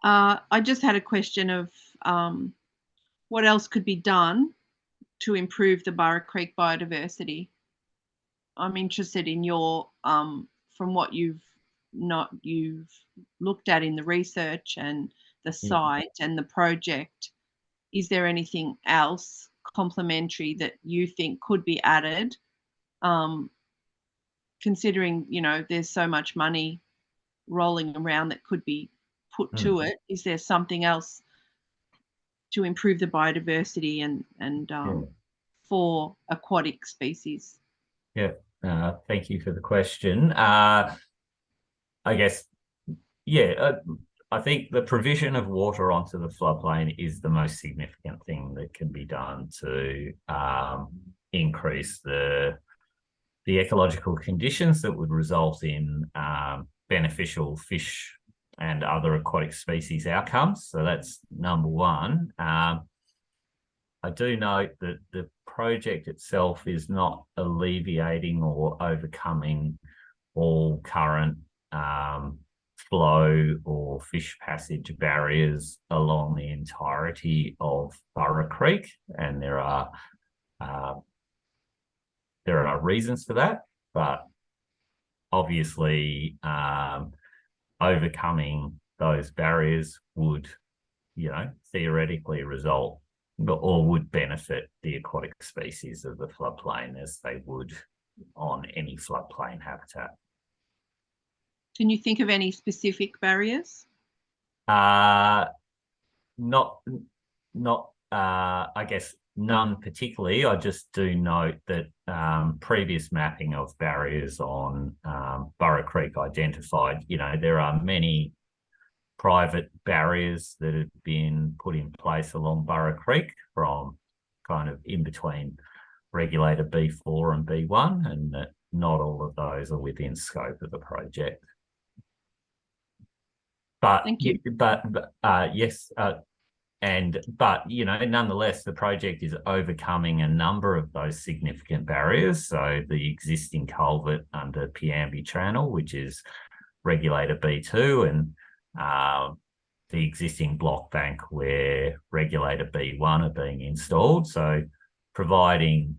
I just had a question of what else could be done to improve the Burra Creek biodiversity. I'm interested in your from what you've looked at in the research and the site and the project. Is there anything else complementary that you think could be added, considering there's so much money rolling around that could be put to it? Is there something else to improve the biodiversity and for aquatic species? Yeah, thank you for the question. I guess, I think the provision of water onto the floodplain is the most significant thing that can be done to increase the ecological conditions that would result in beneficial fish and other aquatic species outcomes. So that's number one. I do note that the project itself is not alleviating or overcoming all current flow or fish passage barriers along the entirety of Burra Creek, and there are reasons for that, but obviously overcoming those barriers would, theoretically result or would benefit the aquatic species of the floodplain as they would on any floodplain habitat. Can you think of any specific barriers? Not I guess none particularly. I just do note that previous mapping of barriers on Burra Creek identified, there are many private barriers that have been put in place along Burra Creek from kind of in between regulator B4 and B1, and that not all of those are within scope of the project. But thank you. Nonetheless, the project is overcoming a number of those significant barriers. So the existing culvert under Piambi Channel, which is regulator B2, and the existing block bank where regulator B1 are being installed. So providing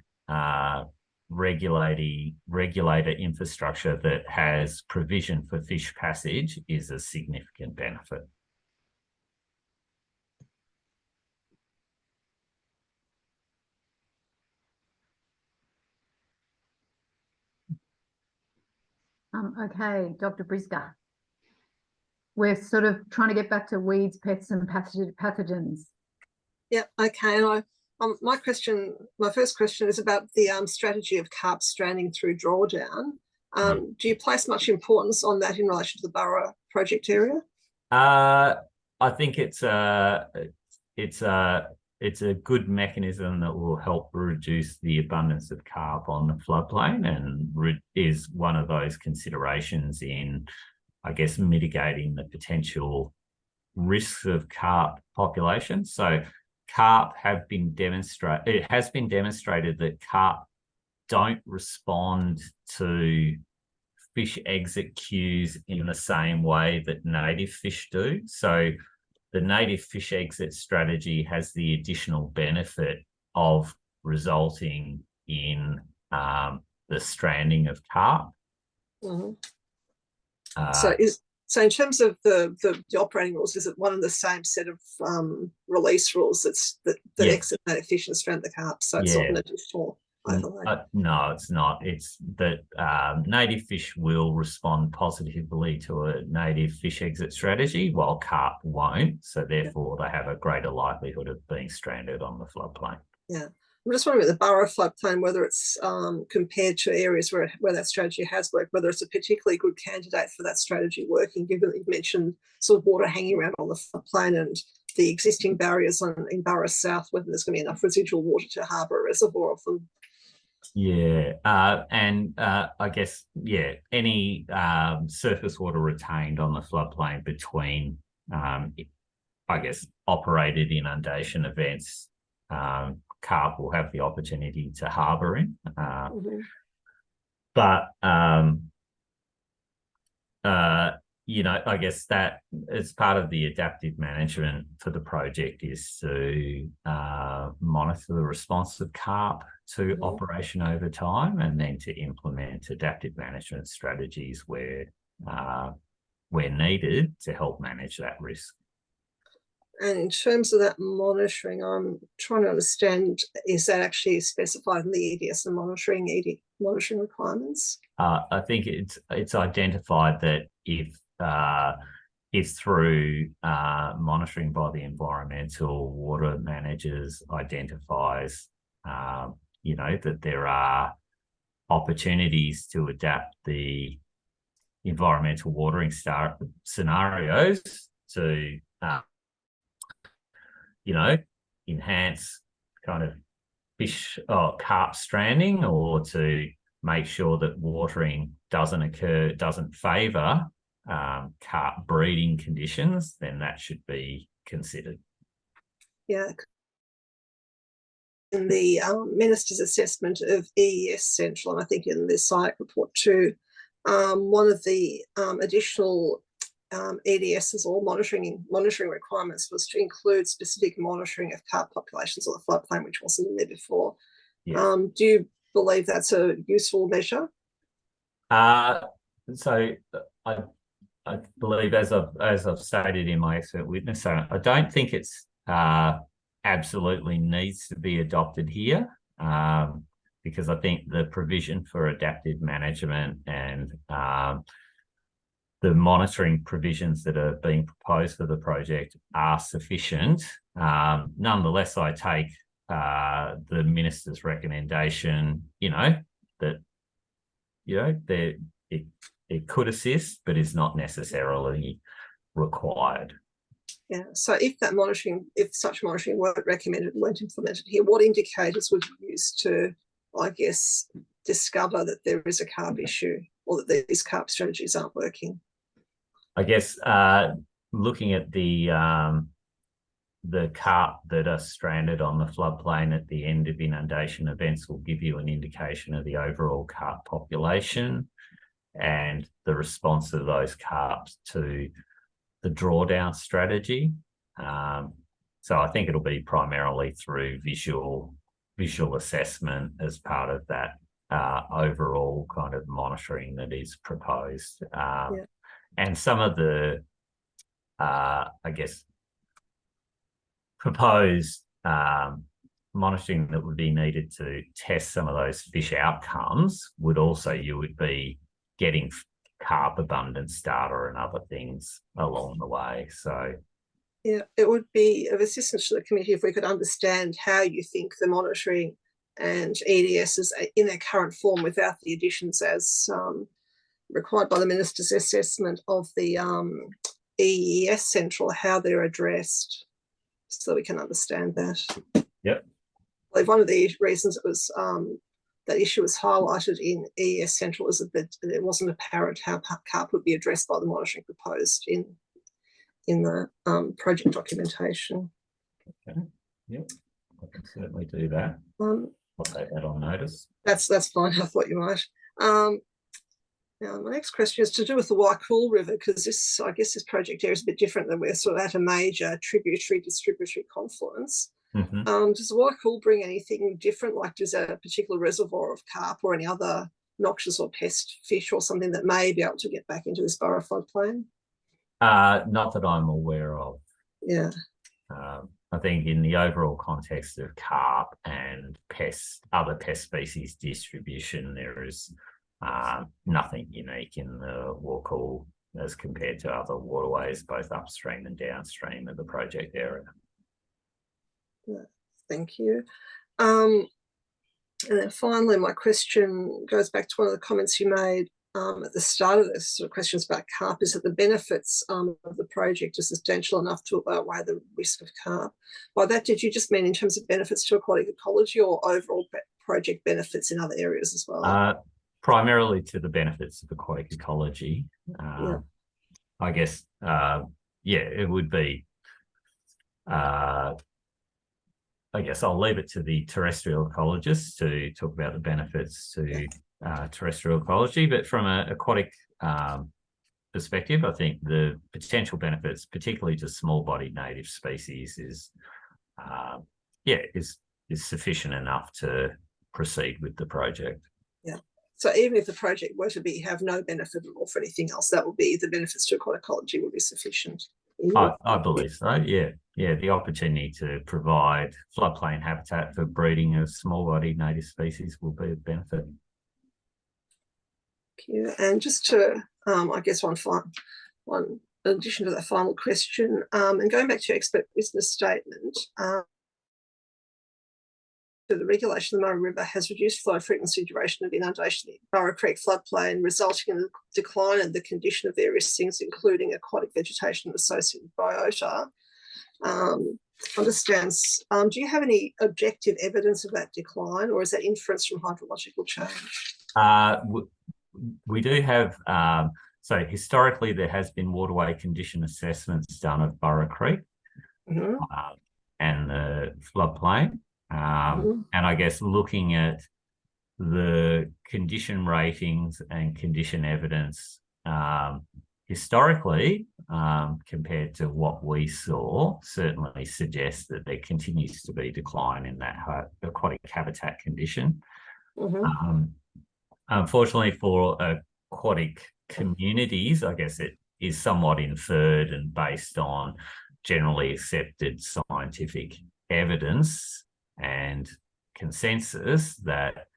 regulator infrastructure that has provision for fish passage is a significant benefit. Okay, Dr. Brisger. We're sort of trying to get back to weeds, pests, and pathogens. Yeah, okay. And my first question is about the strategy of carp stranding through drawdown. Do you place much importance on that in relation to the Burra project area? I think it's a good mechanism that will help reduce the abundance of carp on the floodplain, and is one of those considerations in, I guess, mitigating the potential risks of carp population. So carp have been demonstrated, it has been demonstrated that carp don't respond to fish exit cues in the same way that native fish do. So the native fish exit strategy has the additional benefit of resulting in the stranding of carp. Mm-hmm. So in terms of the operating rules, is it one and the same set of release rules that Yeah. exit that efficient strand of the carp? So it's not an additional overlay. No, it's not. It's that native fish will respond positively to a native fish exit strategy, while carp won't. So therefore, they have a greater likelihood of being stranded on the floodplain. Yeah. I'm just wondering about the Burra floodplain, whether it's compared to areas where that strategy has worked, whether it's a particularly good candidate for that strategy working, given that you've mentioned sort of water hanging around on the floodplain and the existing barriers in Burra South, whether there's going to be enough residual water to harbour a reservoir of them. Yeah, and I guess, yeah, any surface water retained on the floodplain between, I guess, operated inundation events, carp will have the opportunity to harbour in. But, you know, I guess that as part of the adaptive management for the project is to monitor the response of carp to operation over time, and then to implement adaptive management strategies where needed to help manage that risk. And in terms of that monitoring, I'm trying to understand, is that actually specified in the EDS and monitoring requirements? I think it's identified that if through monitoring by the environmental water managers identifies, you know, that there are opportunities to adapt the environmental watering scenarios to, you know, enhance kind of fish or carp stranding, or to make sure that watering doesn't favour carp breeding conditions, then that should be considered. Yeah. In the Minister's assessment of EES Central, and I think in the SIAC report too, one of the additional EDSs or monitoring requirements was to include specific monitoring of carp populations on the floodplain, which wasn't in there before. Yes. Do you believe that's a useful measure? So I believe, as I've stated in my expert witness, I don't think it's absolutely needs to be adopted here, because I think the provision for adaptive management and the monitoring provisions that are being proposed for the project are sufficient. Nonetheless, I take the Minister's recommendation, you know, that, you know, it could assist, but is not necessarily required. Yeah. So if such monitoring weren't recommended and weren't implemented here, what indicators would you use to, I guess, discover that there is a carp issue, or that these carp strategies aren't working? I guess looking at the carp that are stranded on the floodplain at the end of inundation events will give you an indication of the overall carp population and the response of those carps to the drawdown strategy. So I think it'll be primarily through visual assessment as part of that overall kind of monitoring that is proposed. And some of the, I guess, proposed monitoring that would be needed to test some of those fish outcomes would also, you would be getting carp abundance data and other things along the way. So yeah, it would be of assistance to the committee if we could understand how you think the monitoring and EDS is in their current form, without the additions as required by the Minister's assessment of the EES Central, how they're addressed, so we can understand that. Yep. Like, one of the reasons it was that issue was highlighted in EES Central is that it wasn't apparent how carp would be addressed by the monitoring proposed in the project documentation. Okay. Yep, I can certainly do that. I'll take that on notice. That's fine. I thought you might. Now, my next question is to do with the Waikul River, because this, I guess, this project area is a bit different than we're sort of at a major tributary confluence. Does the Waikul bring anything different? Like, does a particular reservoir of carp or any other noxious or pest fish or something that may be able to get back into this Burra floodplain? Not that I'm aware of. Yeah. I think in the overall context of carp and other pest species distribution, there is nothing unique in the Walkall as compared to other waterways, both upstream and downstream of the project area. Yeah, thank you. And then finally, my question goes back to one of the comments you made at the start of this sort of questions about carp, is that the benefits of the project are substantial enough to outweigh the risk of carp. By that, did you just mean in terms of benefits to aquatic ecology or overall project benefits in other areas as well? Primarily to the benefits of aquatic ecology. Yeah. I guess, yeah, it would be, I guess I'll leave it to the terrestrial ecologists to talk about the benefits to terrestrial ecology, but from an aquatic perspective, I think the potential benefits, particularly to small-bodied native species, is sufficient enough to proceed with the project. Yeah. So even if the project were to have no benefit at all for anything else, that would be the benefits to aquatic ecology would be sufficient. I believe so. Yeah. The opportunity to provide floodplain habitat for breeding of small-bodied native species will be a benefit. Thank you. And just to, I guess, one in addition to that final question, and going back to your expert business statement, the regulation of the Murray River has reduced flow frequency, duration of inundation in Burra Creek floodplain, resulting in a decline in the condition of various things, including aquatic vegetation and associated biota. Understands. Do you have any objective evidence of that decline, or is that inference from hydrological change? We do have, so historically there has been waterway condition assessments done of Burra Creek and the floodplain. And I guess looking at the condition ratings and condition evidence historically, compared to what we saw, certainly suggests that there continues to be decline in that aquatic habitat condition. Unfortunately for aquatic communities, I guess it is somewhat inferred and based on generally accepted scientific evidence and consensus that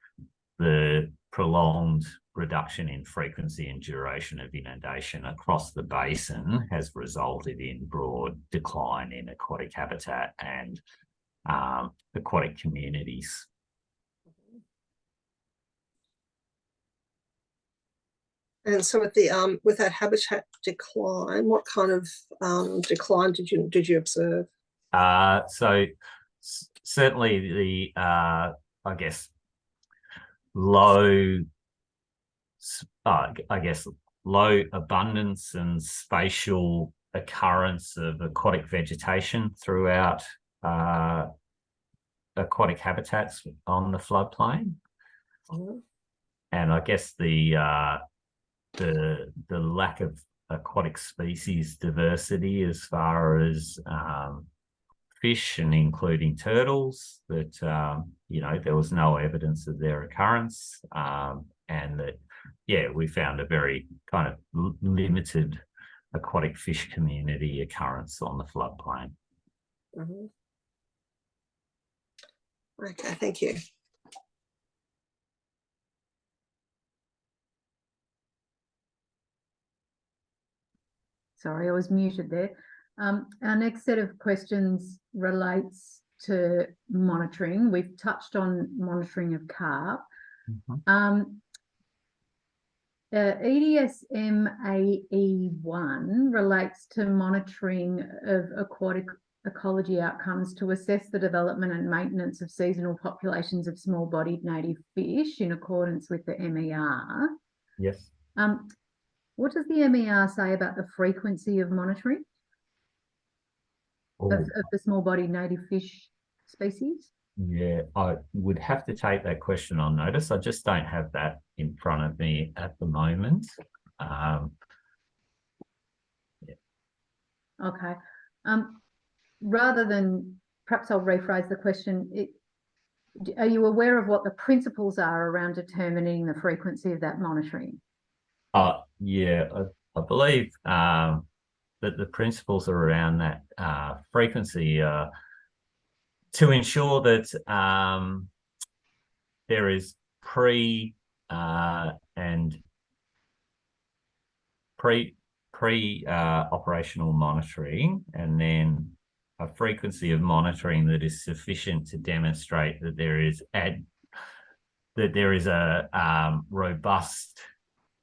the prolonged reduction in frequency and duration of inundation across the basin has resulted in broad decline in aquatic habitat and aquatic communities. And so with that habitat decline, what kind of decline did you observe? So certainly the I guess low abundance and spatial occurrence of aquatic vegetation throughout aquatic habitats on the floodplain. And I guess the lack of aquatic species diversity as far as fish and including turtles, that there was no evidence of their occurrence, and that we found a very kind of limited aquatic fish community occurrence on the floodplain. Okay, thank you. Sorry, I was muted there. Our next set of questions relates to monitoring. We've touched on monitoring of carp. EDSM AE1 relates to monitoring of aquatic ecology outcomes to assess the development and maintenance of seasonal populations of small-bodied native fish in accordance with the MER. Yes. What does the MER say about the frequency of monitoring of the small-bodied native fish species? Yeah, I would have to take that question on notice. I just don't have that in front of me at the moment. Okay. Rather than, perhaps I'll rephrase the question. Are you aware of what the principles are around determining the frequency of that monitoring? Yeah, I believe that the principles around that frequency to ensure that there is operational monitoring, and then a frequency of monitoring that is sufficient to demonstrate that there is a robust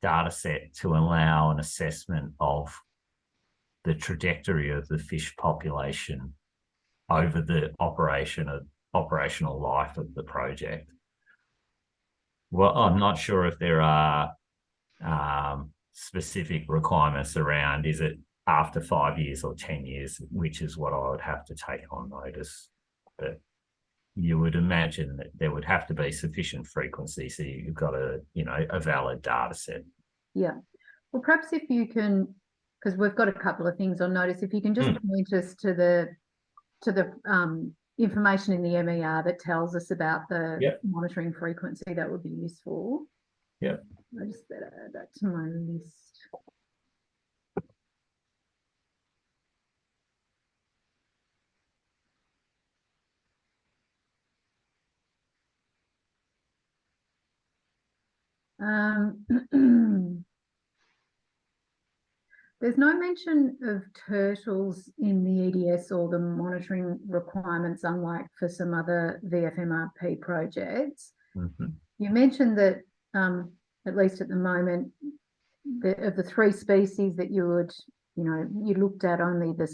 data set to allow an assessment of the trajectory of the fish population over the operational life of the project. Well, I'm not sure if there are specific requirements around, is it after 5 years or 10 years, which is what I would have to take on notice. But you would imagine that there would have to be sufficient frequency, so you've got a valid data set. Yeah. Well, perhaps if you can, because we've got a couple of things on notice, if you can just point us to the information in the MER that tells us about the monitoring frequency, that would be useful. Yeah. I just better add that to my list. There's no mention of turtles in the EDS or the monitoring requirements, unlike for some other VFMRP projects. Mm-hmm. You mentioned that, at least at the moment, of the 3 species that you would, you looked at, only the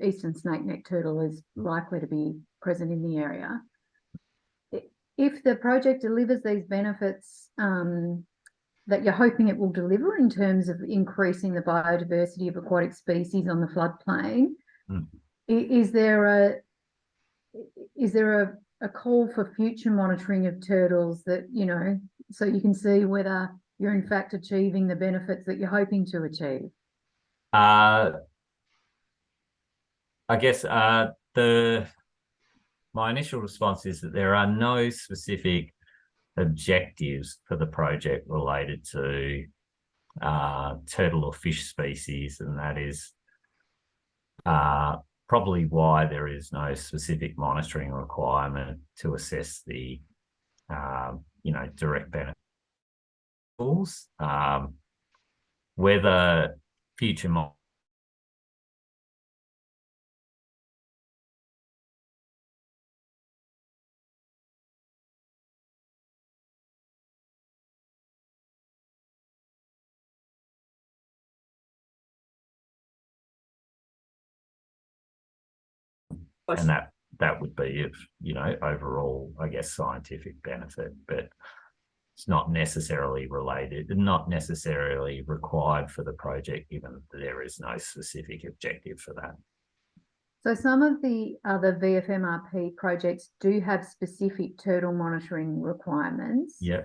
eastern snake-neck turtle is likely to be present in the area. If the project delivers these benefits that you're hoping it will deliver in terms of increasing the biodiversity of aquatic species on the floodplain, is there a call for future monitoring of turtles that, so you can see whether you're in fact achieving the benefits that you're hoping to achieve? I guess my initial response is that there are no specific objectives for the project related to turtle or fish species, and that is probably why there is no specific monitoring requirement to assess the direct benefits. Whether future and that would be of overall, I guess, scientific benefit, but it's not necessarily related and not necessarily required for the project, given that there is no specific objective for that. So some of the other VFMRP projects do have specific turtle monitoring requirements. Yeah.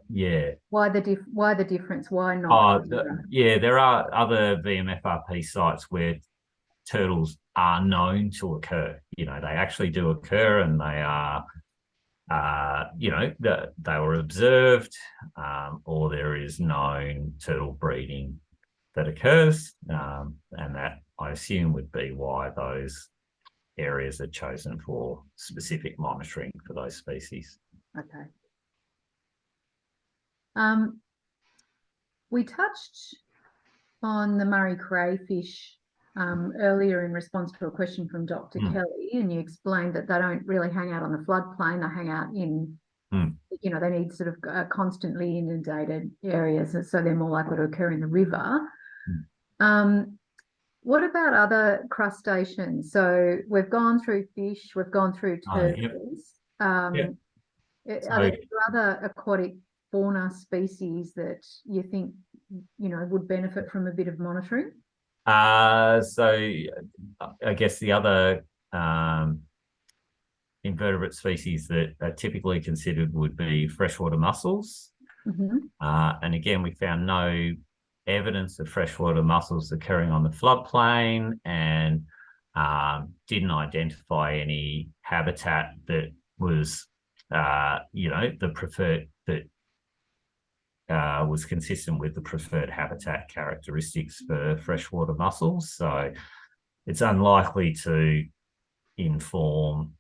Yeah. Why the difference? Why not? There are other VMFRP sites where turtles are known to occur. They actually do occur, and they are, they were observed, or there is known turtle breeding that occurs, and that, I assume, would be why those areas are chosen for specific monitoring for those species. Okay. We touched on the Murray crayfish earlier in response to a question from Dr. Kelly, and you explained that they don't really hang out on the floodplain, they hang out in, they need sort of constantly inundated areas, so they're more likely to occur in the river. What about other crustaceans? So we've gone through fish, we've gone through turtles. Are there other aquatic fauna species that you think, would benefit from a bit of monitoring? So I guess the other invertebrate species that are typically considered would be freshwater mussels. And again, we found no evidence of freshwater mussels occurring on the floodplain, and didn't identify any habitat that was, the preferred, that was consistent with the preferred habitat characteristics for freshwater mussels. So it's unlikely to inform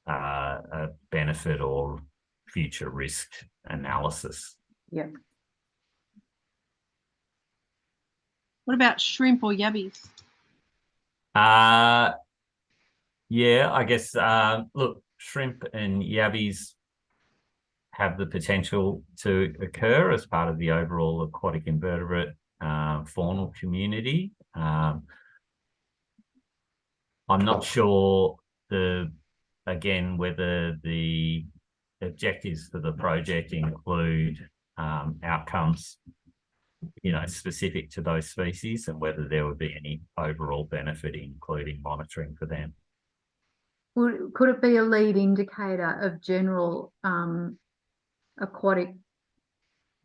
a benefit or future risk analysis. Yep. What about shrimp or yabbies? Yeah, I guess, look, shrimp and yabbies have the potential to occur as part of the overall aquatic invertebrate faunal community. I'm not sure whether the objectives for the project include outcomes, specific to those species, and whether there would be any overall benefit, including monitoring for them. Could it be a lead indicator of general aquatic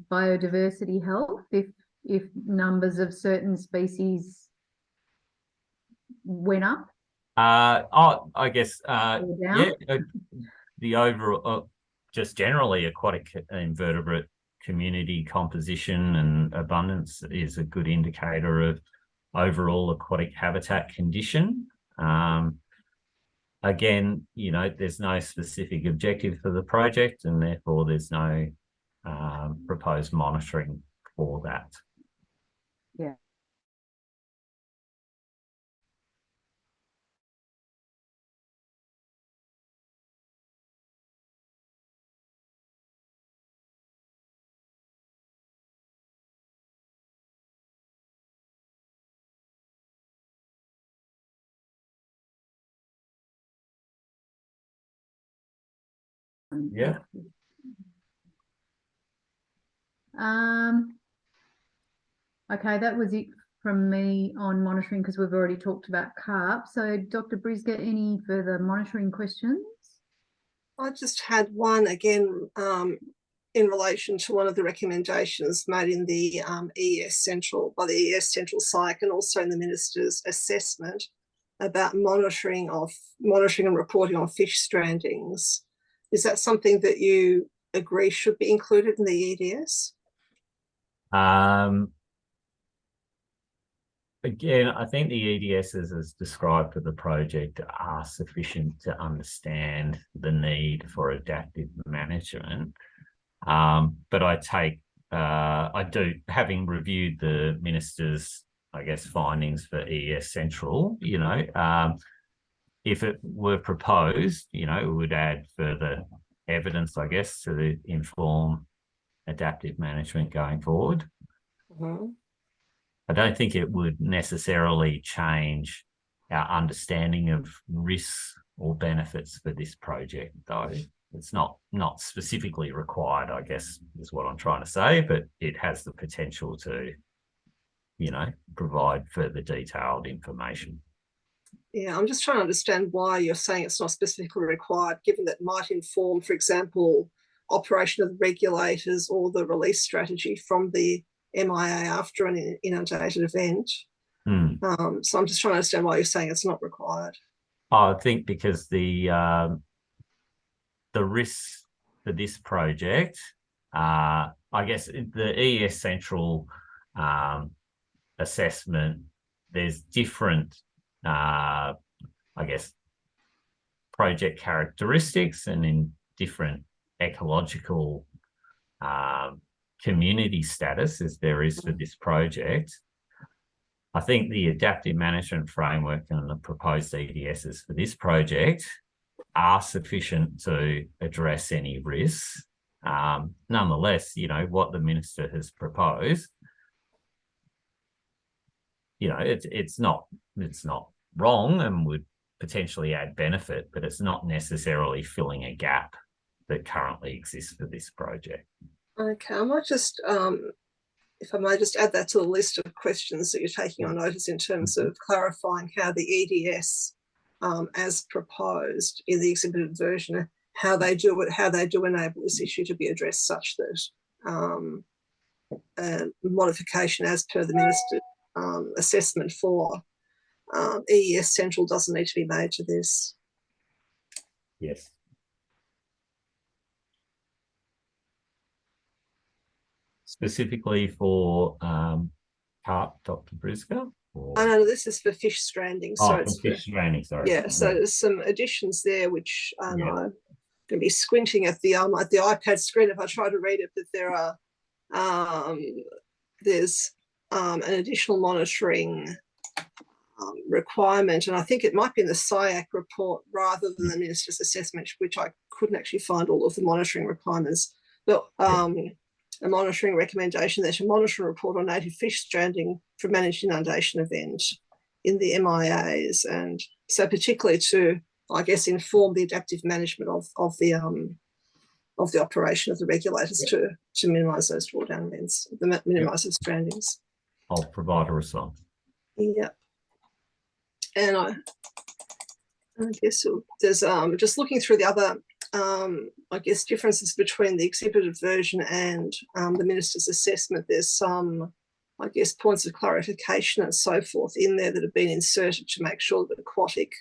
biodiversity health if numbers of certain species went up? I guess, or down? yeah, the overall, just generally aquatic invertebrate community composition and abundance is a good indicator of overall aquatic habitat condition. Again, there's no specific objective for the project, and therefore there's no proposed monitoring for that. Yeah. Yeah. Okay, that was it from me on monitoring, because we've already talked about carp. So Dr. Brisgett, any further monitoring questions? I just had one again in relation to one of the recommendations made in the EES Central, by the EES Central SIAC, and also in the Minister's assessment about monitoring and reporting on fish strandings. Is that something that you agree should be included in the EDS? Again, I think the EDSs as described for the project are sufficient to understand the need for adaptive management. But I do, having reviewed the Minister's, I guess, findings for EES Central, if it were proposed, it would add further evidence, I guess, to inform adaptive management going forward. Mm-hmm. I don't think it would necessarily change our understanding of risks or benefits for this project, though. It's not specifically required, I guess, is what I'm trying to say, but it has the potential to, provide further detailed information. Yeah, I'm just trying to understand why you're saying it's not specifically required, given that might inform, for example, operation of the regulators or the release strategy from the MIA after an inundated event. So I'm just trying to understand why you're saying it's not required. I think because the risks for this project, I guess the EES Central assessment, there's different, I guess, project characteristics and in different ecological community status as there is for this project. I think the adaptive management framework and the proposed EDSs for this project are sufficient to address any risks. Nonetheless, what the Minister has proposed, it's not wrong and would potentially add benefit, but it's not necessarily filling a gap that currently exists for this project. Okay, I might just, if I may just add that to the list of questions that you're taking on notice in terms of clarifying how the EDS, as proposed in the exhibited version, how they do enable this issue to be addressed, such that modification as per the Minister's assessment for EES Central doesn't need to be made to this. Yes. specifically for carp, Dr. Briscoe? Oh, no, this is for fish stranding. So it's for fish stranding, sorry. Yeah, so there's some additions there which I'm Yeah. going to be squinting at the iPad screen if I try to read it, but there are there's an additional monitoring requirement, and I think it might be in the SIAC report rather than the Minister's assessment, which I couldn't actually find all of the monitoring requirements. But a monitoring recommendation that should monitor and report on native fish stranding for managed inundation event in the MIAs, and so particularly to, I guess, inform the adaptive management of the operation of the regulators to minimise those drawdown events, minimise the strandings. I'll provide a response. Yeah, and I guess there's just looking through the other I guess differences between the exhibited version and the Minister's assessment. There's some, I guess, points of clarification and so forth in there that have been inserted to make sure that aquatic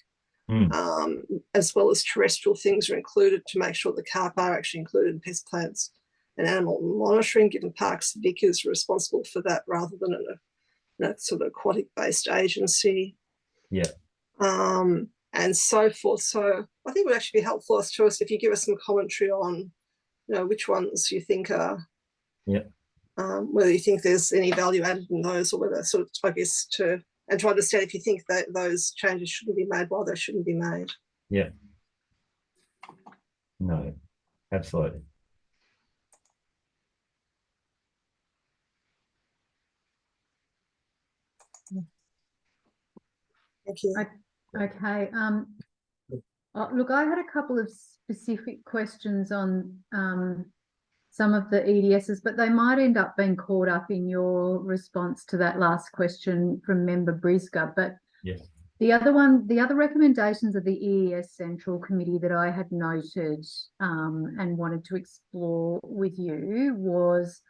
as well as terrestrial things are included, to make sure the carp are actually included in pest plants and animal monitoring, given Parks and Vicars are responsible for that rather than a sort of aquatic based agency. Yeah. And so forth. So I think it would actually be helpful to us if you give us some commentary on, which ones you think are, whether you think there's any value added in those, or whether sort of, I guess, to understand if you think that those changes shouldn't be made, why they shouldn't be made. Yeah. No, absolutely. Thank you. Okay. Look, I had a couple of specific questions on some of the EDSs, but they might end up being caught up in your response to that last question from Member Briscoe. But yes, the other recommendations of the EES Central Committee that I had noted and wanted to explore with you was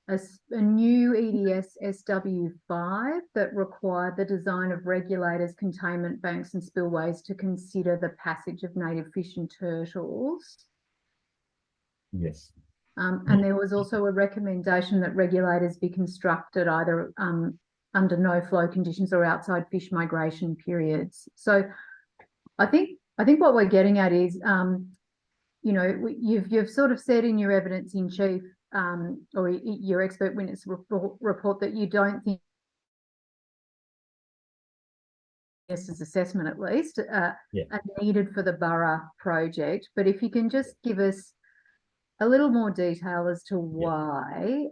a new EDS SW5 that required the design of regulators, containment banks and spillways to consider the passage of native fish and turtles. Yes. And there was also a recommendation that regulators be constructed either under no flow conditions or outside fish migration periods. So I think what we're getting at is, you've sort of said in your evidence in chief, or your expert witness report that you don't think this is assessment at least are needed for the borough project. But if you can just give us a little more detail as to why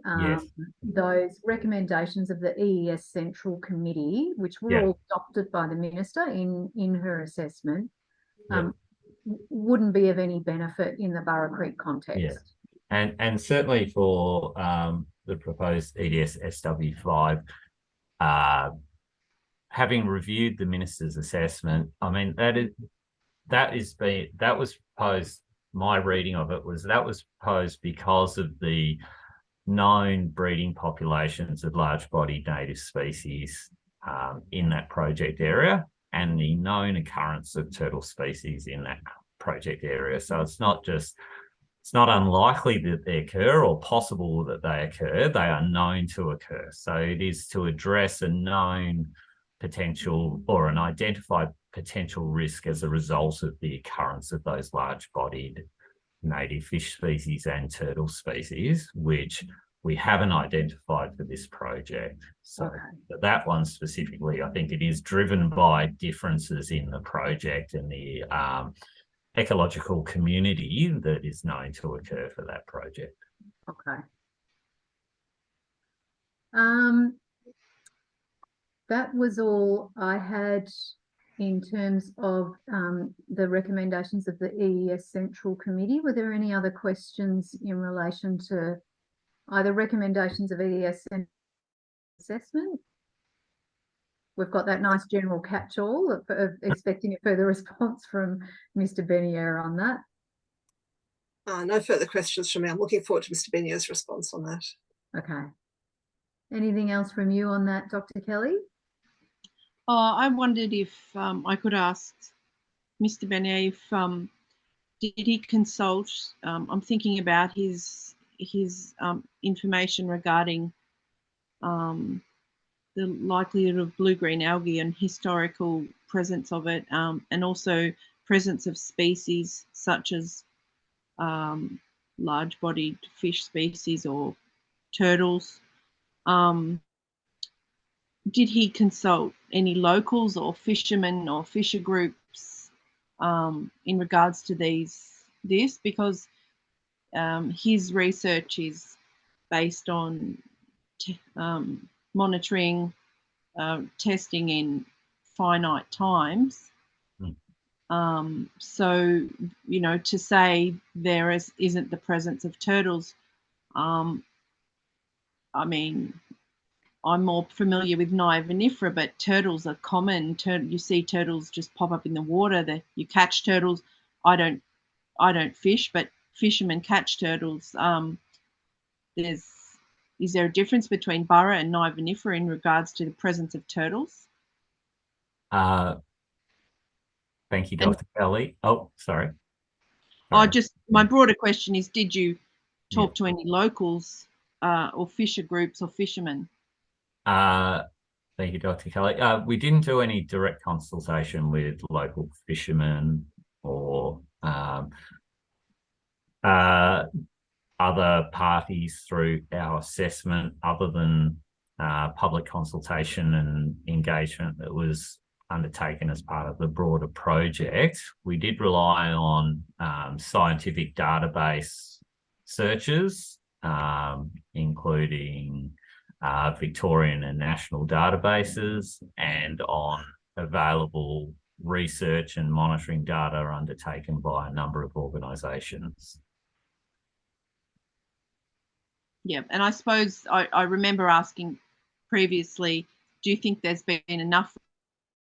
those recommendations of the EES Central Committee, which were all adopted by the Minister in her assessment, wouldn't be of any benefit in the Burra Creek context. Yeah. And certainly for the proposed EDS SW5, having reviewed the Minister's assessment, I mean, that was proposed. My reading of it was that was proposed because of the known breeding populations of large-bodied native species in that project area, and the known occurrence of turtle species in that project area. So it's not unlikely that they occur or possible that they occur. They are known to occur. So it is to address a known potential or an identified potential risk as a result of the occurrence of those large-bodied native fish species and turtle species, which we haven't identified for this project. So that one specifically, I think it is driven by differences in the project and the ecological community that is known to occur for that project. Okay. That was all I had in terms of the recommendations of the EES Central Committee. Were there any other questions in relation to either recommendations of EES assessment? We've got that nice general catch-all of expecting a further response from Mr. Benier on that. No further questions from me. I'm looking forward to Mr. Benier's response on that. Okay. Anything else from you on that, Dr. Kelly? I wondered if I could ask Mr. Benier if did he consult? I'm thinking about his his information regarding the likelihood of blue-green algae and historical presence of it, and also presence of species such as large-bodied fish species or turtles. Did he consult any locals or fishermen or fisher groups in regards to this? Because his research is based on monitoring, testing in finite times. So, you know, to say there isn't the presence of turtles, I mean, I'm more familiar with Vinifera, but turtles are common. You see turtles just pop up in the water. You catch turtles. I don't fish, but fishermen catch turtles. Is there a difference between Burra and Vinifera in regards to the presence of turtles? Thank you, Dr. Kelly. Oh, sorry. Just my broader question is, did you talk to any locals or fisher groups or fishermen? Thank you, Dr. Kelly. We didn't do any direct consultation with local fishermen or other parties through our assessment, other than public consultation and engagement that was undertaken as part of the broader project. We did rely on scientific database searches, including Victorian and national databases, and on available research and monitoring data undertaken by a number of organisations. Yeah, and I suppose I remember asking previously, do you think there's been enough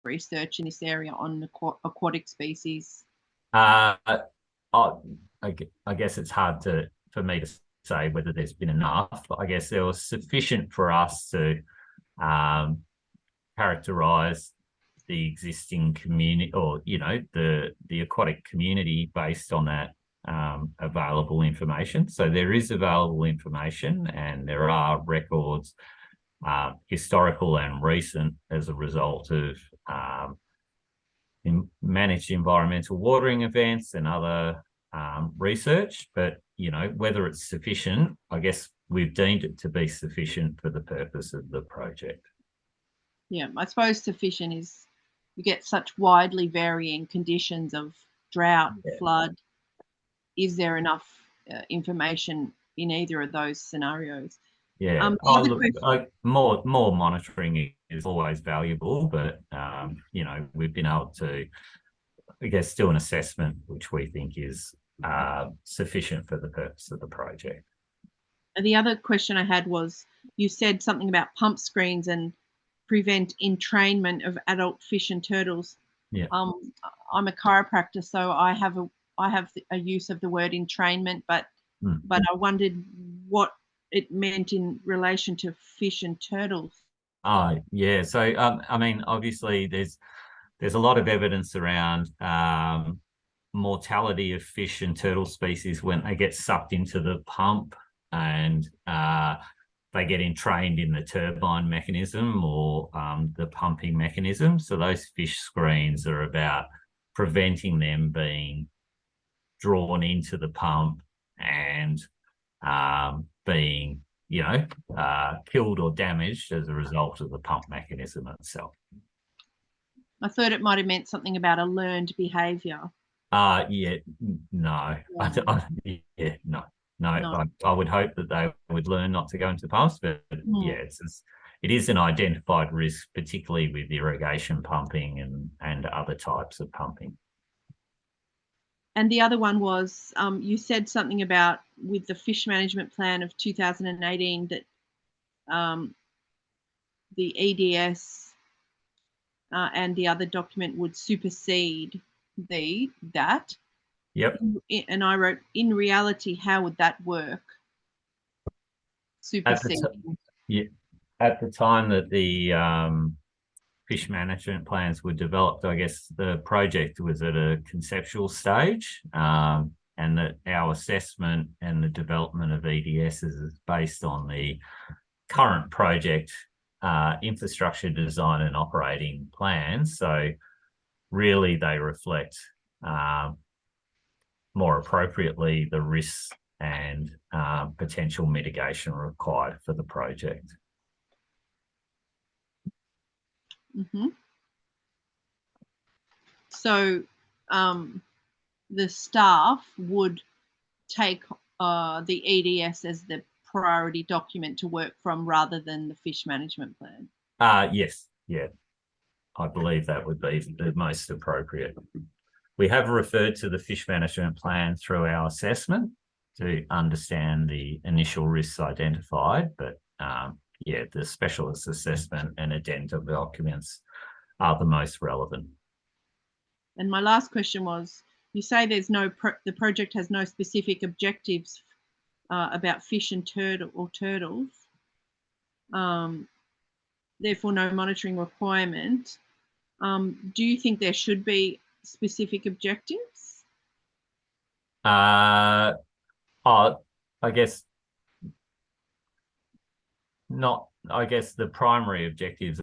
research in this area on aquatic species? I guess it's hard for me to say whether there's been enough. I guess there was sufficient for us to characterise the existing community, or the aquatic community, based on that available information. So there is available information, and there are records, historical and recent, as a result of managed environmental watering events and other research. But whether it's sufficient, I guess we've deemed it to be sufficient for the purpose of the project. Yeah, I suppose sufficient is, you get such widely varying conditions of drought, flood. Is there enough information in either of those scenarios? Yeah. More monitoring is always valuable, but we've been able to, I guess, do an assessment which we think is sufficient for the purpose of the project. And the other question I had was, you said something about pump screens and prevent entrainment of adult fish and turtles. Yeah. I'm a chiropractor, so I have a use of the word entrainment, but I wondered what it meant in relation to fish and turtles. Yeah. So I mean, obviously there's a lot of evidence around mortality of fish and turtle species when they get sucked into the pump and they get entrained in the turbine mechanism or the pumping mechanism. So those fish screens are about preventing them being drawn into the pump and being, killed or damaged as a result of the pump mechanism itself. I thought it might have meant something about a learned behaviour. No. Yeah. No. I would hope that they would learn not to go into the pumps, but it is an identified risk, particularly with irrigation pumping and other types of pumping. And the other one was, you said something about, with the fish management plan of 2018, that the EDS and the other document would supersede that. Yep. And I wrote, in reality, how would that work? Superseding. At the time that the fish management plans were developed, I guess the project was at a conceptual stage. and that our assessment and the development of EDSs is based on the current project infrastructure design and operating plans. So really they reflect more appropriately the risks and potential mitigation required for the project. Mm-hmm. So the staff would take the EDS as the priority document to work from rather than the fish management plan? Yes, yeah. I believe that would be the most appropriate. We have referred to the fish management plan through our assessment to understand the initial risks identified, but yeah, the specialist assessment and addendum documents are the most relevant. And my last question was, you say there's no the project has no specific objectives about fish and turtles, therefore no monitoring requirement. Do you think there should be specific objectives? I guess not. I guess the primary objectives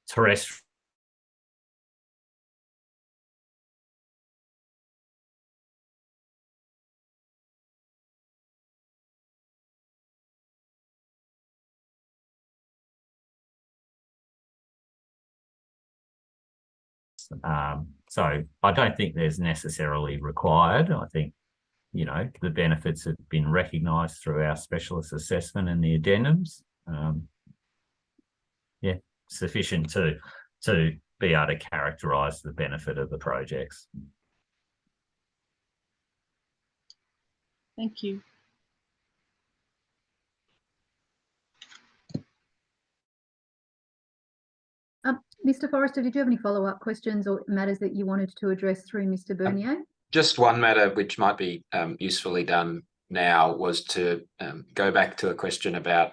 terrestrial so I don't think there's necessarily required. I think, you know, the benefits have been recognised through our specialist assessment and the addendums. Yeah, sufficient to be able to characterise the benefit of the projects. Thank you. Mr. Forrester, did you have any follow-up questions or matters that you wanted to address through Mr. Bernier? Just one matter which might be usefully done now was to go back to a question about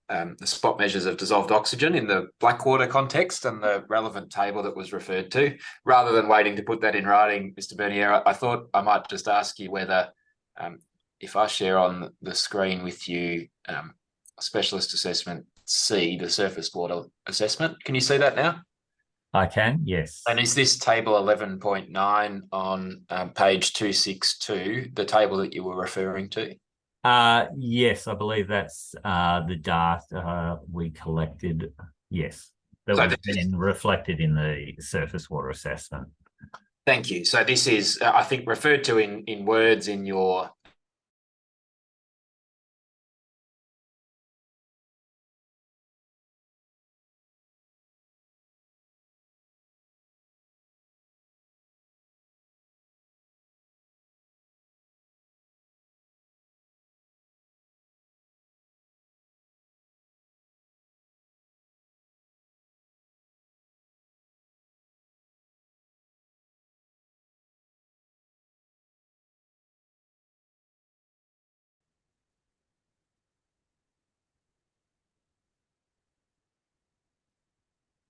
the spot measures of dissolved oxygen in the Blackwater context and the relevant table that was referred to. Rather than waiting to put that in writing, Mr. Bernier, I thought I might just ask you whether, if I share on the screen with you specialist assessment C, the surface water assessment, can you see that now? I can, yes. And is this table 11.9 on page 262, the table that you were referring to? Yes, I believe that's the data we collected. Yes, that was then reflected in the surface water assessment. Thank you. So this is, I think, referred to in words in your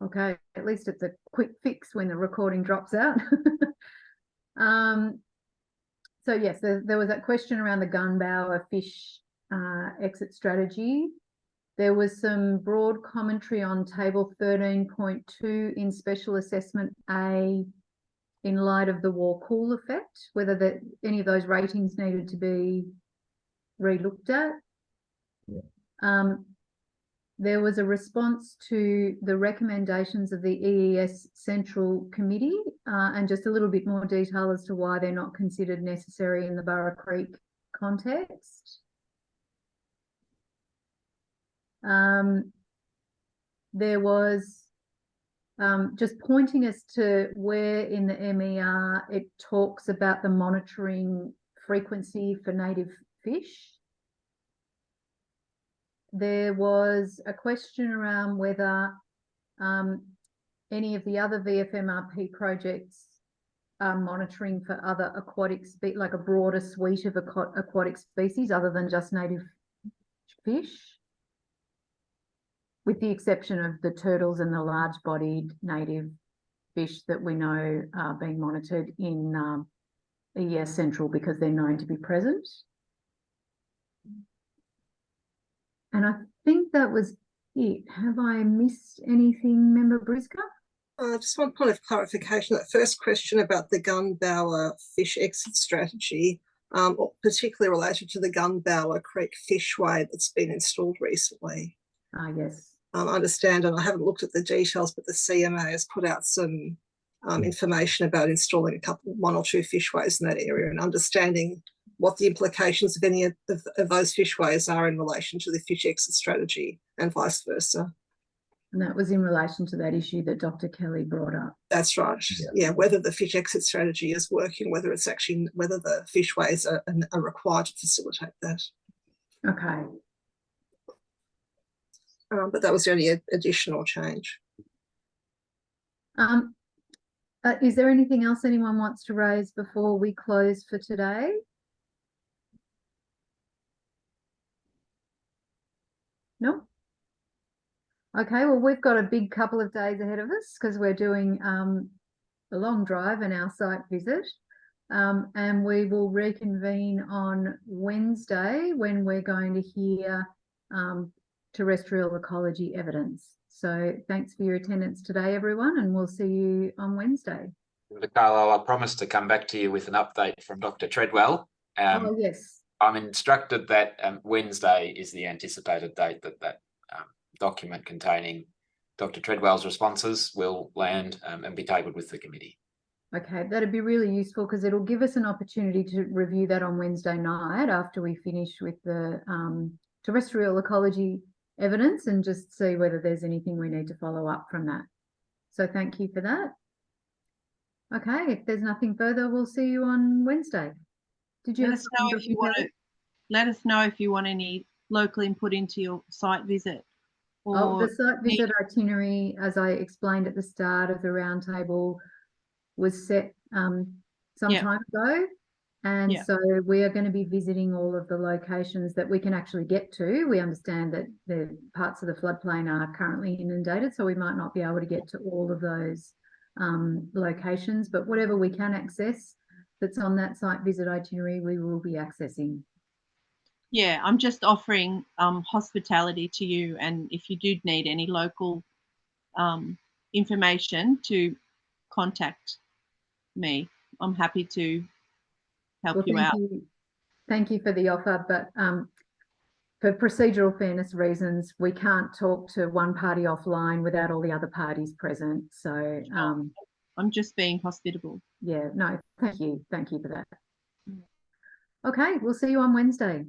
Okay, at least it's a quick fix when the recording drops out. So yes, there was that question around the Gunbower fish exit strategy. There was some broad commentary on table 13.2 in special assessment A in light of the war-cool effect, whether any of those ratings needed to be re-looked at. Yeah. There was a response to the recommendations of the EES Central Committee and just a little bit more detail as to why they're not considered necessary in the Burra Creek context. There was just pointing us to where in the MER it talks about the monitoring frequency for native fish. There was a question around whether any of the other VFMRP projects are monitoring for other aquatic species, like a broader suite of aquatic species other than just native fish, with the exception of the turtles and the large-bodied native fish that we know are being monitored in ES Central because they're known to be present. And I think that was it. Have I missed anything, Member Briscoe? Just one point of clarification. That first question about the Gunbower fish exit strategy, particularly related to the Gunbower Creek fishway that's been installed recently. Yes. I understand, and I haven't looked at the details, but the CMA has put out some information about installing one or two fishways in that area, and understanding what the implications of any of those fishways are in relation to the fish exit strategy and vice versa. And that was in relation to that issue that Dr. Kelly brought up. That's right. Yeah, whether the fish exit strategy is working, whether the fishways are required to facilitate that. Okay. But that was the only additional change. Is there anything else anyone wants to raise before we close for today? No? Okay, well, we've got a big couple of days ahead of us because we're doing a long drive and our site visit. And we will reconvene on Wednesday when we're going to hear terrestrial ecology evidence. So thanks for your attendance today, everyone, and we'll see you on Wednesday. Carlisle, I promised to come back to you with an update from Dr. Treadwell. Oh, yes. I'm instructed that Wednesday is the anticipated date that document containing Dr. Treadwell's responses will land and be tabled with the committee. Okay, that'd be really useful because it'll give us an opportunity to review that on Wednesday night after we finish with the terrestrial ecology evidence and just see whether there's anything we need to follow up from that. So thank you for that. Okay, if there's nothing further, we'll see you on Wednesday. Did you let us know if you want to, let us know if you want any local input into your site visit. Or the site visit itinerary, as I explained at the start of the roundtable, was set some time ago. And so we are going to be visiting all of the locations that we can actually get to. We understand that the parts of the floodplain are currently inundated, so we might not be able to get to all of those locations, but whatever we can access that's on that site visit itinerary, we will be accessing. Yeah, I'm just offering hospitality to you, and if you do need any local information, to contact me. I'm happy to help you out. Thank you for the offer, but for procedural fairness reasons, we can't talk to one party offline without all the other parties present. So I'm just being hospitable. Yeah, no, thank you. Thank you for that. Okay, we'll see you on Wednesday.